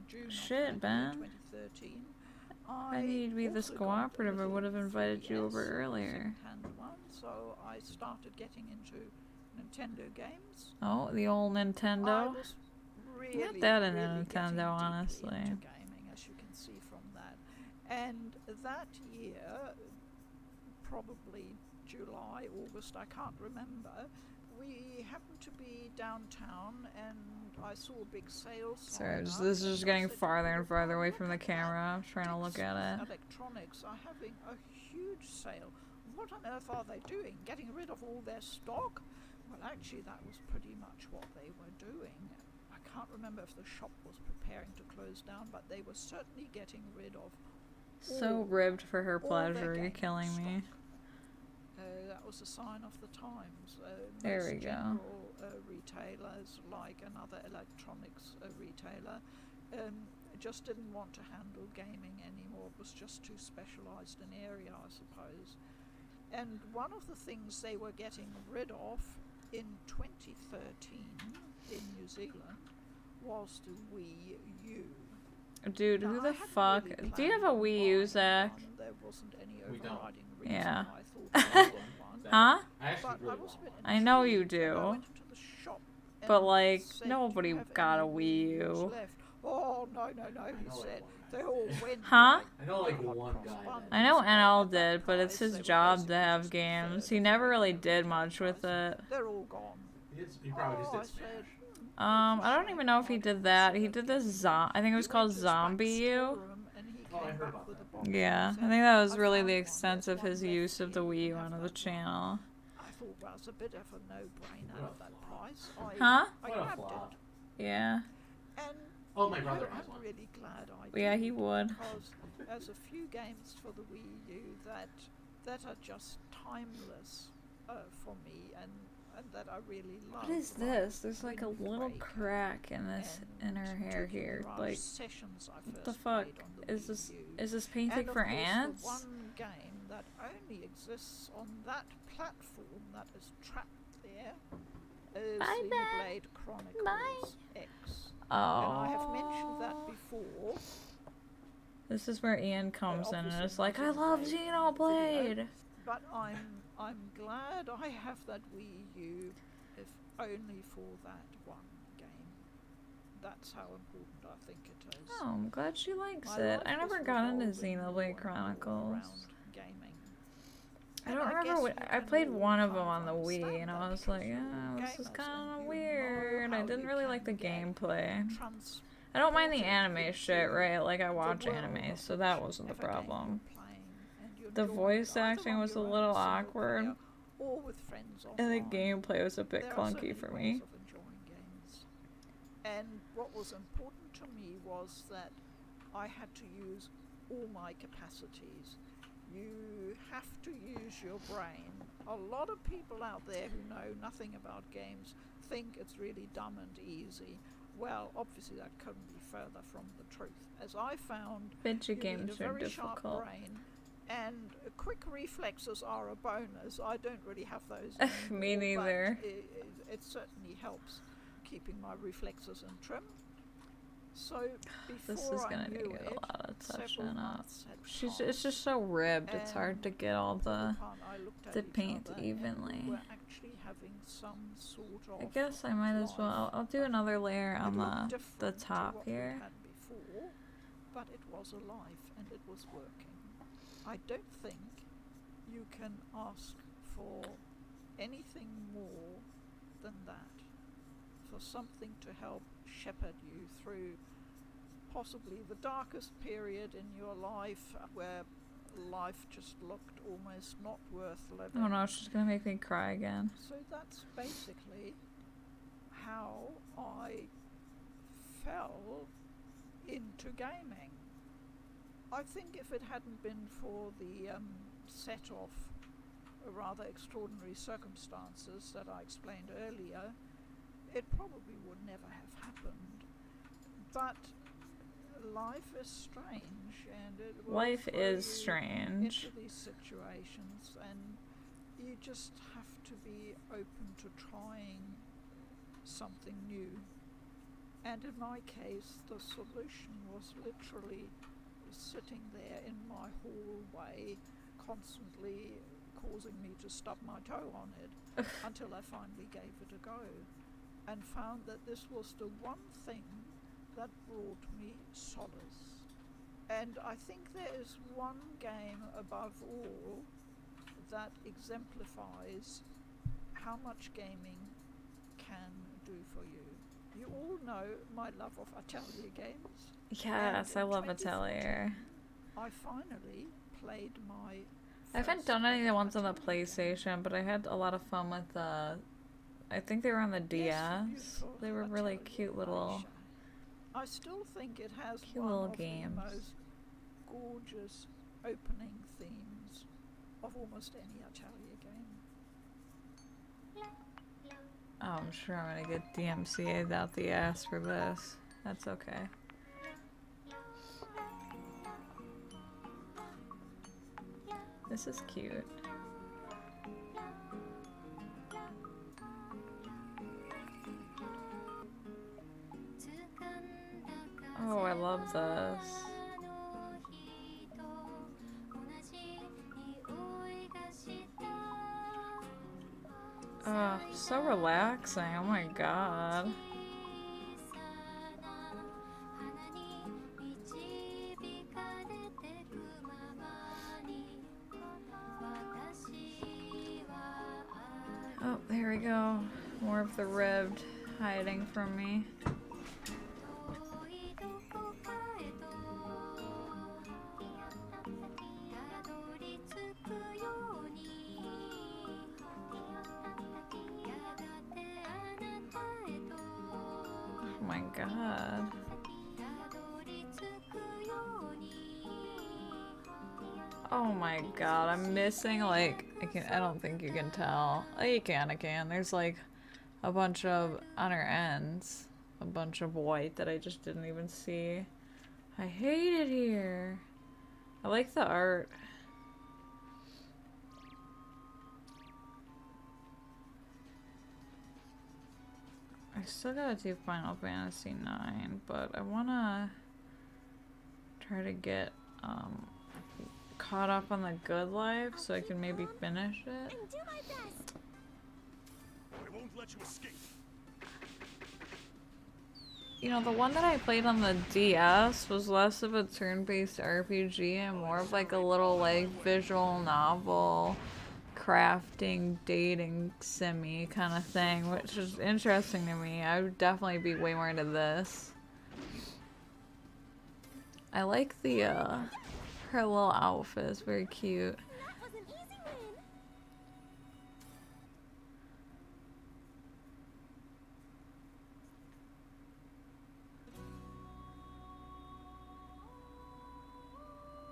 June Shit, of Ben. 2013. I need to be this also got a cooperative. I little would have invited you 3DS, over earlier. second-hand one, so I started getting into Nintendo games. Oh, the old I Nintendo. was really, that in a really Nintendo, getting deeply honestly. into gaming, as you can see from that. And that year, probably July, August, I can't remember, we happened to be downtown and I saw a big sale sign Sorry, up this is and just I getting said, farther and "Oh, farther away look from the at that. camera. I'm trying to look at Dixon's it. Electronics are having a huge sale. What on earth are they doing? Getting rid of all their stock? Well, actually, that was pretty much what they were doing. I can't remember if the shop was preparing to close down, but they were certainly getting rid of So all- ribbed for her all their pleasure. You're gaming killing me. stock. That was a sign of the times. There Most we go. general retailers, like another electronics retailer, just didn't want to handle gaming anymore. It was just too specialised an area, I suppose. And one of the things they were getting rid of in 2013 in New Zealand was the Wii U. Dude, Now, who I the hadn't fuck? really Do you have a planned on Wii U, buying Zach? one. There wasn't any We don't. overriding reason Yeah. why I thought I needed one. Huh? I actually But I really was a want bit one. I know you intrigued, and I do. went into the shop But, and like, said, "Do nobody you have got any a Wii Wii Us U. left?" Oh, no, he know said. one. They all went. Huh? I know, like, hot one cross guy buns that- I know at NL that did, but it's price. his They were job to basically have just a games. third He of never the really regular did retail much with price. it. They're all gone. He probably just Oh, did I said, Smash. I don't even know if he did that. He did this I think it was called Zombie U. Oh, I heard about that. Yeah, I think that was really the extent of his use of the Wii U on the channel. I thought, well, it's a bit of a no-brainer at that price. Huh? I What a grabbed flop. it. Yeah. And Oh, my brother has I'm one. really glad I did. Yeah, he would. Because there's a few games for the Wii U that are just timeless for me and that I really love. What is this? There's like a little crack in this in her hair here. Like, what the fuck? Is this painting and of for course, ants? The one game that only exists on that platform that is trapped there is Bye, Ben. Xenoblade Chronicles X. Oh. And I have mentioned that before. This is where Ian comes in and obviously is like, not I in love the video, Xenoblade. But I'm glad I have that Wii U, if only for that one game. That's how important I think it is. Oh, I'm glad she likes My it. life I never was got into revolving more Xenoblade and more Chronicles. around gaming. I And don't remember guess what you I can played all one of kind them on the Wii, understand and that I was because like, you're all oh, this is gamers kind and of you weird. know I how didn't you really like the can get gameplay. trans- I don't mind the transported anime into shit, right? Like, I the watch world anime, of so that wasn't the whichever game problem. you're playing, and you The enjoy voice it either acting on was a your own little single awkward, player or with friends and the online. gameplay was a bit There are clunky certainly for ways me. of enjoying games. And what was important to me was that I had to use all my capacities. You have to use your brain. A lot of people out there who know nothing about games think it's really dumb and easy. Well, obviously that couldn't be further from the truth. As I found, Video you need games a are very sharp difficult. brain, and quick reflexes are a bonus. I don't really have those Me anymore, neither. but it certainly helps keeping my reflexes in trim. So before This is I gonna knew need it, a lot of touching several up. months had It's just so ribbed. It's hard to get all passed, and the. Papa and I looked at the each paint other, and evenly. we were actually having some sort of I guess I might as well. I'll do another layer on it looked the different to top what we'd here. had before, but it was alive and it was working. I don't think you can ask for anything more than that, for something to help shepherd you through possibly the darkest period in your life, where life just looked almost not worth living. Oh no, she's gonna make me cry again. So that's basically how I fell into gaming. I think if it hadn't been for the set of rather extraordinary circumstances that I explained earlier, it probably would never have happened. But life is strange, and it will Life throw is you strange. into these situations, and you just have to be open to trying something new. And in my case, the solution was literally sitting there in my hallway, constantly causing me to stub my toe on it until I finally gave it a go and found that this was the one thing that brought me solace. And I think there is one game above all that exemplifies how much gaming can do for you. You all know my love of Atelier games. Yes, I love Atelier. I finally played my I haven't done any of the ones on the PlayStation, but I had a lot of fun with I think they were on the DS. They were really cute little I still think it has cute one little of games. the most gorgeous opening themes of almost any Atelier game. Oh, I'm sure I'm gonna get DMCA'd out the ass for this. That's okay. This is cute. Oh, I love this. Oh, so relaxing. Oh my god. Oh, there we go. More of the ribbed hiding from me. Oh my god. Oh my god, I'm missing like I don't think you can tell. Oh, you can, I can. There's like a bunch of on her ends. A bunch of white that I just didn't even see. I hate it here. I like the art. I still gotta do Final Fantasy IX, but I wanna try to get caught up on the Good Life so I can maybe finish it. And do my best. I won't let you escape. You know, the one that I played on the DS was less of a turn-based RPG and more of like a little like visual novel crafting dating simi kind of thing, which is interesting to me. I would definitely be way more into this. I like the her little outfit is very cute. That was an easy win.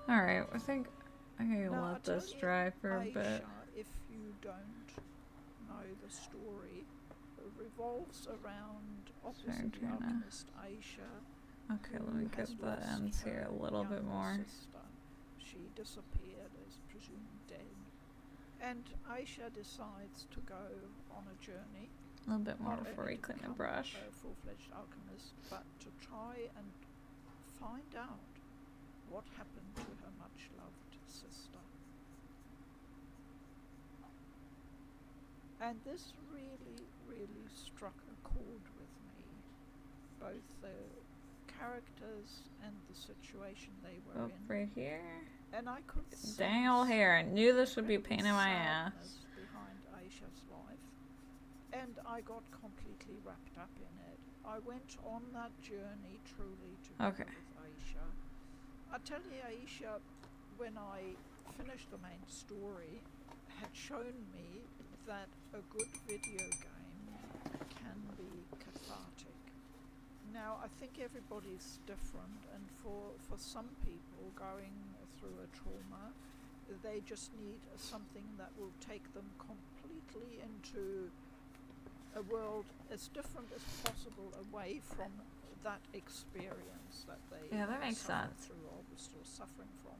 Alright, I think I'm gonna Now, let this dry for a bit. Aisha, if you don't know the story, it revolves around obviously the Trying to- alchemist Aisha. Okay, let me who has get the lost ends here her a little bit younger more. sister. She disappeared, is presumed dead. And Aisha decides to go on a journey. A little bit more not before only we to clean the become brush. a full-fledged alchemist, but to try and find out what happened to her much-loved sister. And this really, really struck a chord with me. Both the characters and the situation they were Oh, in. right here. And I could Dang old sense hair. I knew this would be a incredible pain in my sadness ass. behind Aisha's life, and I got completely wrapped up in it. I went on that journey truly together Okay. with Aisha. I tell you, Aisha, when I finished the main story had shown me that a good video game can be cathartic. Now, I think everybody's different, and for some people going through a trauma, they just need something that will take them completely into a world as different as possible away from that experience that they Yeah, that makes suffered sense. through or were still suffering from.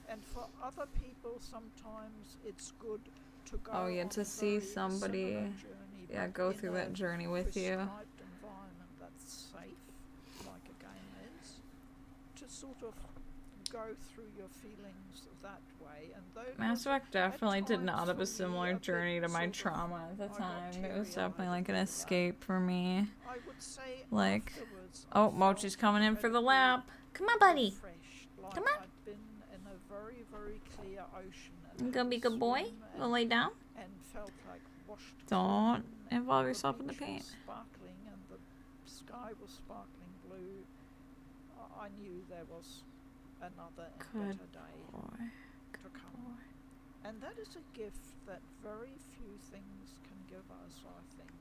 And for other people, sometimes it's good to go Oh, yeah, on to a see very somebody, similar journey, yeah, but go in through a that journey with you. prescribed environment that's safe, like a game is, to sort of go through your feelings that way. And though Mass Effect definitely did not have a similar journey to my sort of, trauma at the I got time. It was teary-eyed definitely like an over that. escape for me. I would say Like, afterwards I oh, felt Mochi's coming in for the lap. Come on, buddy. refreshed, like Come on. I'd been in a very, very clear ocean. You And gonna be a good boy? swim Wanna lay down? and felt like washed Don't clean, involve and yourself in the beach was paint. sparkling and the sky was sparkling blue. I knew there was another and Good better day boy. to come. And that is a gift that very few things can give us, I think.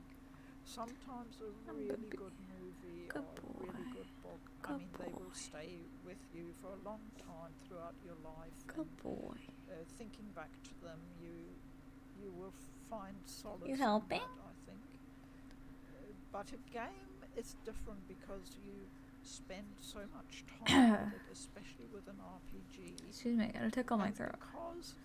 Sometimes a really baby. good movie Good or a really boy. good book, I Good mean, they will boy. stay with you for a long time throughout your life. Good and boy. thinking back to them, you will find solace You in helping? that, I think. But a game is different because you spend so much time with it, especially with an RPG. Excuse me, I gotta tickle my And throat. because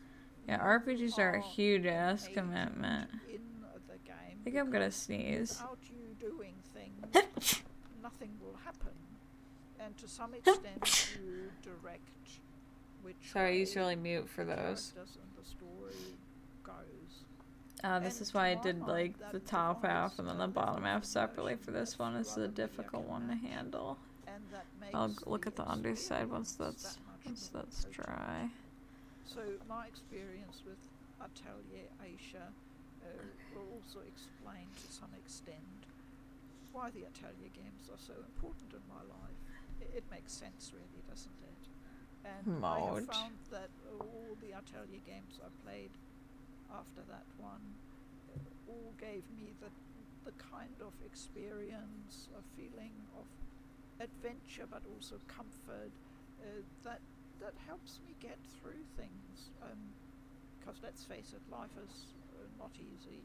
Yeah, you RPGs are a huge ass an commitment. agent in the game, I think I'm gonna because sneeze. without you doing things, nothing will happen. And to some extent, you direct which Sorry, I way used to really mute for the those. characters and the story goes. This And is why I to my did mind, like that the top half provides and then a the level bottom of half separately immersion for this that one. few This is a other media difficult can one to match. handle. And that I'll makes look the at the underside once experience that's that much more that's potent. dry. So my experience with Atelier Aisha will also explain to some extent why the Atelier games are so important in my life. It makes sense, really, doesn't it? And I have Moj. found that all the Atelier games I played after that one all gave me the kind of experience, a feeling of adventure, but also comfort that helps me get through things. Because let's face it, life is not easy,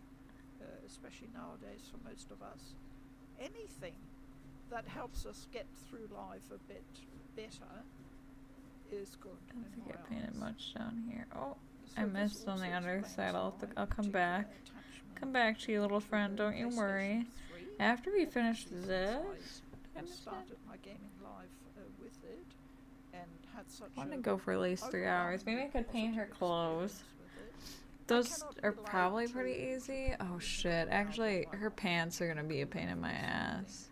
especially nowadays for most of us. Anything that helps us get through life a bit better is good. I don't in think my I painted eyes. much down here. Oh, So I this missed on also the underside. explains I'll my come particular back. attachment Come back to you, little to friend. the Don't you PlayStation worry. 3. After we finish Obviously, this, since I started my gaming life with it and had such I want to a go for at least 3 hours. Maybe I could paint her clothes. Those are probably pretty easy. Oh shit. Actually, her pants are gonna be a pain in my ass.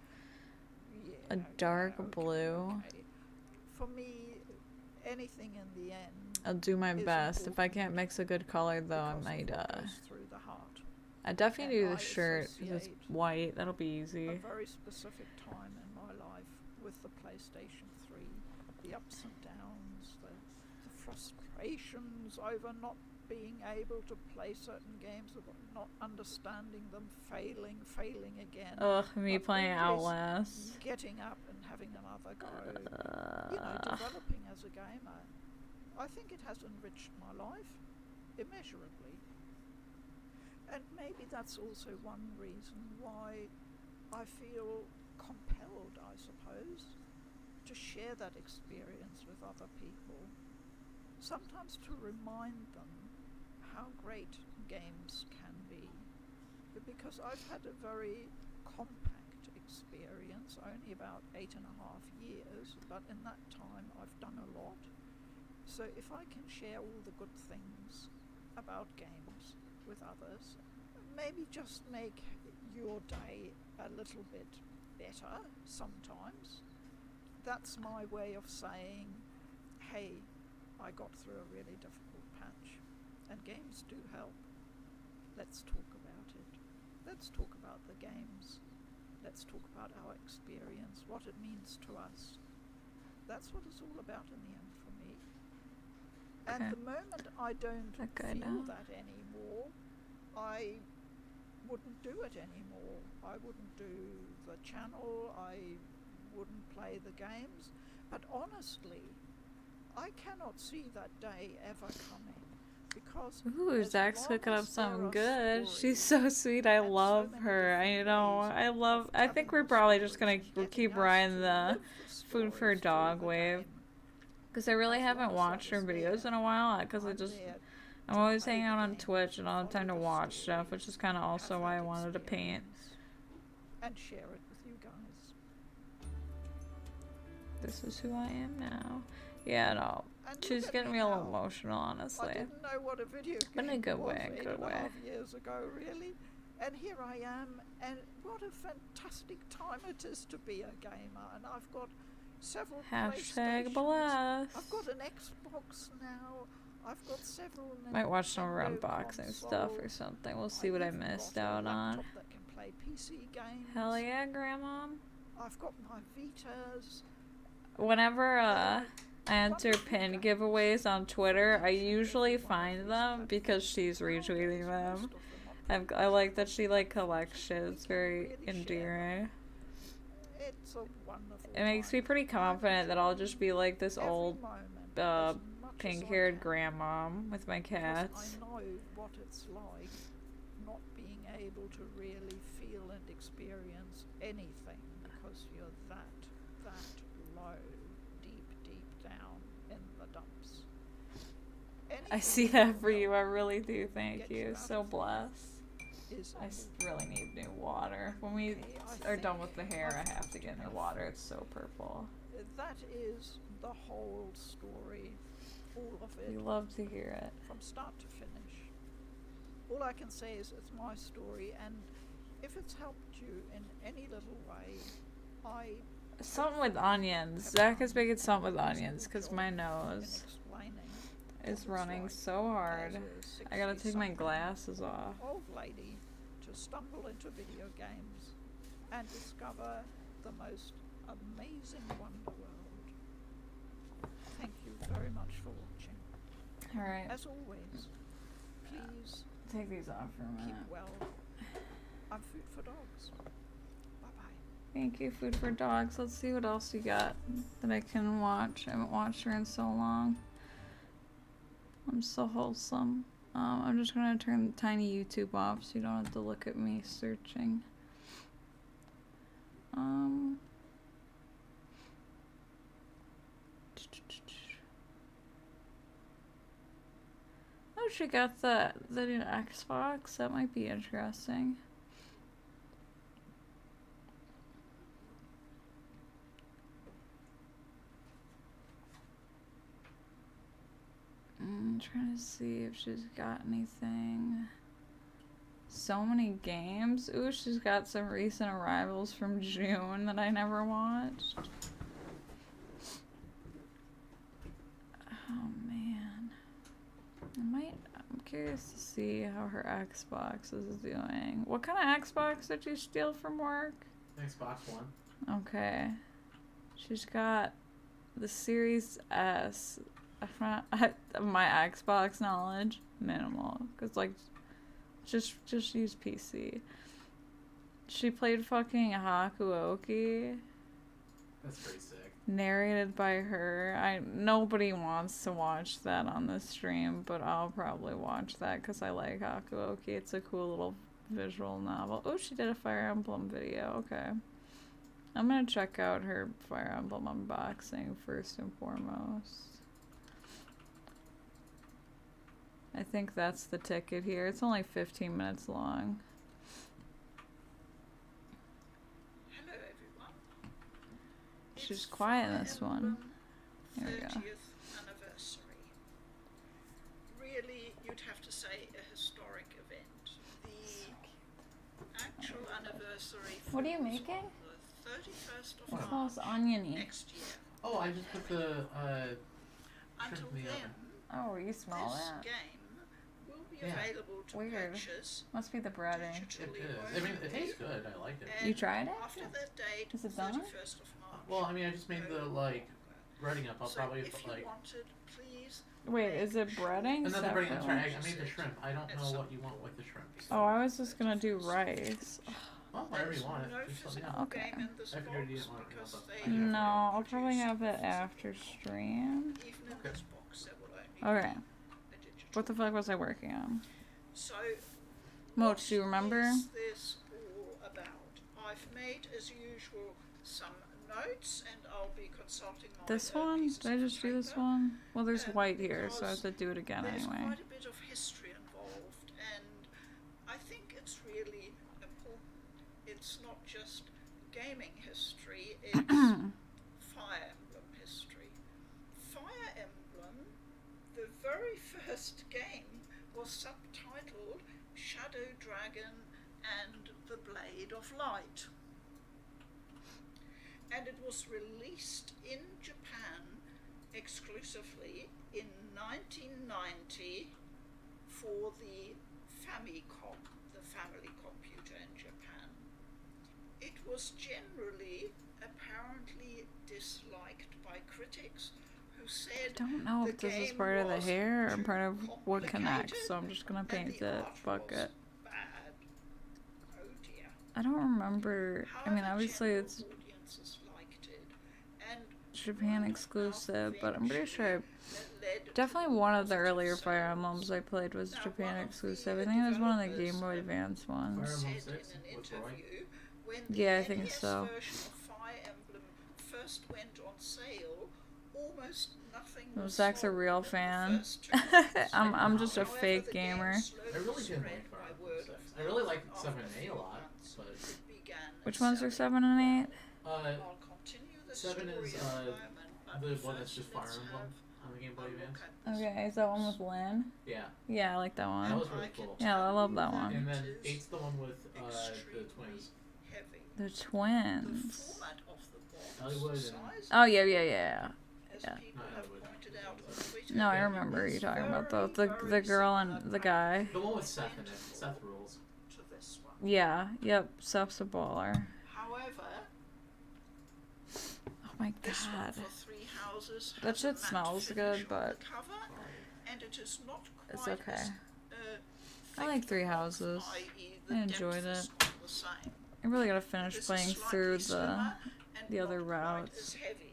A dark blue. For me, anything in the end. I'll do my is best. If I important can't mix a good color though, I because of might what goes through the heart. I definitely And do I the shirt because it's associate white. That'll be A easy. very specific time in my life with the PlayStation 3, the ups and downs, the frustrations over not being able to play certain games, of not understanding them, failing again. Ugh, me but playing always Outlast. Getting up and having another go. Developing as a gamer. I think it has enriched my life immeasurably. And maybe that's also one reason why I feel compelled, I suppose, to share that experience with other people. Sometimes to remind them how great games can be. Because I've had a very compact experience, only about 8.5 years, but in that time I've done a lot. So if I can share all the good things about games with others, maybe just make your day a little bit better sometimes. That's my way of saying, hey, I got through a really difficult patch, and games do help. Let's talk about it. Let's talk about the games. Let's talk about our experience, what it means to us. That's what it's all about in the end for me. And the moment I don't That guy feel down. that anymore, I wouldn't do it anymore. I wouldn't do the channel, I wouldn't play the games. But honestly, I cannot see that day ever coming. Because Ooh, as Zach's long cooking up as there something are good. She's stories so sweet. I and so love many her. I different know. ways I love. of I think telling we're the probably just stories gonna and getting keep us riding to the live food for stories through dog the wave. game. Because I really As haven't long as watched that her is videos there, in a while. Because I'm there I'm to always play hanging the out on games, Twitch and I don't have time to follow the watch stuff, which is kind of stories, also have why I that wanted to paint. experience, and share it with you guys. This is who I am now. Yeah, no. And She's look at getting me me a little now. emotional, honestly. I didn't know what a video But game in a good was way, 8.5 years ago, really. And here I am, and what a fantastic time it is to be a gamer. And I've got several Hashtag PlayStations. blessed. I've got an Xbox now. I've got several. Might watch some Nintendo unboxing stuff or consoles. something. We'll see what I even missed got a out on. laptop that can play PC games. Hell yeah, Grandma. I've got my Vitas. Whenever I enter pin giveaways on Twitter, I usually find them because she's retweeting them. I like that she like collects shit. It's very endearing. It's a wonderful It makes me time. pretty confident that I'll just be like this Every old moment, as much as I pink-haired can, grandmom with my because cats. I know what it's like not being able to really feel and experience anything because you're that low, deep down in the dumps. I see that for you. I really do. Thank you. So blessed. Is I really need new water. When we are done with the hair, I have to get new water. It's so purple. that is the whole story, all of it. We love to hear it. From start to finish. All I can say is it's my story, and if it's helped you in any little way, Something with onions. Zach is making something with onions because my nose is running so hard. I gotta take my glasses off. Old lady to stumble into video games and discover the most amazing wonder world. Thank you very much for watching. Alright. As always, please Take these off for a minute. keep well. I'm Food for Dogs. Bye-bye. Thank you, Food for Dogs. Let's see what else you got that I can watch. I haven't watched her in so long. I'm so wholesome. I'm just gonna turn the tiny YouTube off so you don't have to look at me searching. Oh, she got the new Xbox. That might be interesting. I'm trying to see if she's got anything. So many games. Ooh, she's got some recent arrivals from June that I never watched. Oh man. I'm curious to see how her Xbox is doing. What kind of Xbox did you steal from work? Xbox One. Okay. She's got the Series S. My Xbox knowledge minimal, cause like just use PC. She played fucking Hakuoki, That's pretty sick. narrated by her. Nobody wants to watch that on the stream, but I'll probably watch that because I like Hakuoki. It's a cool little visual novel. Oh, she did a Fire Emblem video. Okay, I'm gonna check out her Fire Emblem unboxing first and foremost. I think that's the ticket here. It's only 15 minutes long. Hello everyone. She's quiet in this one. Here we go. 30th anniversary. Really, you'd have to say a historic event. The actual anniversary What are you falls making? on the 31st of It smells March oniony. next year. Oh, I just put the Until in the then, oven. Oh, you smell this that? game will be Yeah. available to Weird. purchase Must be the breading. It digitally is. I mean, it tastes good. I like it. You tried it? After that date, Is it done? 31st of March. Well, I mean, I just made the like breading up. I'll So probably if you like wanted, please Please. Wait, is it breading? And then the breading, separately? sorry, I made the shrimp. I don't know what you want with the shrimp. Oh, I was just gonna do rice. Well, whatever you want. No Just let me physical know. Okay. game in this I figured you box didn't want it, because but they I do. No, I'll probably produce have it physical after copies. stream. Even in Okay. this box, there will only Okay. be a digital. What the fuck was I working on? So, Moch, do you remember? what is this all about? I've made, as usual, some notes, and I'll be consulting my This one? pieces Did I of just do this paper. one? Well, there's white here, so I have because to do it again There's anyway. quite a bit of history involved, and I think it's really important. It's not just gaming history, it's Fire Emblem history. Fire Emblem, the very first game, was subtitled Shadow Dragon and the Blade of Light. And it was released in Japan exclusively in 1990 for the Famicom, the family computer in Japan. It was generally apparently disliked by critics who said I don't know the if this is game part of the was hair or too part of what complicated connects, so I'm just gonna and paint the it. art Fuck was it. bad. Oh dear. I don't remember. I mean, However, obviously general it's audiences liked it, and Japan word of exclusive, mouth but I'm pretty sure eventually led to definitely one of the positive earlier Fire sales. Emblems I played was Now, Japan one of exclusive. the I think it was one of the developers, Game Boy Advance Fire ones. Emblem said 6 in an with Roy. interview, when the Yeah, I think NES so. version of Fire Emblem first went on sale, almost nothing was Zach's a sold real in the fan. first 2 months. I'm just a However, fake the game gamer. slowly I really didn't spread like Fire by Emblem word 6. of I really mouth, liked and 7 after and 8 a few lot, months, but it began Which ones are selling 7 and 8? I'll continue the 7 story is in a moment, but the one that's first just Fire let's Emblem have on the Game Boy a look Advance. at this Okay, is that one with Lynn? Yeah, Yeah, I like that that one. was really cool. Yeah, I love that one. And then It is 8's the one with the extremely twins. heavy. The The twins. format of the box, Hollywood and- size, Oh yeah. as yeah. people Not have Hollywood. pointed out on Twitter, No, I remember you is talking about very, the very girl similar and the guy. The one with Seth in it. Seth rules. to this one. Yeah, yep, Seth's a baller. However, Oh my this one god. for Three Houses That has shit a matte smells finish good, on but the cover, and it is not it's quite okay. as, I like Three Houses. i.e. I the enjoyed depth is it. not the same. I really gotta finish This is playing slightly through the slimmer and other not quite routes. as heavy.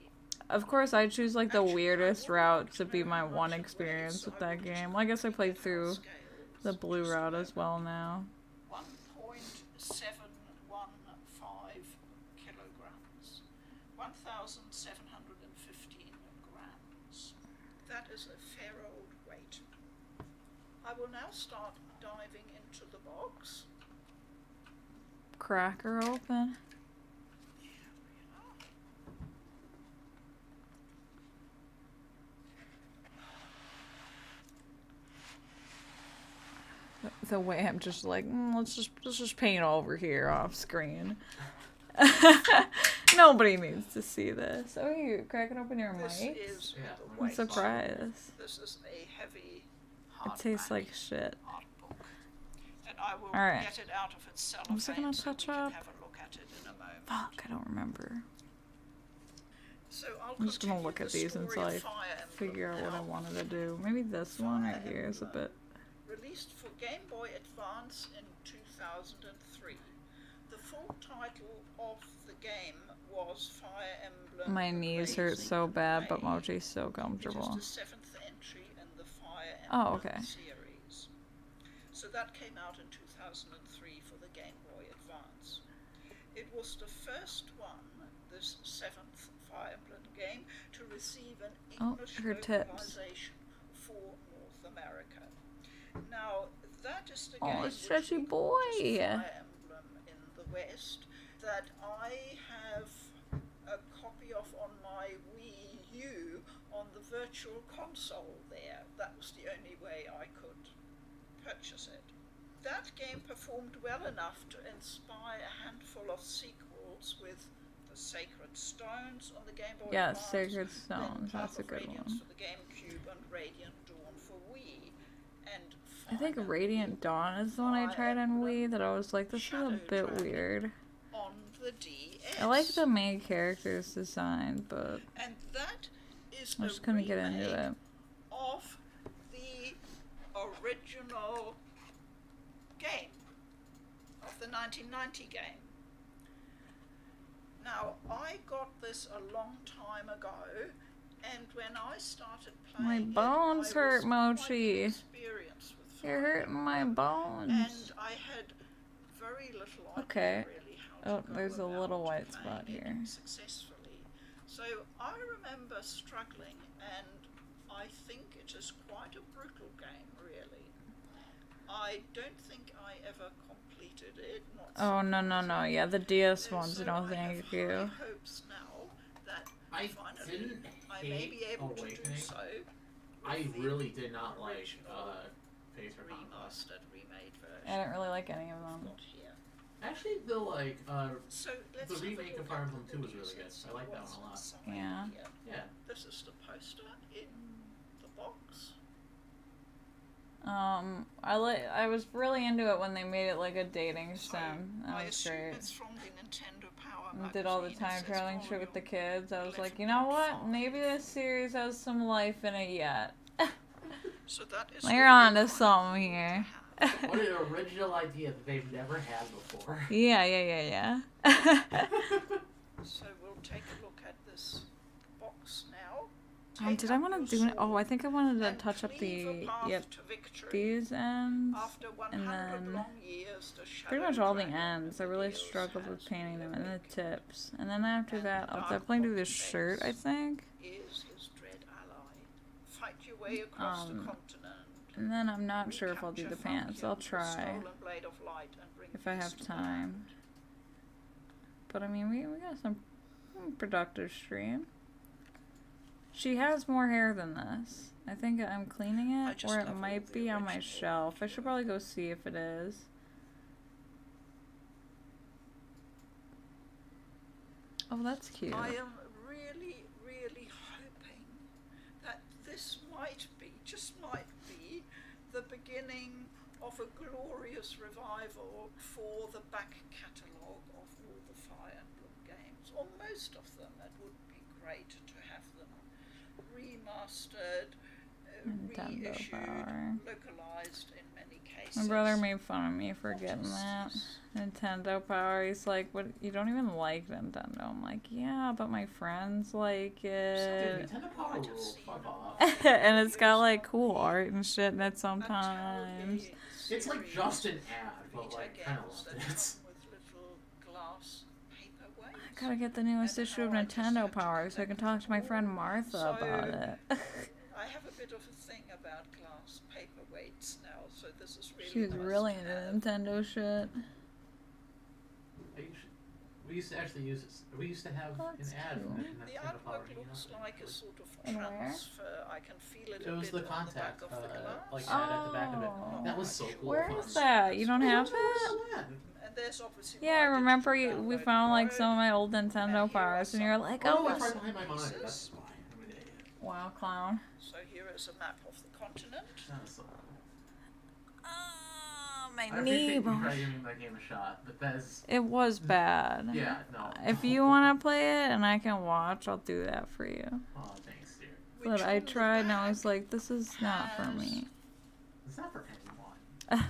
Of course, I choose like the Actually, I weirdest would route like to know be my how one much it experience weighs, with so I that will game. just Well, I guess I quickly played get our through scales the blue just a route as moment. well now. 1.715 kilograms. 1,715 grams. That is a fair old weight. I will now start diving into the box. Cracker open. Here we are. The way I'm just like, let's just paint over here off screen. Nobody needs to see this. Oh, you cracking open your This mic? is Yeah, the I'm I'm weight. surprised. This is a heavy It tastes hardback like shit. art book. And I will Alright. get it out of its cellophane Was I gonna so touch we can up? have a look at it in a moment. Fuck, I don't remember. So I'll I'm just gonna continue look at the these story until I of Fire Emblem figure out what I now. wanted to do. Maybe this one right Fire here is a Emblem, bit. Released for Game Boy Advance in 2003. The full title of the game was Fire Emblem. My The knees hurt Blazing so bad, but Blade. Mochi's so comfortable. It is the 7th entry in the Fire Oh, Emblem okay. series. So that came out in 2003 for the Game Boy Advance. It was the first one, this 7th Fire Emblem game, to receive an Oh, English her tips. localization for North America. Now, that is the Oh, game a which stretchy we call just boy. Fire Emblem in the West that I have a copy of on my Wii U on the virtual console there. That was the only way I could purchase it. That game performed well enough to inspire a handful of sequels with the Sacred Stones on the Game Boy Yeah, Advance, Sacred then Stones. Path That's a of good Radiance one. for the GameCube and Radiant Dawn for Wii. And I think finally, Radiant Dawn is the one I tried on Wii that I was like, this is a Shadow bit Dragon. weird. on the DS. I like the main character's design, but And that is I a just couldn't get into remake it. of original game, of the 1990 game. Now, I got this a long time ago, and when I started My playing bones it, I hurt, was Mochi. quite inexperienced with You're Fire hurting my Emblem, bones. and I had very little idea Okay. really how to go There's a little about white spot playing it here. successfully. So I remember struggling, and I think it is quite a brutal game, really. I don't think I ever completed it. Not Oh, no, no, no. Yeah, the DS ones, so no I thank have you. high hopes now that I finally didn't I may be hate able to do Awakening. so. I with the really did not like original Pacer Conquest. remastered, remade version. I didn't really like any of them. Got here. Actually, the like So let's the have a remake of look Fire at Emblem the 2 was really releases good. I like that what's one a lot. inside Yeah. here. Yeah. This is the poster in the box. I was really into it when they made it like a dating sim. I That was assume great. it's from the Nintendo Power And did all the magazine. It time says traveling shit with the volume kids. I was like, you know what? Maybe this series has some life in it yet. So that is You're really on to quite something cool to here. have. What an original idea that they've never had before. Yeah. So we'll take a look at this box now. Did I want to do it? Oh, I think I wanted to touch up the, these ends. After 100 and then long years, the pretty Shadow much all the Dragon ends. I really reveals struggled with has painting them, and the reawakened. tips. And then after And that, the I'll dark definitely do this box shirt, I face think. Is his dread ally. Fight your way across the continent. And then I'm not sure if I'll do the Recapture pants. I'll Falcon, the try stolen blade of light, and bring if I peace have to the time. land. But I mean, we got some productive stream. She has more hair than this. I think I'm cleaning I it, just or it love all might the be on my original shelf. I should probably go see if it is. Oh, that's cute. I am really, really hoping that this might be, just might be, the beginning of a glorious revival for the back catalogue of all the Fire Emblem games, or most of them. It would be great to have them remastered, Nintendo reissued, Power. localized in many cases. My brother made fun of me for getting that. Nintendo Power. He's like, "What? You don't even like Nintendo?" I'm like, "Yeah, but my friends like Dude, it." Nintendo Power rules. Fuck off. And it's got like cool art and shit in it sometimes. It's like just an ad, but like kind of love it. I gotta get the newest issue of Nintendo Power so I can talk to my friend Martha about it. I have a bit of a thing about glass paperweights now, so this is really She was nice really to into have. Nintendo shit. We used to actually use it. We used to have That's an ad cool. for The Nintendo Power. artwork looks like a sort of And where? transfer. I can feel it It a was bit the on the back contact, of the glass. like ad at the back of it. That was so cool. Where fun. is that? You don't have that? And there's obviously Yeah, I my remember digital we download found like code. some of my old Nintendo And here are Powers, and you're some like, Oh, "Oh, it's it's right behind my monitor. That's why. I'm an idiot. wow, clown." So here is a map of the continent. That's My I appreciate you probably giving that game a shot, but that's It was bad. yeah, no. If you want to play it and I can watch, I'll do that for you. Oh, thanks, dear. But Which I on the tried and I was back like, this is not for has me. It's not for anyone.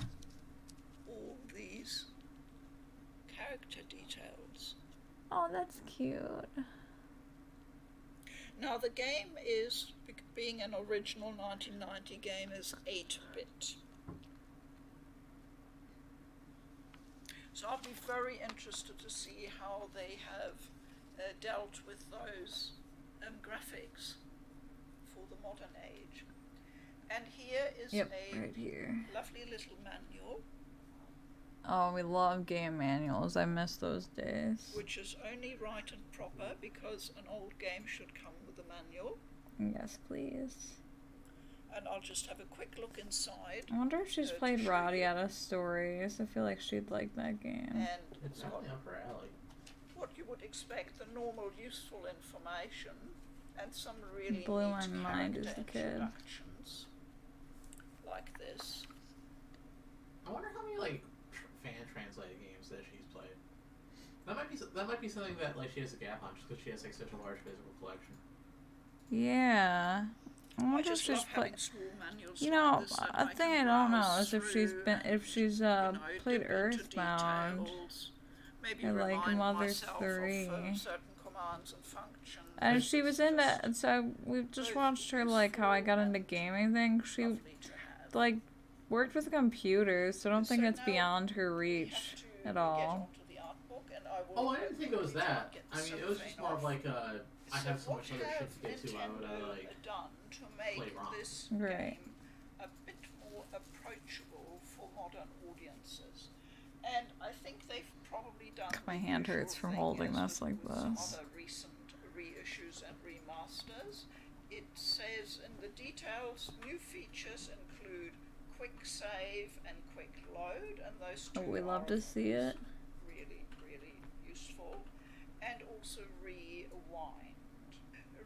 all these character details. Oh, that's cute. Now the game is, being an original 1990 game, is 8-bit. So I'll be very interested to see how they have dealt with those graphics for the modern age. And here is Yep, a right here. lovely little manual, Oh, we love game manuals. I miss those days. which is only right and proper because an old game should come with a manual. Yes, please. And I'll just have a quick look inside. I wonder if she's to played show you. Radiata Stories. I feel like she'd like that game. And It's got definitely up her alley. what you would expect, the normal useful information, and some really Blew neat my mind as character a kid. introductions, like this. I wonder how many like fan translated games that she's played. That might be something that like she has a gap on just because she has like such a large physical collection. Yeah. I I wonder if just she's love having small manuals You like know, this that a I thing I can don't know browse is if she's through been, and, if she's played dip into Earthbound details, maybe or like remind Mother myself 3. of certain commands and functions. And she was in Just that, and so we just both watched her like how I got into gaming thing. She lovely to have. like worked with computers, so I don't think So it's now beyond her we reach have to at get all. onto the art book, and I will Oh, I didn't think it was hopefully try and that. get I mean, it some was just more of off. like a. I have so much what other have shit to get to. I would Nintendo like done to make play wrong. this Right. game a bit more approachable for modern audiences? And I think they've probably done. My the hand usual hurts from thing holding as this like with some this. other recent reissues and remasters. It says in the details, new features include quick save and quick load, and those two Oh, we love are to see it. really, really useful. And also rewind.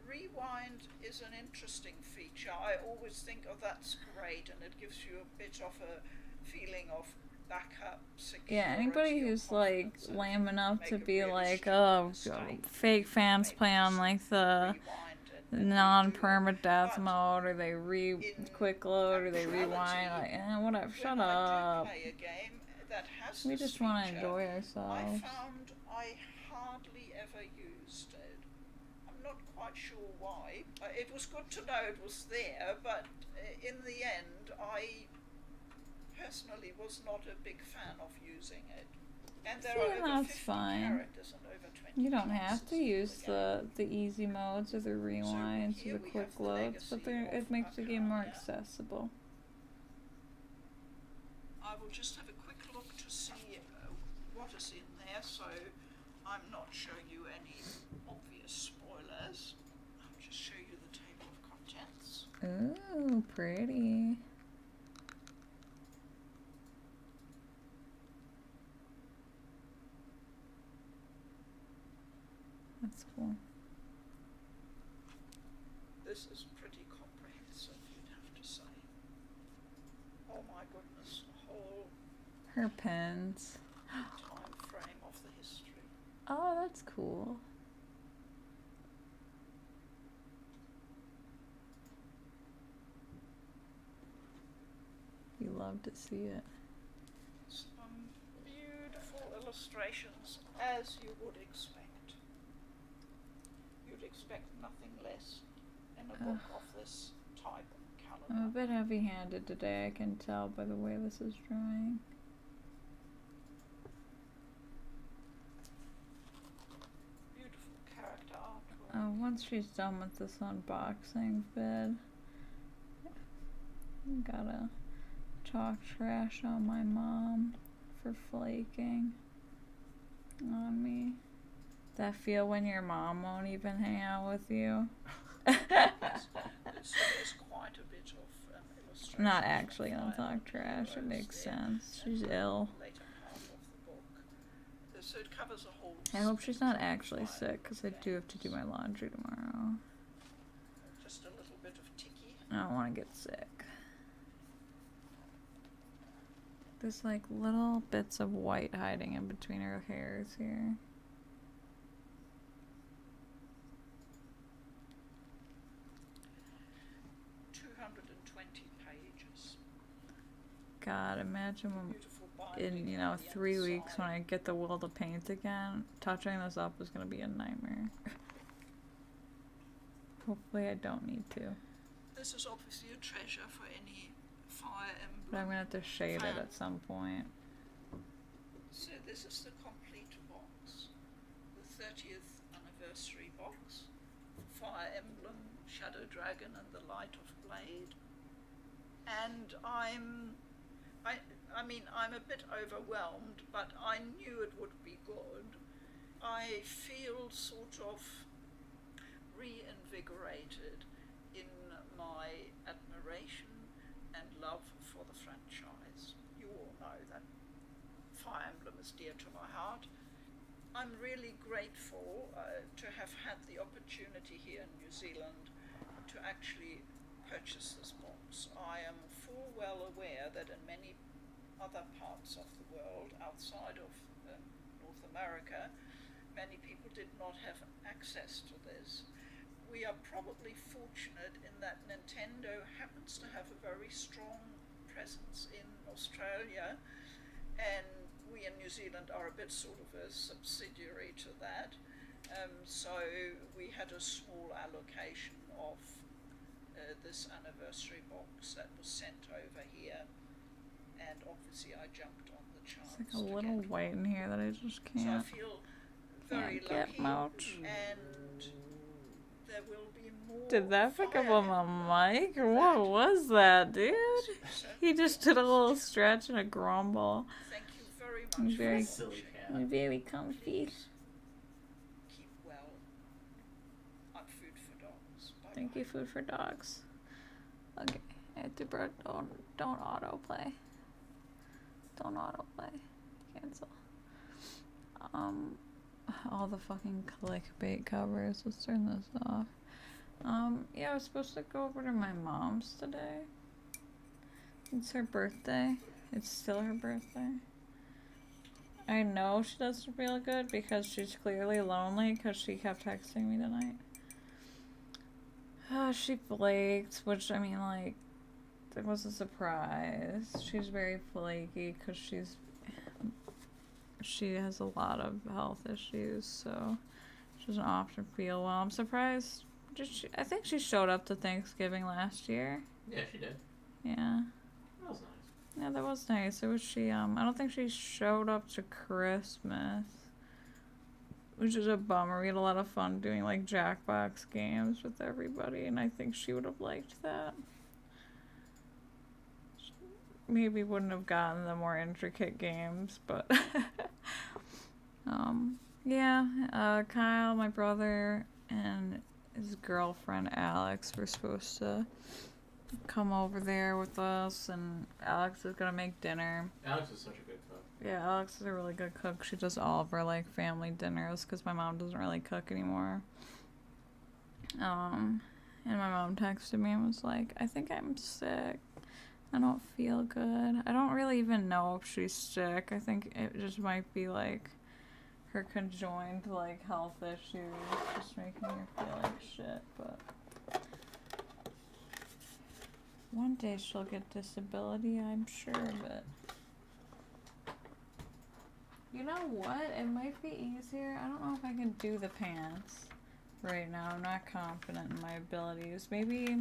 Rewind is an interesting feature. I always think, oh, that's great, and it gives you a bit of a feeling of backup security. Yeah, anybody or who's like confidence that lame if you enough make to a be really like, stupid oh, mistake, fake fans maybe play on just like the rewind and redo it. non-permadeath But mode, or they in quick load, or they rewind, actuality, like, whatever, shut when I up. do play a game that has We this just want to feature, enjoy I ourselves. found I hardly ever used it. I'm not quite sure why. It was good to know it was there, but in the end, I personally was not a big fan of using it. And there See, are over that's 50 fine. characters and over 20 You don't classes have to in use the game. the easy modes or the rewinds here or the we quick have the loads, but legacy it of makes the game more Arcania. accessible. I will just have a quick look to see what is in there, so I'm not showing you any obvious spoilers. I'll just show you the table of contents. Ooh, pretty. That's cool. This is pretty comprehensive, you'd have to say. Oh my goodness, the whole Her pens. time frame of the history. Oh, that's cool. You love to see it. Some beautiful illustrations, as you would expect. You'd expect nothing less in a book of this type and caliber. I'm a bit heavy-handed today, I can tell by the way this is drawing. Beautiful character artwork. Oh, once she's done with this unboxing vid, I'm gotta talk trash on my mom for flaking on me. That feel when your mom won't even hang out with you? So there's quite a bit of illustration. Not actually gonna talk trash, it makes sense. She's ill. Later part of the book. So it covers a whole. I hope she's not actually spectrum of sick, because I do have to do my laundry tomorrow. Just a little bit of ticky. I don't want to get sick. There's like little bits of white hiding in between her hairs here. Pages. God, imagine when Beautiful binding in, you on know, the 3 weeks when inside. I get the will to paint again, touching this up is gonna be a nightmare. Hopefully I don't need to. This is obviously a treasure for any Fire But I'm Emblem. gonna have to shade it at some point. So this is the complete box. The 30th anniversary box. Fire Emblem, Shadow Dragon and the Light of Blade. And I mean, I'm a bit overwhelmed, but I knew it would be good. I feel sort of reinvigorated in my admiration and love for the franchise. You all know that Fire Emblem is dear to my heart. I'm really grateful to have had the opportunity here in New Zealand to actually purchase this box. I am full well aware that in many other parts of the world outside of North America, many people did not have access to this. we are probably fortunate in that Nintendo happens to have a very strong presence in Australia, and we in New Zealand are a bit sort of a subsidiary to that. So we had a small allocation of this anniversary box that was sent over here, and obviously I jumped on the chance. It's like a little white in here that I just So I can't. feel very Can't lucky, get much. and there will be more. Did that pick up fire on my mic? Or what was that, dude? So He just did a little stretch and a grumble. thank you very much. Very- for Silly watching. cat. Very comfy. Keep well. I'm food for dogs. Bye Thank you, food for dogs. Okay, I have to don't autoplay. Don't autoplay. Cancel. All the fucking clickbait covers. Let's turn this off. Yeah, I was supposed to go over to my mom's today. It's her birthday. It's still her birthday. I know she doesn't feel good because she's clearly lonely because she kept texting me tonight. She flaked, which, I mean, like, it was a surprise. She's very flaky because she has a lot of health issues, so she doesn't often feel well. I'm surprised. I think she showed up to Thanksgiving last year. Yeah, she did. Yeah. That was nice. Yeah, that was nice. It was I don't think she showed up to Christmas, which is a bummer. We had a lot of fun doing like Jackbox games with everybody, and I think she would have liked that. Maybe wouldn't have gotten the more intricate games, but yeah, Kyle, my brother, and his girlfriend Alex were supposed to come over there with us, and Alex is gonna make dinner. Alex is such a good cook. Yeah, Alex is a really good cook. She does all of our like family dinners because my mom doesn't really cook anymore. And my mom texted me and was like, I think I'm sick. I don't feel good. I don't really even know if she's sick. I think it just might be like her conjoined like health issues just making her feel like shit, but one day she'll get disability, I'm sure, but you know what? It might be easier. I don't know if I can do the pants right now. I'm not confident in my abilities. Maybe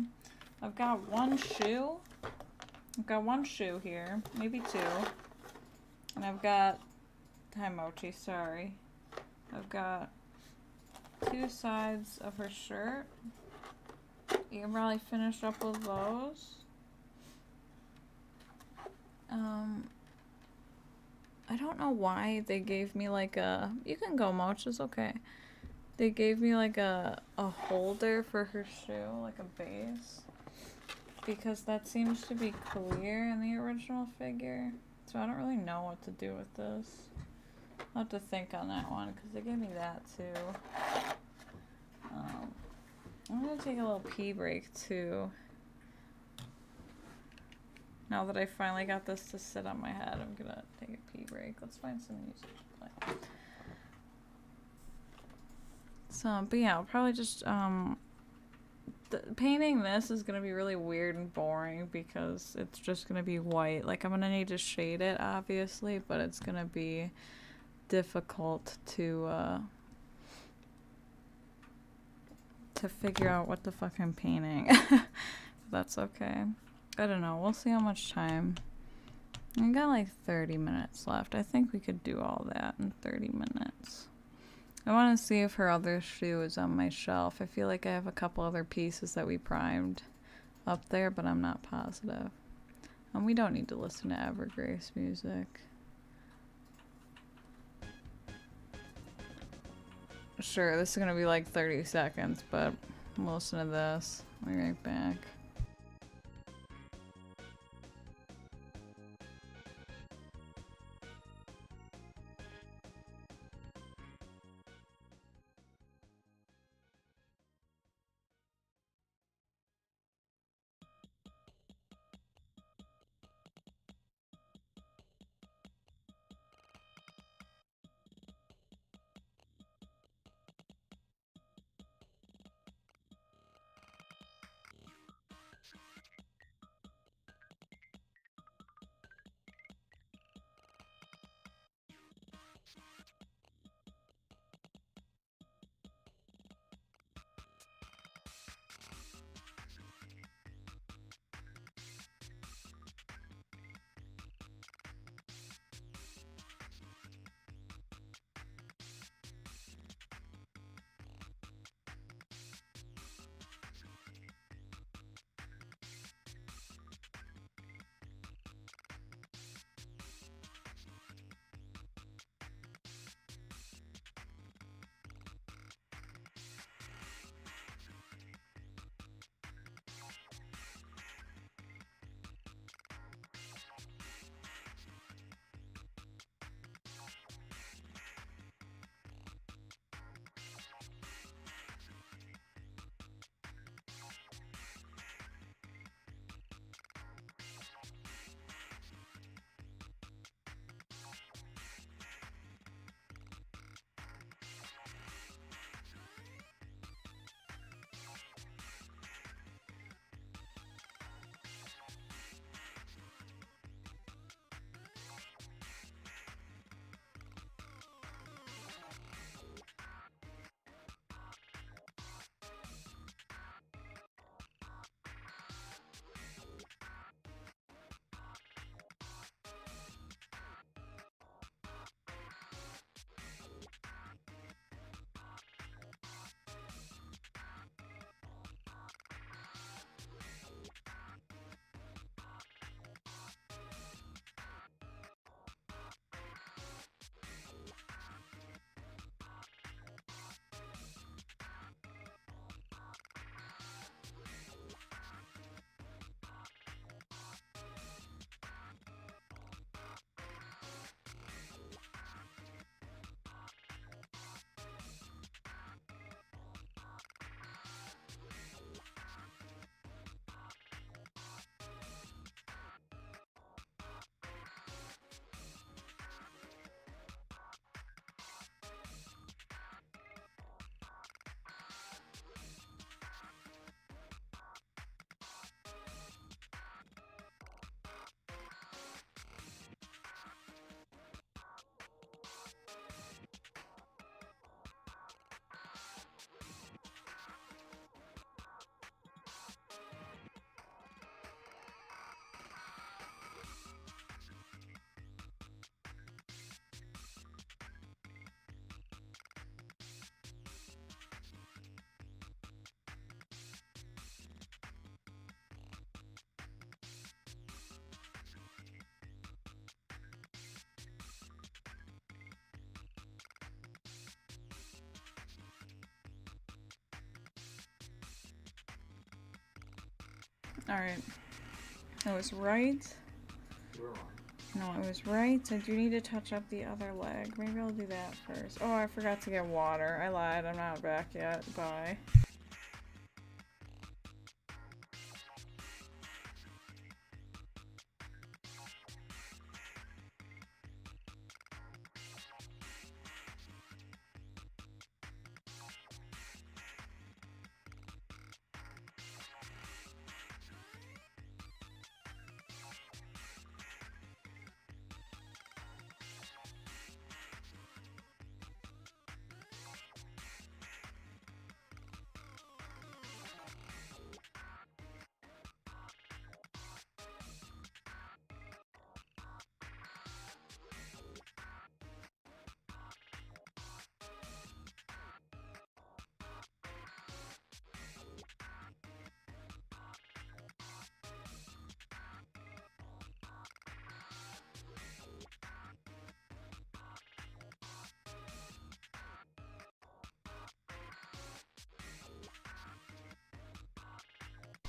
I've got one shoe. I've got one shoe here, maybe two. And I've got, hi Mochi, sorry. I've got two sides of her shirt. You can probably finish up with those. I don't know why they gave me like a, you can go Moch, it's okay. They gave me like a holder for her shoe, like a base. Because that seems to be clear in the original figure. So I don't really know what to do with this. I'll have to think on that one because they gave me that too. I'm gonna take a little pee break too. Now that I finally got this to sit on my head, I'm gonna take a pee break. Let's find some music to play. So, but yeah, I'll probably just, painting this is gonna be really weird and boring because it's just gonna be white. Like, I'm gonna need to shade it, obviously, but it's gonna be difficult to figure out what the fuck I'm painting. That's okay. I don't know. We'll see how much time. I got like 30 minutes left. I think we could do all that in 30 minutes. I want to see if her other shoe is on my shelf. I feel like I have a couple other pieces that we primed up there, but I'm not positive. And we don't need to listen to Evergrace music. Sure, this is gonna be like 30 seconds, but we'll listen to this. I'll be right back. Alright. I was right. You were wrong. No, I was right. I do need to touch up the other leg. Maybe I'll do that first. Oh, I forgot to get water. I lied. I'm not back yet. Bye.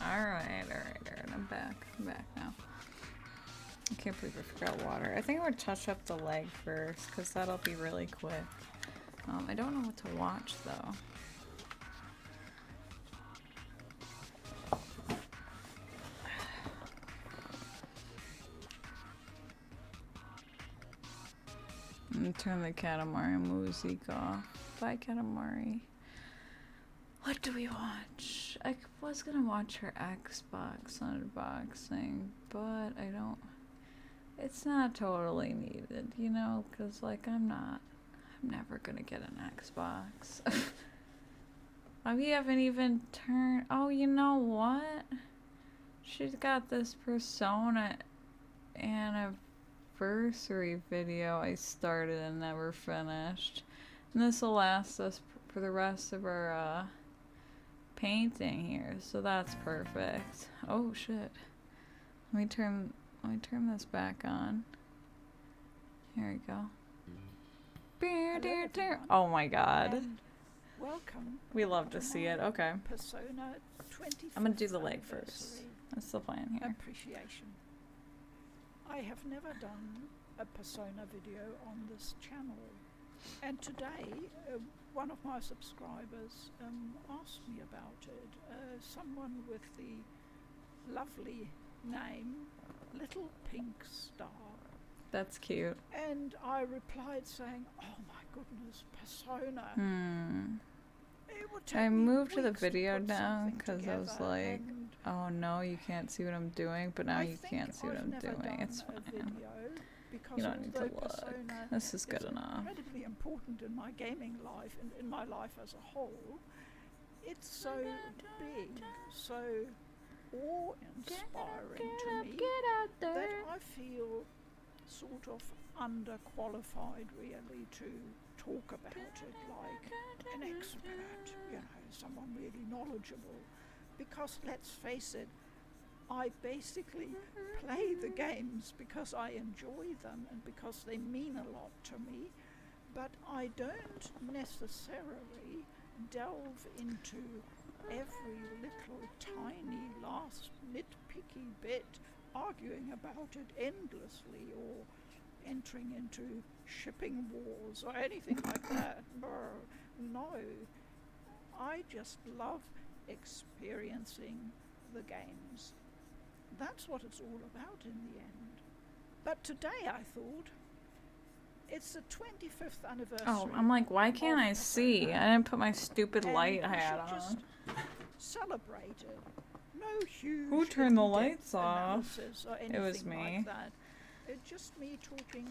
Alright, I'm back. I'm back now. I can't believe I forgot water. I think I would touch up the leg first, because that'll be really quick. I don't know what to watch, though. I'm gonna turn the Katamari music off. Bye, Katamari. What do we watch? I was gonna watch her Xbox unboxing, but I don't. It's not totally needed, you know, because, like, I'm never gonna get an Xbox. We haven't even turned. Oh, you know what? She's got this Persona anniversary video I started and never finished. And this will last us for the rest of our, painting here, so that's perfect. Oh shit. Let me turn this back on. Here we go. Hello, Oh my god. and welcome. We love to see it. Okay. Persona 25th I'm gonna do the leg first. anniversary That's the plan here. appreciation. I have never done a Persona video on this channel, and today one of my subscribers asked me about it. Someone with the lovely name Little Pink Star. That's cute. And I replied saying, oh my goodness, Persona. It would take I me moved to the weeks video put now something because I was together, like, and oh no, you can't see what I'm doing, but now I you think can't see what I've I'm never doing. done It's a fine. video because You don't need to although look. Persona This is good is enough. incredibly important in my gaming life and in my life as a whole, it's so big, so awe-inspiring to me that I feel sort of underqualified really to talk about it like an expert, you know, someone really knowledgeable, because let's face it, I basically play the games because I enjoy them and because they mean a lot to me, but I don't necessarily delve into every little tiny last nitpicky bit, arguing about it endlessly or entering into shipping wars or anything like that. No, I just love experiencing the games. That's what it's all about in the end. But today I thought, it's the 25th anniversary. Oh, I'm like, why can't I of see? Persona, I didn't put my stupid and light we hat should just on. celebrate it. No huge Who turned the in-depth lights off? analysis or It was anything me. like that. It's just me talking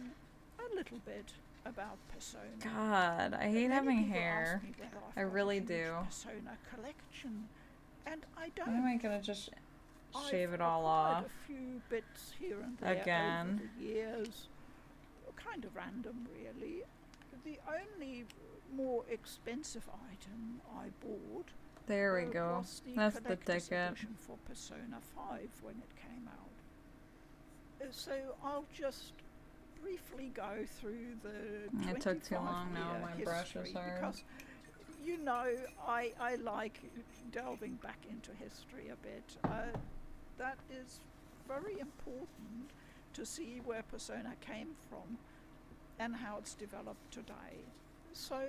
a little bit about Persona. God, I hate Many having people hair. ask me whether I've I got a really huge do. Persona collection, and I When am don't. I gonna just I've shave it all acquired off? a few bits here and there Again. over the years, kind of random really. The only more expensive item I bought There we go. was the That's the collector's ticket. edition for Persona 5 when it came out. So I'll just briefly go through the It took too long now, 25-year my brush is history, hard. because you know I like delving back into history a bit. that is very important to see where Persona came from and how it's developed today. So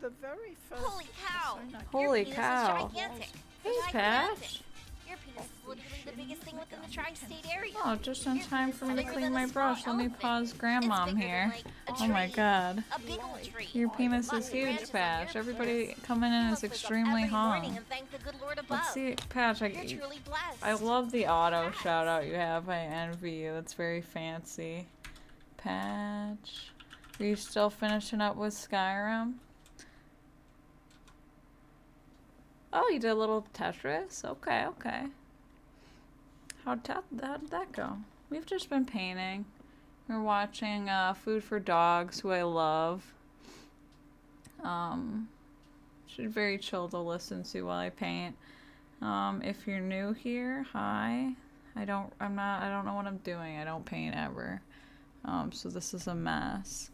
the very first Holy cow! Persona Holy Your penis cow. is gigantic. Hey, Gigantic. Patch. Your penis is literally the biggest thing within the tri-state area. Oh, just in Your time penis for is me to bigger clean than my a small brush. Let me elephant. pause It's grandmom bigger here. than, like, a Oh my tree. god. A big old tree. Your penis Lots is of huge, branches on Patch. your Everybody penis. coming in You is must wake up extremely every morning hung. and thank the good Lord above. Let's see, Patch. You're truly blessed. I love the auto shout out you have. I envy you. That's very fancy. Patch. Are you still finishing up with Skyrim? Oh, you did a little Tetris? Okay, okay. How'd that go? We've just been painting. We're watching Food for Dogs, who I love. Should very chill to listen to while I paint. If you're new here, hi. I don't know what I'm doing. I don't paint ever. So this is a mess.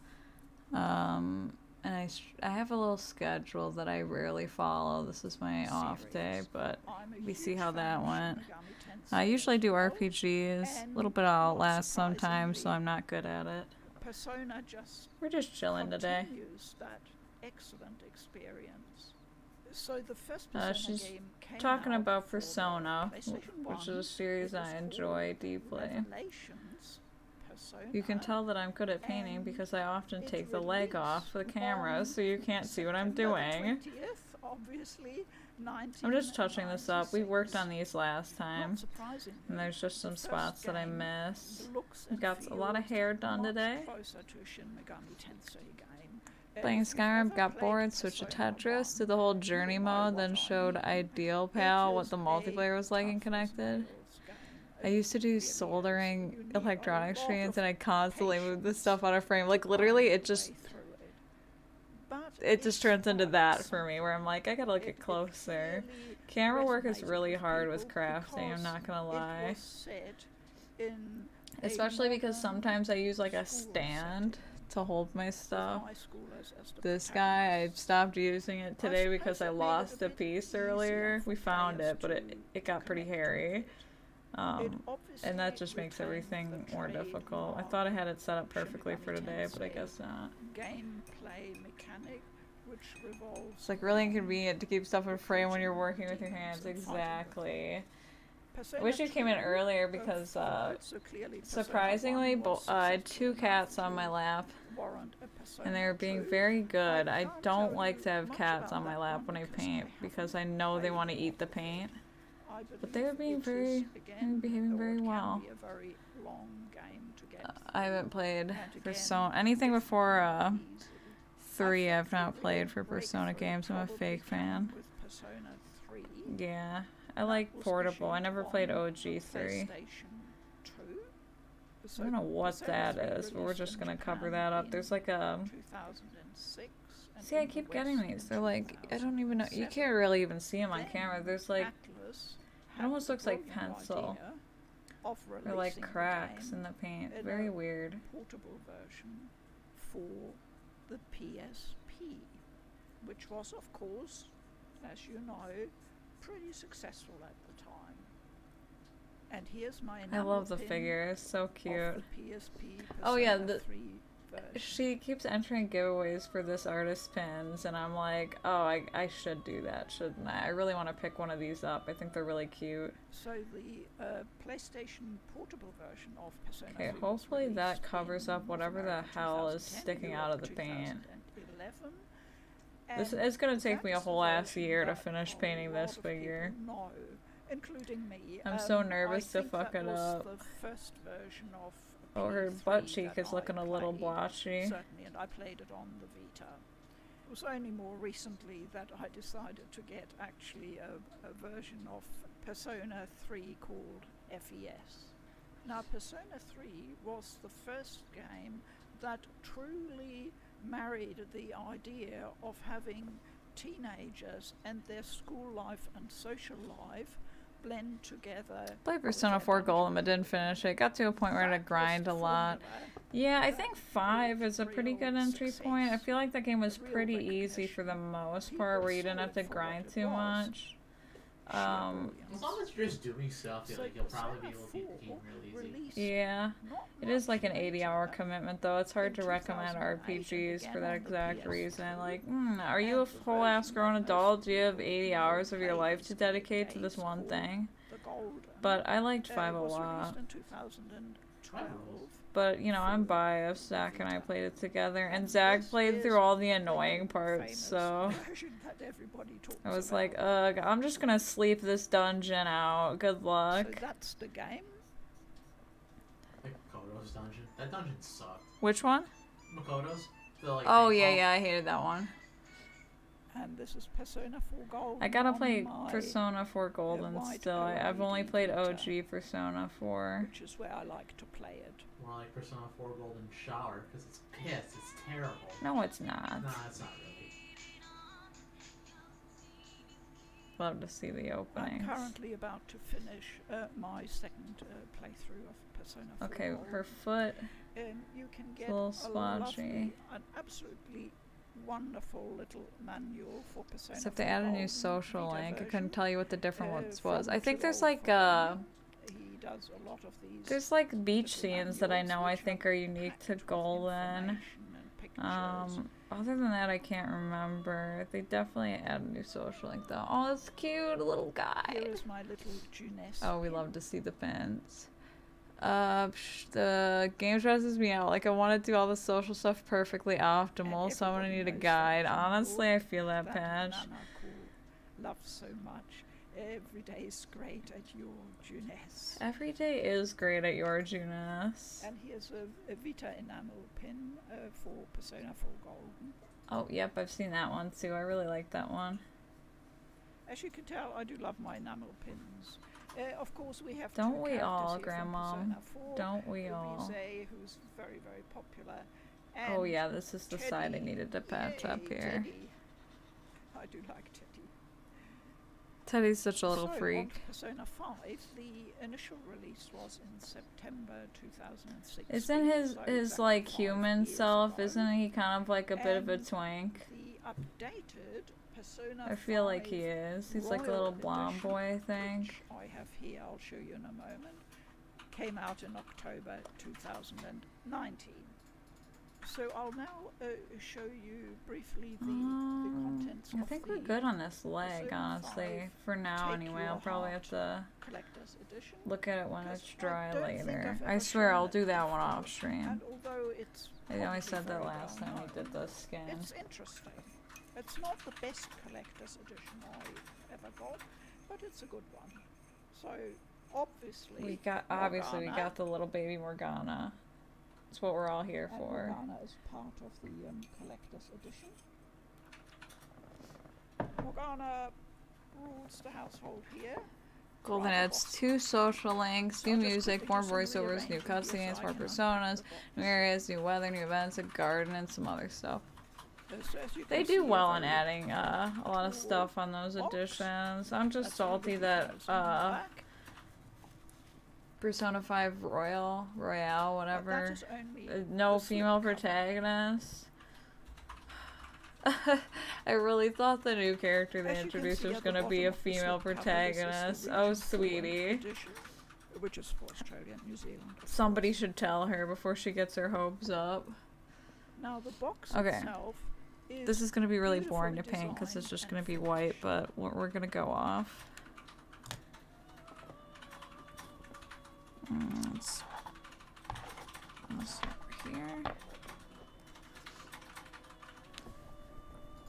And I have a little schedule that I rarely follow. This is my off day, but we see how that went. I usually do RPGs, a little bit of Outlast sometimes, so I'm not good at it. Persona just We're just chilling today. continues that excellent experience. So the first Persona She's game came talking out about for the Persona, PlayStation which is 1. a series It was I called enjoy deeply. Revelations Persona. You can tell that I'm good at painting and because I often it take the leg off the released camera on so you can't see what I'm September doing. 20th, obviously, I'm just touching this up. We worked on these last time, Not surprisingly, and there's just some the first spots that I game missed. looks I and got a lot of feels hair done much today. closer to a Shin Megami Tensei game. Playing If you've Skyrim, ever got played bored, switched to Persona Tetris, 1, did the whole you journey know mode, what then I showed mean. Ideal It Pal, what is the a multiplayer was like and tough as connected. nails game. I used to do It really is. soldering You need a electronic lot streams of and I constantly moved the patience stuff out of frame. Like to literally find it your just way through it. But it just it's turns into quite that for me where I'm something. like I gotta look It at closer. clearly Camera work is resonated really with hard with people crafting, I'm because not gonna it lie. was set in a Especially because modern sometimes I use like a school stand setting, to hold my with stuff. high schoolers as the This guy, I protagonists. stopped using it today suppose because I it made it lost a a bit piece easier earlier. for We found players it, but to it got pretty connect to hairy. it. It And that just obviously makes retained everything the more difficult. I thought I had it set up Shin perfectly for Megami today, but I Tensei guess not. gameplay mechanic, which revolves It's like really around inconvenient to keep stuff in frame when you're approaching working with your hands. demons and fighting with them. Exactly. I Persona wish you came in 2 earlier because, followed, so clearly Persona surprisingly, 1 was I had successful 2 cats enough on my to lap, warrant a Persona and they were being 2. very good. I can't don't tell like you to have much cats about on my that lap one when I because paint I because I haven't know they played want to a eat lot the of it. paint. I But they were believe being it is, very, again, behaving though very it can well. be a very long game to get I haven't played and again, Persona anything it's before not easy. 3. I I've think the not real played for Persona breakthrough games. I'm a probably fake came fan. with Persona 3. Yeah, I That like was Portable. I issued never on played the OG 3. PlayStation 2. I don't know what Persona that 3 is, but we're released just in gonna cover Japan that up. in There's like a 2006. And see, I in the keep getting West these. in They're like I don't even know. You 2007. can't really even see them on Then camera. There's like Atlus it had almost the looks like brilliant pencil idea of or like releasing the cracks game in the paint. in Very a weird. portable version for the PSP, which was, of course, as you know, pretty successful at the time. And here's my I love the pin figure. It's so of cute. the PSP Oh, yeah, Persona the- 3 version. She keeps entering giveaways for this artist pins, and I'm like, oh, I should do that, shouldn't I? I really want to pick one of these up. I think they're really cute. So the PlayStation portable version of Persona Okay, 3 was hopefully that released covers in up whatever the North hell is 2010, sticking out of the Europe paint. 2011, This and it's gonna take me a that's the whole ass version year to that finish a painting lot this of figure. people know, including me. I'm so I nervous to think fuck that it was up. The first version of Oh, her P3 butt cheek that is looking I a little played, blotchy. certainly, and I played it on the Vita. It was only more recently that I decided to get actually a version of Persona 3 called FES. Now, Persona 3 was the first game that truly married the idea of having teenagers and their school life and social life blend together. Played with Persona their 4 Golem, dungeon but didn't finish it. Got to a point where I had to that was grind the a lot. formula Yeah, I that think 5 is a pretty real good entry point. I success, feel like that game was the real pretty easy for the recognition. most People part, where you saw didn't have it to for what grind it too was. much. As long as you're just doing stuff, So you'll probably be Persona able to beat the 4 game real easy. released Yeah. not It is like an much 80-hour later commitment, though. It's hard in to recommend 2008 RPGs and for that again on the exact reason. PS2, Like, are you a and the full-ass version grown that most adult? Do you have people 80 will hours of your play life these to dedicate to this days one called thing? The Golden. But I liked 5 a was lot. released in 2012. But, you know, I'm biased. Zach and I played it together, and And Zach this played is through all the the annoying parts, famous so version that everybody talks I was about. like, ugh, I'm just gonna sleep this dungeon out. Good luck. So that's the game. Like Makoto's dungeon. That dungeon sucked. Which one? Makoto's? The, like, Oh, bank yeah, vault. yeah, I hated that one. And this is Persona 4 Gold. I gotta on play my Persona 4 Golden white still. I've only OLED played Vita, OG Persona 4. which is where I like to play it. More like Persona 4 Golden Shower, because it's piss. It's terrible. No, it's not. Nah, it's not really. Love to see the I'm openings. currently about to finish my second playthrough of Persona 4 Okay, Gold. her foot. You can get little a splotchy. lovely, an absolutely wonderful little manual for Persona. Except they 4 added a new Gold social Vita link. I version, couldn't tell you what the different ones was. from I think there's Chillin like from he does a lot of these. there's like beach little scenes that I manuals know I which think are unique to packed with Golden. information and pictures. Other than that, I can't remember. They definitely added a new social link though. Oh, it's cute, a little guy. Here is my little Juness. Oh, we love to see the pins. The game stresses me out. Like, I want to do all the social stuff perfectly optimal, so I'm gonna everybody need a knows that guide. symbol Honestly, I feel that that patch. Nanako loves so much. Every day is great at your Juness. Every day is great at your Junas. And here's a Vita enamel pin for Persona 4 Golden. Oh, yep, I've seen that one too. I really like that one. As you can tell, I do love my enamel pins. Of course, we have Don't two we characters all, here from Grandma? Persona 4. Don't we all? Rise, who's very, very popular. Oh And yeah, this is the side I Teddy. needed to patch up Yay, here. Teddy. I do like Teddy. Teddy's such a little So, freak. on to Persona 5, the initial release was in September 2006. Isn't his exactly like 5 human years self? ago. Isn't he kind of like a bit of a And twink? The updated Persona I feel like 5 he is. He's like a Royal little blonde Edition, boy, I think. which I have here, I'll show you in a moment, came out in October 2019. So I'll now show you briefly the contents I of think the we're good on this leg, Persona honestly. 5 For now, Take anyway. Your I'll probably have Heart to Collector's Edition. look at it when Because it's I dry don't think later. I've I ever swear shown I'll it do that one before, off stream. And although it's I only probably said that very last well time we known, did the skin. it's interesting. It's not the best collector's edition I ever got, but it's a good one. So obviously We obviously Morgana, the little baby Morgana. That's what we're all here and for. Morgana is part of the collector's edition. Morgana rules the household here. Golden Rather adds 2 social links, new I'll just music, quickly more do some voiceovers, new rearranging here so cutscenes, I more can personas, unpack the new areas, new weather, new events, a garden, and some other stuff. So as you They can do see, well a on very adding a lot of cool stuff on those box. editions. I'm just That's all the salty that details on the back, Persona 5 Royale, but whatever, that is only no the slip female cover. protagonist. I really thought the new character they As you can introduced see was at the gonna be a bottom of the female slip cover, this is the protagonist. Oh, Region 4 sweetie. edition, which is for Australia and New Zealand. of Somebody course. should tell her before she gets her hopes up. Now the box Okay. itself is This is gonna be really beautifully boring to paint because it's designed just and gonna be finished. white, but we're gonna go off. Let's start here.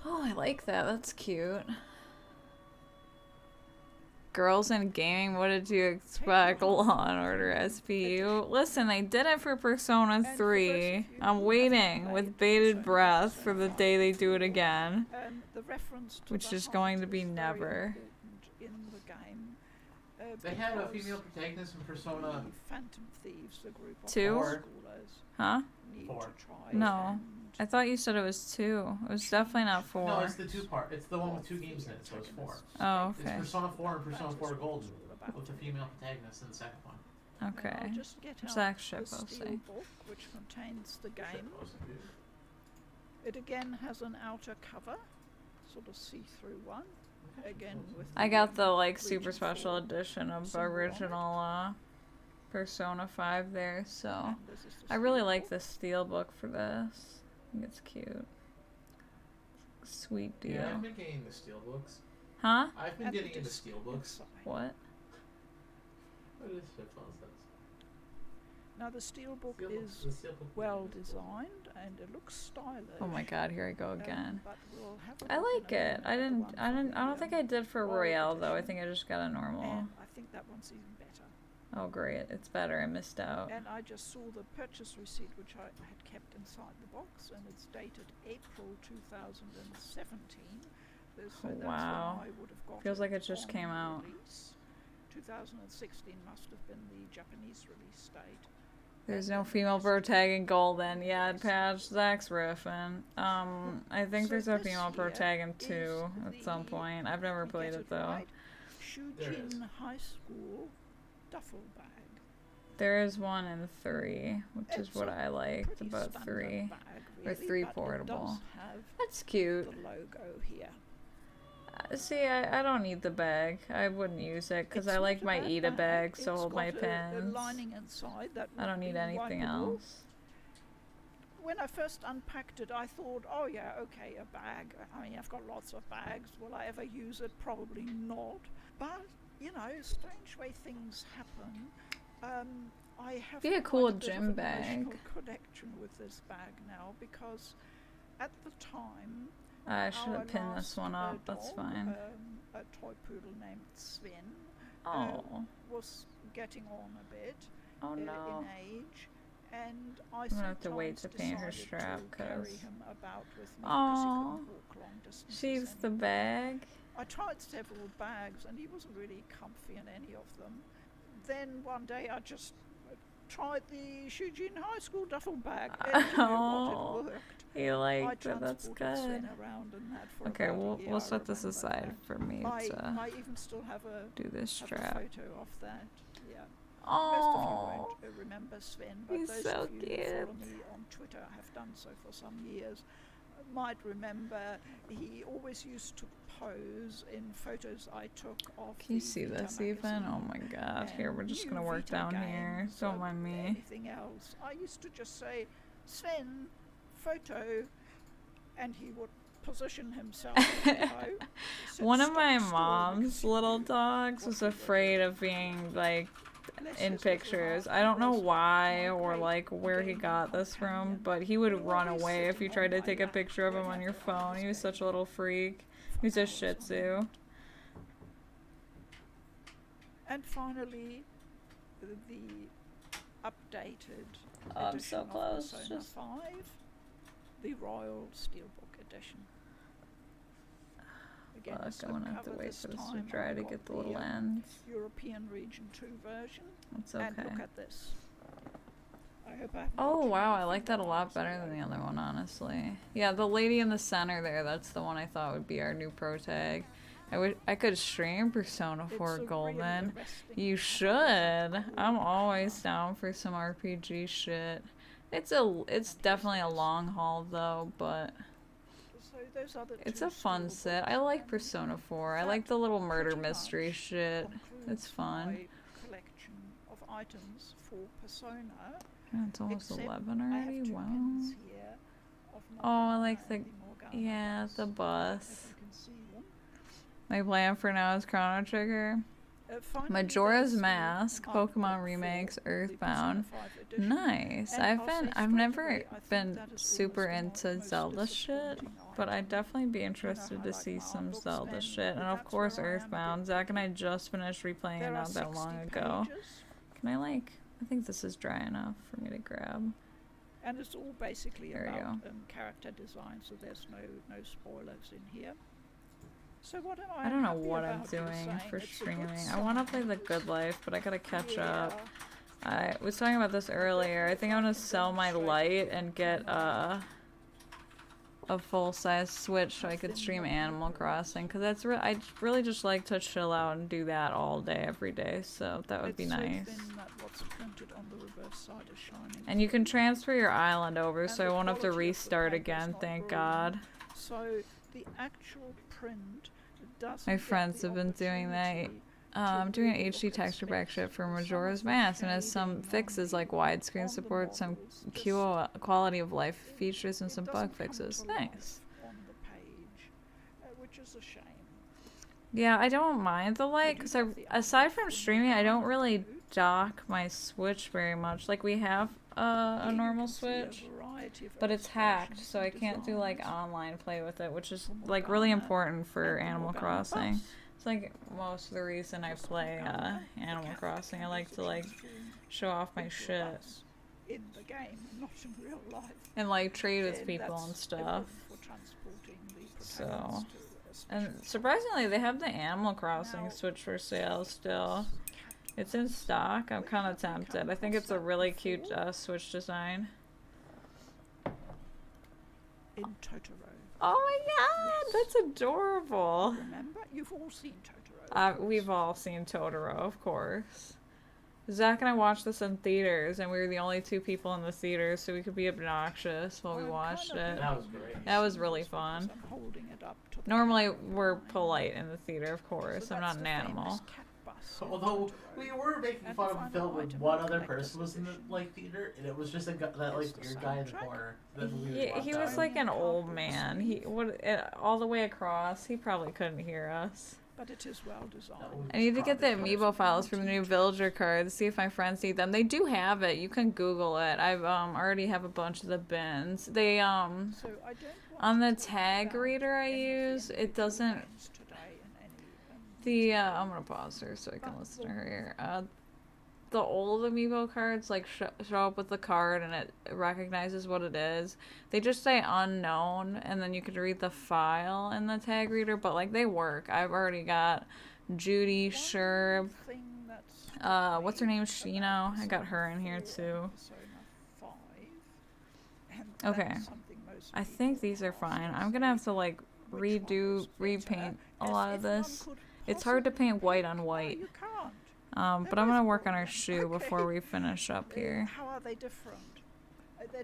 Oh, I like that. That's cute. Girls in gaming, what did you expect? Law and Order SPU. Listen, they did it for Persona And for those of 3. you I'm who waiting haven't with played bated Persona breath for Persona the 5, day they do it again. the reference to Which the is going to heart be is very never. important in the game. They had a because female protagonist in Persona. the Phantom Thieves, the group of 2? high schoolers, Huh? need 4. to try No. and I thought you said it was 2. It was definitely not 4. No, it's the 2 part. It's the one with 2 games in it, so it's 4. Oh, It's okay. Persona 4 and Persona That 4 is what Golden it's all about. with the female protagonist in the second one. And Okay. I'll just get out Zach the ship, steel posting. book, which contains the game. Shitpost, dude. It again has an outer cover, sort of see-through one. again with. I got the like super Region special 4 edition of symbol on it. original Persona 5 there, so And this is the I really steelbook. like the steelbook for this. I think it's cute. Sweet deal. Yeah, I've been getting the steelbooks. Huh? I've been And the getting into disc steelbooks. inside. What? What is Shitfall says? Now the steelbook The is steelbook well is cool. designed and it looks stylish. Oh my god, here I go again. But we'll have a I look like in a it. minute at the one I don't from think the, I did for Royal Royale though. I Edition. think I just got a normal. And I think that one's even better. Oh great, it's better. I missed out. And I just saw the purchase receipt which I had kept inside the box and it's dated April 2017. So that's wow. when I would have got Feels like it just on came out. release. 2016 must have been the Japanese release date. There's no female protag in Golden. Yeah, patch Zach's riffing. I think So there's a this female here protag in is 2 at some the- point. I've never Get played it though. right, There is. Shujin High School duffel bag. There is one in 3, which is It's what a I liked pretty about standard 3. bag, Or really, 3 but portable. It does have That's cute. the logo here. See, I don't need the bag. I wouldn't use it because It's I like not a my bad Ida bag It's to hold my got a pens. lining inside that I don't would need be anything wipeable. else. When I first unpacked it, I thought, oh yeah, okay, a bag. I mean, I've got lots of bags. Will I ever use it? Probably not. But, you know, strange way things happen. I have Be a quite cool bit of gym an bag. emotional connection with this bag now because at the time, I should our have pinned this last, one up. That's dog, fine. A toy poodle named Sven Oh. was getting on a bit Oh in no. age, and I gonna have to wait sometimes to paint her decided strap, to carry 'cause- him about with me because he Aw. couldn't walk long distances. She's the anymore. bag. I tried several bags, and he wasn't really comfy in any of them. Then one day I just tried the Shujin High School duffel bag, and you know Oh. what, it worked. You I like it. That's transported Sven good. around in that for Okay, about a we'll year, I set this remember aside that. for me I to even still have a do this have strap. a photo of that. Yeah. Most Oh. of you won't remember Sven, but He's those so of you who cute. follow me on Twitter, I have done so for some years, might remember he always used to pose in photos I took of Can you the see Vita this even? Oh magazine my god. Here, we're and just new gonna work Vita down here. games Don't or mind me. anything else. I used to just say, Sven, photo, and he would position himself, you know, sit One of stock my still mom's because he little knew dogs what was he was afraid doing. of being like Bless in his little pictures. heart, I don't know was why my or great like where he gaming got this from, companion. but he would He run always away if sitting you tried on to my take a lap picture of him on your whenever I phone. was He was such a gaming little freak. for He's a hours Shih on Tzu. end. And finally, the updated Oh, I'm edition so of close. Persona Just 5, the Royal Steelbook edition. Again, fuck, it's I'm got gonna have to cover wait this for this to time. dry I've to got get the little the, ends. European Region 2 version. It's And okay. look at this. I hope I haven't Oh got wow, I anything like that a lot wrong, better so than the I- other one, honestly. Yeah, the lady in the center there, that's the one I thought would be our new pro tag. I could stream Persona It's 4 a really Golden. arresting You cover, should. isn't it? I'm always down for some RPG shit. It's definitely a long haul though, but So those are the it's two a fun steelbooks, set. I like and Persona 4. I that like the little murder pretty mystery much shit. concludes It's fun. my collection of items for Persona. Yeah, it's almost Except 11 I have already. two Wow. pins here of Oh, I Morgana like the and Morgana yeah, bus, the bus. if you can see them. My plan for now is Chrono Trigger, Finally, Majora's there's the Mask, artwork Pokemon for Remakes, the Persona Earthbound. 5 edition. Nice. And I've I'll say I've straight never away, I think been that is super almost the into most Zelda shit, disappointing but I'd item. definitely be You know interested how to I like see my some books, Zelda and shit, and of that's course where I am a bit Earthbound. Zach and I picky. just finished replaying it There are not that 60 long ago. pages, Can I like? I think this is dry enough for me to grab. and it's all basically There you about character design, so there's no spoilers in here. So what am I? I don't know happy what I'm about, you're doing saying? for It's a good streaming. I want to play sign. The Good Life, but I gotta catch up. Yeah. I was talking about this earlier. I think I'm gonna sell my light and get a full-size Switch so I could stream Animal Crossing, because that's I really just like to chill out and do that all day every day, so that would be It's so nice. thin that what's printed on the reverse side is shining. And you can transfer your island over, And so I the won't have to quality of the restart paper's again, not thank brilliant. God. So the actual print doesn't My get friends the have been doing that. opportunity I'm doing really HD look at texture back specs shit for because some Majora's of the Mask and has some shading on fixes like the widescreen support, some models just quality of life features, and it some bug doesn't come fixes. to Nice. life on the page, which is a shame. Yeah, I don't mind the light do because love the aside idea from of streaming, I don't really download. dock my Switch very much. Like we have a Here you normal can see a Switch, variety of but it's hacked, illustrations so and I can't do like designs online play with it, which is for like really Morgana important for and the Animal Morgana Crossing. bus. It's like most of the reason I Because play Morgana, the Animal cat Crossing. I can like also to like transform show off my into a shit bus in the game, not in real life. and like trade with And people that's and stuff. important for transporting the So, protagonist to a and special surprisingly, they have the Animal Crossing Now, Switch for sale still. cat It's in bus. stock. I'm Where kind of have we come tempted. I think across it's a that really cute before? Switch design. In Totoro. Oh my god, that's adorable. Remember? You've all seen Totoro. of course. We've all seen Totoro, of course. Zach and I watched this in theaters, and we were the only two people in the theater, so we could be obnoxious while we I'm watched kind of it. That was great. That was really because fun. I'm holding it up to the Normally, camera we're line. polite in the theater, of So course. I'm that's not an the animal. famous cat bus in Although Totoro. we were making And fun the of the final film when item one in other collector's person was in the edition theater, and it was just a guy, that is like the weird guy in the soundtrack. corner. That we would Yeah, walk he was down. like an old Cardboard man. sleeve. All the way across. He probably couldn't hear us. But it is well designed. I need to get the Probably amiibo has files for the new multi- villager cards, see if my friends need them. They do have it. You can Google it. I've already have a bunch of the bins. They So I don't want on to the talk tag about reader I any of the use, it individual doesn't games today in any, the I'm gonna pause her so I can listen to her here. The old amiibo cards like show up with the card and it recognizes what it is. They just say unknown and then you could read the file in the tag reader, but like they work. I've already got Judy, Sherb, thing that's what's her name? Shino. I got her in here too. Okay. I think these are fine. I'm gonna have to like repaint a lot of this. It's hard to paint white on white. You can't. But I'm gonna work on her shoe before we finish up here. How are they different?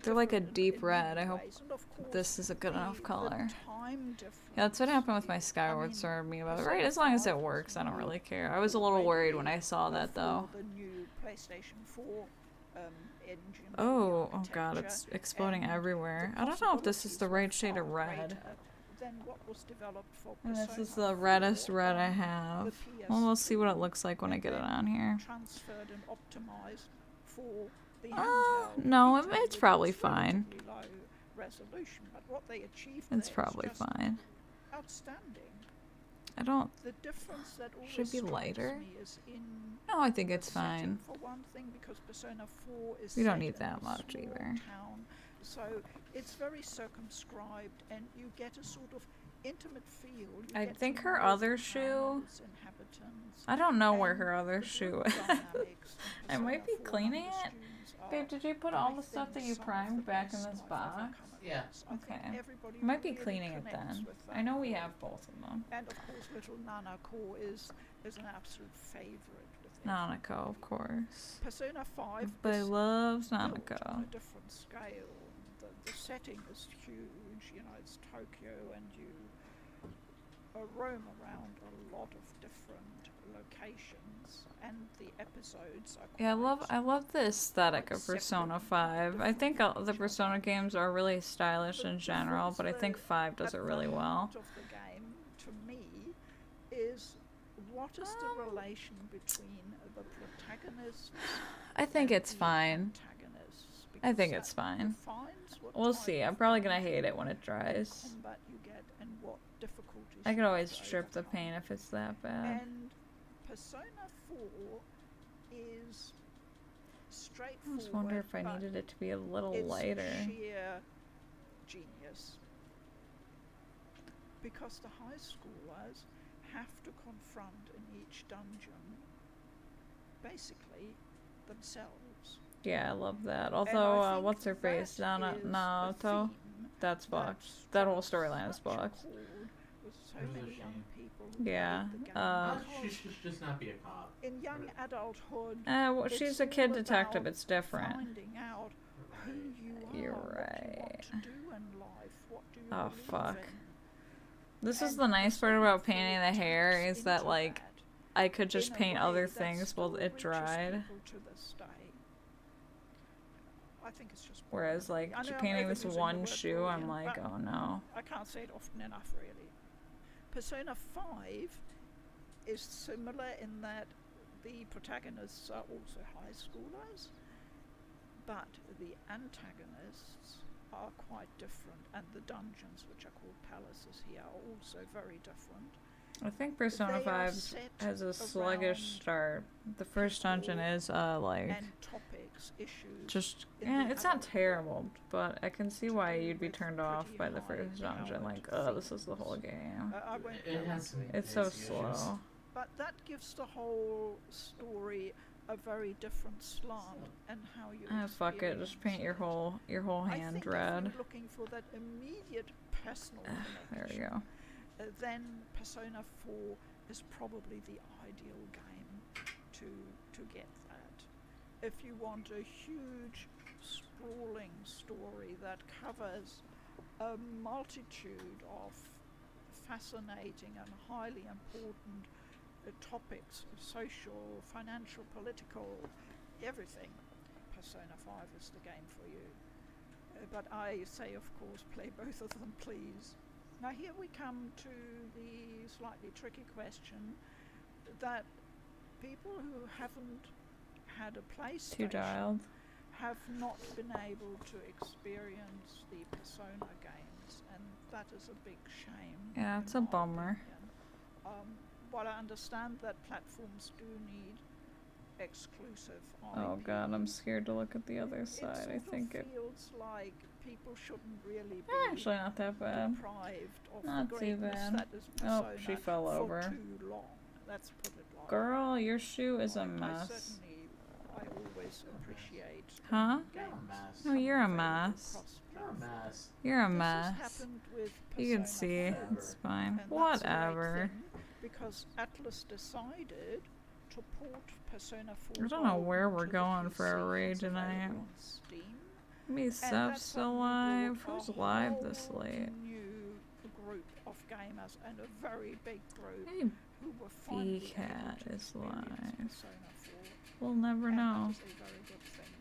They're like a different deep in red. many I hope ways, and of course this is a good enough the color. time difference. Yeah, that's what happened with my Skyward Sword amiibo. Right, as long as it works, I don't really care. I was a little worried when I saw that though. The new PlayStation 4 engine Oh god, it's exploding everywhere. I don't know if this is the right shade of red. than what was developed for And this is Persona the reddest 4 red I on have. the Well, we'll see what it PS3, looks like when I and get it then on here. Transferred and optimized for the No, handheld it's with probably its fine. relatively low resolution, but what they achieved It's there is probably just fine. outstanding. I don't. The difference that always Should be strikes lighter. me is in No, I think the it's setting, fine. for one thing, because Persona 4 is We don't set need in that a much small either. town, so it's very circumscribed, and you get a sort of intimate feel. You I get to think her know other the shoe. town and its inhabitants, I don't know where and her other the shoe group is. dynamics in I might be Persona 4 cleaning among the it. students are, Babe, did you put I all the think, stuff that you some of primed the back in best this I've ever box? come Yeah. across. I think Okay. everybody I might be really cleaning it connects then. with I that know we core. have both of them. And of course, little Nanako is an absolute favorite with Nanako, of course. Persona 5 Everybody is loves built on Nanako. a different scale. The setting is huge, you know, it's Tokyo, and you roam around a lot of different locations, and the episodes are Yeah, quite I love the aesthetic of separate Persona and 5. I think different from the each Persona games are really stylish The in general, but I think 5 does at it really the well. heart of the game, to me, is what is the relation between the protagonists I think and it's the fine. antagonists, I think because it's that fine. defines what We'll type see. of I'm probably gonna conflict hate it when it and dries. combat you get and what difficulties I you could always have to strip the overcome. paint if it's that bad. And Persona 4 is I straightforward. just wonder if I but needed it to be a little it's lighter. sheer genius. Because the high schoolers have to confront in each dungeon basically themselves. Yeah, I love that. And Although, I think what's her face? that is a Naoto? theme That's that box. That whole strikes storyline is such a box. chord with so It is a many young shame. people who Yeah, played the game. She Because should just not be a cop. in young Right. adulthood, Well, it's she's a all kid detective. about It's different. finding out who Right. you are, You're what you want right. to do in life, what do you Oh, believe fuck. in. This is And the nice part Persona about painting 4 the hair taps is that into like that I could just in a paint way other that things while still it reaches dried. people to this day. I think it's just Whereas like I know I'm painting this overusing the one word shoe, I'm brilliant, like, but oh no. I can't say it often enough, really. Persona 5 is similar in that the protagonists are also high schoolers, but the antagonists are quite different, and the dungeons, which are called palaces here, are also very different. I think Persona They are 5 set has a sluggish around start. The first dungeon people is like and topics, issues. just in the it's not other terrible, but I can see to why do you'd be with turned off pretty by the high first dungeon. powered Like, oh, this is the themes. whole game. I won't It go has into it. It's so basic issues. slow. But that gives the whole story a very different slant and how you Ah, fuck it. Just paint your whole hand I think red. if you're looking for that immediate personal There we connection, go. then Persona 4 is probably the ideal game to get that. If you want a huge, sprawling story that covers a multitude of fascinating and highly important topics, social, financial, political, everything, Persona 5 is the game for you. But I say, of course, play both of them, please. Now here we come to the slightly tricky question that people who haven't had a Too PlayStation dialed. have not been able to experience the Persona games, and that is a big shame. Yeah, in it's a my bummer. opinion. While I understand that platforms do need exclusive IP, Oh god, I'm scared to look at the other it side. sort I of think it. feels like people shouldn't really be Actually, not that bad. deprived of Not the too greatness bad. that is Oh, Persona she fell for over. too long. Let's put it like Girl, your shoe is a I mess. certainly, I always appreciate Huh? You're a games mess. No, you're a available mess. You're a cross-platform. mess. You're a This has mess. happened with You can Persona see. 4, It's fine. and that's a great Whatever. thing, because Atlas decided to port Persona 4 I don't know Gold where we're to the going for a PC. raid It's available tonight. on Steam. Me And subs that's still suddenly live. brought Who's a live this whole late? new group of gamers, and a very big group Hey, who were finally able B-Cat to is experience live. Persona 4. We'll never And know that is a very good thing.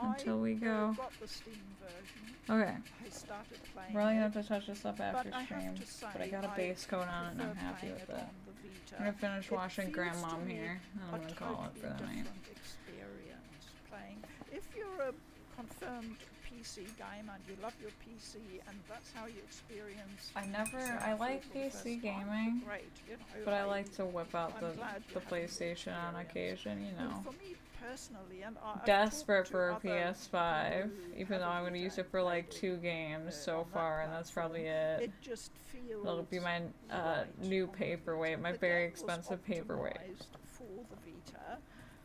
until we I go. got the Steam version. Okay. I started playing We're only it, gonna have to touch this up after but I stream. have to say But I got a base coat on it and I'm prefer happy playing with it it. on the Vita. I'm gonna finish It watching feels Grandmom to me here, and I'm a gonna call it totally for the night. different experience playing. If you're a confirmed PC gamer and you love your PC and that's how you experience I Persona like 4 for the PC first time, gaming, great, you know, but I like to whip out I'm glad you the had a good PlayStation on experience. occasion, you Well, know. for me personally, and I've Desperate talked to for a other PS5, people who even have though a I'm gonna Vita use it and for like played 2 games on so that far, and that's platform, probably it. It just feels It'll be my right new on the paperweight, Vita. my The very game was expensive paperweight. optimised for the Vita,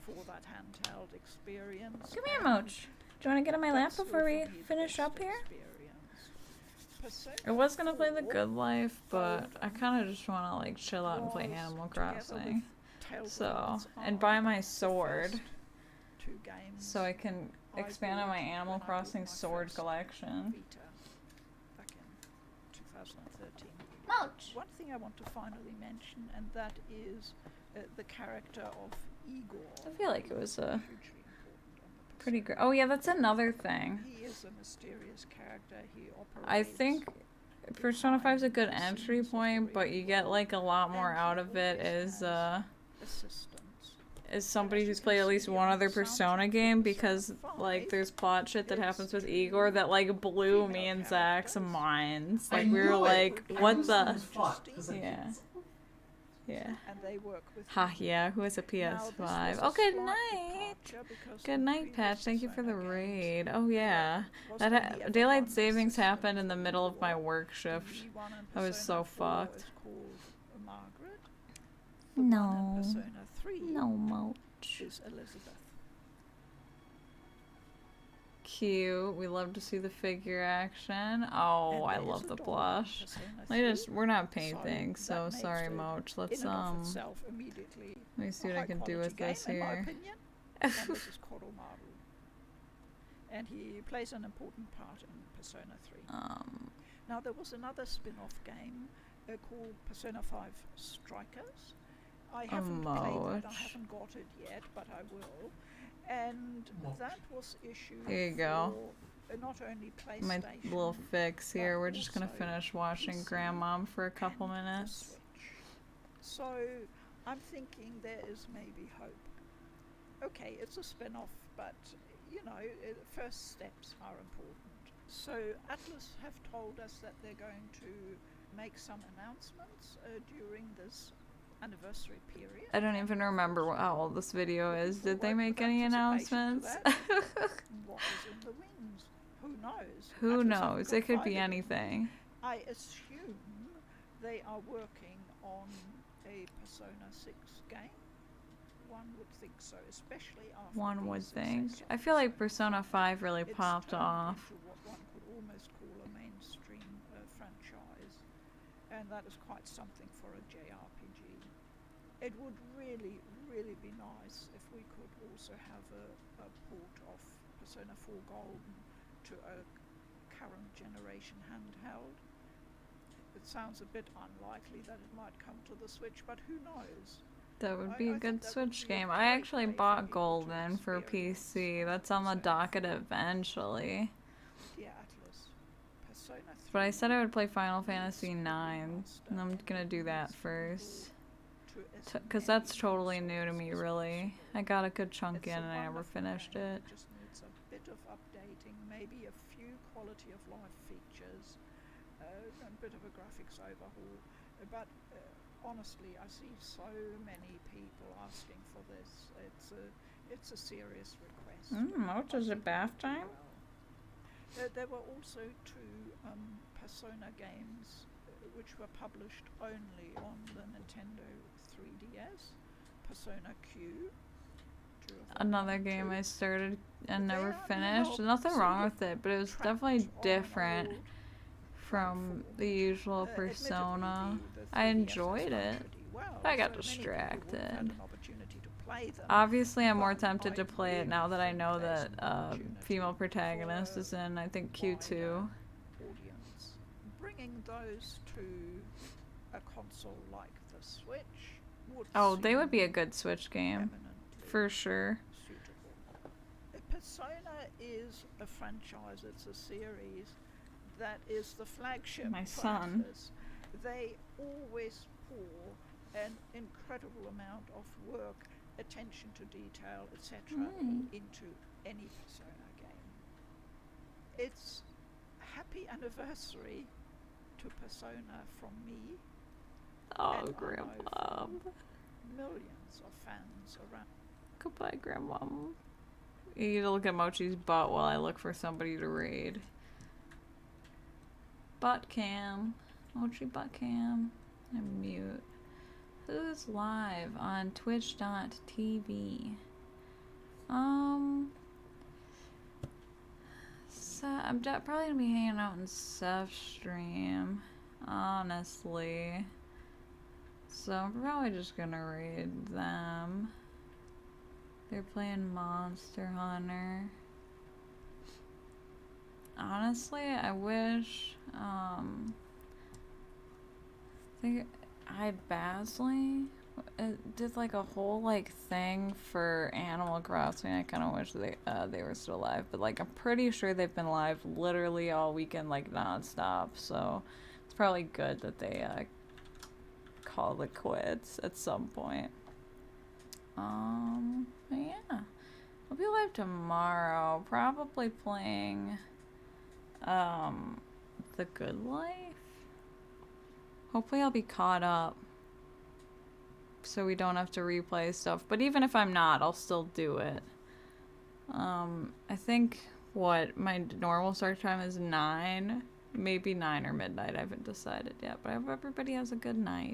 for that handheld experience. Come here, and Moch. Do you want to get on my lap that's before for we me the finish best up here? experience. Persona I was gonna play The 4 Good Life, but I Golden kind of just want to like chill out and play was, Animal together Crossing. with Tales of So, Hearts and Are buy my the sword, first 2 games so I can I expand on bought my Animal when I bought Crossing my sword first collection. Vita back in 2013. Moch! One thing I want to finally mention, and that is the character of Igor. I feel like it was a hugely important on the pretty Persona. great. Oh yeah, that's another thing. He is a mysterious character. He operates. I think Persona 5 is a good entry point, but you get like a lot more out of it as assistance. somebody who's played at least one other Persona game, because like there's plot shit that happens with Igor that like blew me and Zach's minds. Like we were like, what the? Yeah. Yeah. And they work with Ha, him. yeah, who has a Now, this was PS5? a Oh, good slight night! departure because Good the night, previous Patch. Thank you for the Persona games raid. Oh, yeah. was That only ever Daylight one Savings system happened in the for middle of my Igor. work shift. The one in I was Persona so 4 fucked. is called Margaret. The one No. in Persona 3 Moch. is Elizabeth. Cute. We love to see the figure action. Oh, And I there's love a the dog in blush. Persona 3. We're not painting, So so that makes sorry, it Moch. In Let's and of itself, immediately let me see a what I can do high-quality with this game, in my here. opinion. And this is Koromaru. And he plays an important part in Persona 3. Now there was another spin-off game called Persona 5 Strikers. I haven't played it, I haven't got it yet, but I will. And that was issued Here you go. for not only PlayStation. My little fix here. We're just gonna also finish watching PC Grandmom for a couple and the minutes. Switch. So I'm thinking there is maybe hope. Okay, it's a spin-off, but you know, first steps are important. So Atlas have told us that they're going to make some announcements during this anniversary period. I don't even remember how old this video is. Did they make With any anticipation to announcements? that. What is in the wings? Who knows? Who Atlas knows? haven't It could be confided in me. anything. I assume they are working on a Persona 6 game. One would think so, especially after One the would success think. of I feel like Persona Persona 5 really It's popped turned off. into what one could almost call a mainstream franchise, and that is quite something for a JRPG. It would really, really be nice if we could also have a port of Persona 4 Golden to a current generation handheld. It sounds a bit unlikely that it might come to the Switch, but who knows? That would be a I good think that would Switch be a game. I great actually way for bought people to Golden for experience PC. That's on the Persona docket 4. eventually. Dear Atlas, Persona 3 But I said I would play Final Fantasy is 9, and I'm gonna do that first. Because to that's SNES totally new to me, as really. possible. I got a good chunk It's in a and I never wonderful finished game. it. Just needs a bit of updating, maybe a few quality of life features, a bit of a graphics overhaul. But honestly, I see so many people asking for this. It's a serious request. What is it, bath time? There were also two Persona games which were published only on the Nintendo 3DS. Persona Q. Another game I started and They never are finished. now Nothing sort wrong of with it, but it was trapped definitely on an different old from platform. the usual Admittedly, Persona. the I 3DS has enjoyed done it. pretty well, I got so many people have had distracted. an opportunity to play them. Obviously, I'm more But tempted I to play it really now that I think know there's that an opportunity female for protagonist a is in, I think, wider Q2. audience. Bringing those to a console like the Switch would Oh, they would be a seem good Switch game. eminently For sure. suitable. Persona is a franchise, it's a series that is the flagship My for son. Atlas. They always pour an incredible amount of work, attention to detail, etc. into any Persona game. It's happy anniversary to Persona from me. Oh, and I know Grandma. from millions of fans around. Goodbye, Grandma. You need to look at Mochi's butt while I look for somebody to raid. Butt cam. Mochi butt cam. And mute. Who's live on twitch.tv? So I'm probably gonna be hanging out in Seth's stream, honestly. So I'm probably just gonna raid them. They're playing Monster Hunter. Honestly, I wish, I think Basley did like a whole like thing for Animal Crossing. I kind of wish they were still alive, but like I'm pretty sure they've been live literally all weekend, like nonstop. So it's probably good that they call it quits at some point. But yeah, I'll be live tomorrow, probably playing The Good Life. Hopefully I'll be caught up so we don't have to replay stuff, but even if I'm not, I'll still do it. I think what my normal start time is 9, maybe 9 or midnight. I haven't decided yet, but I hope everybody has a good night.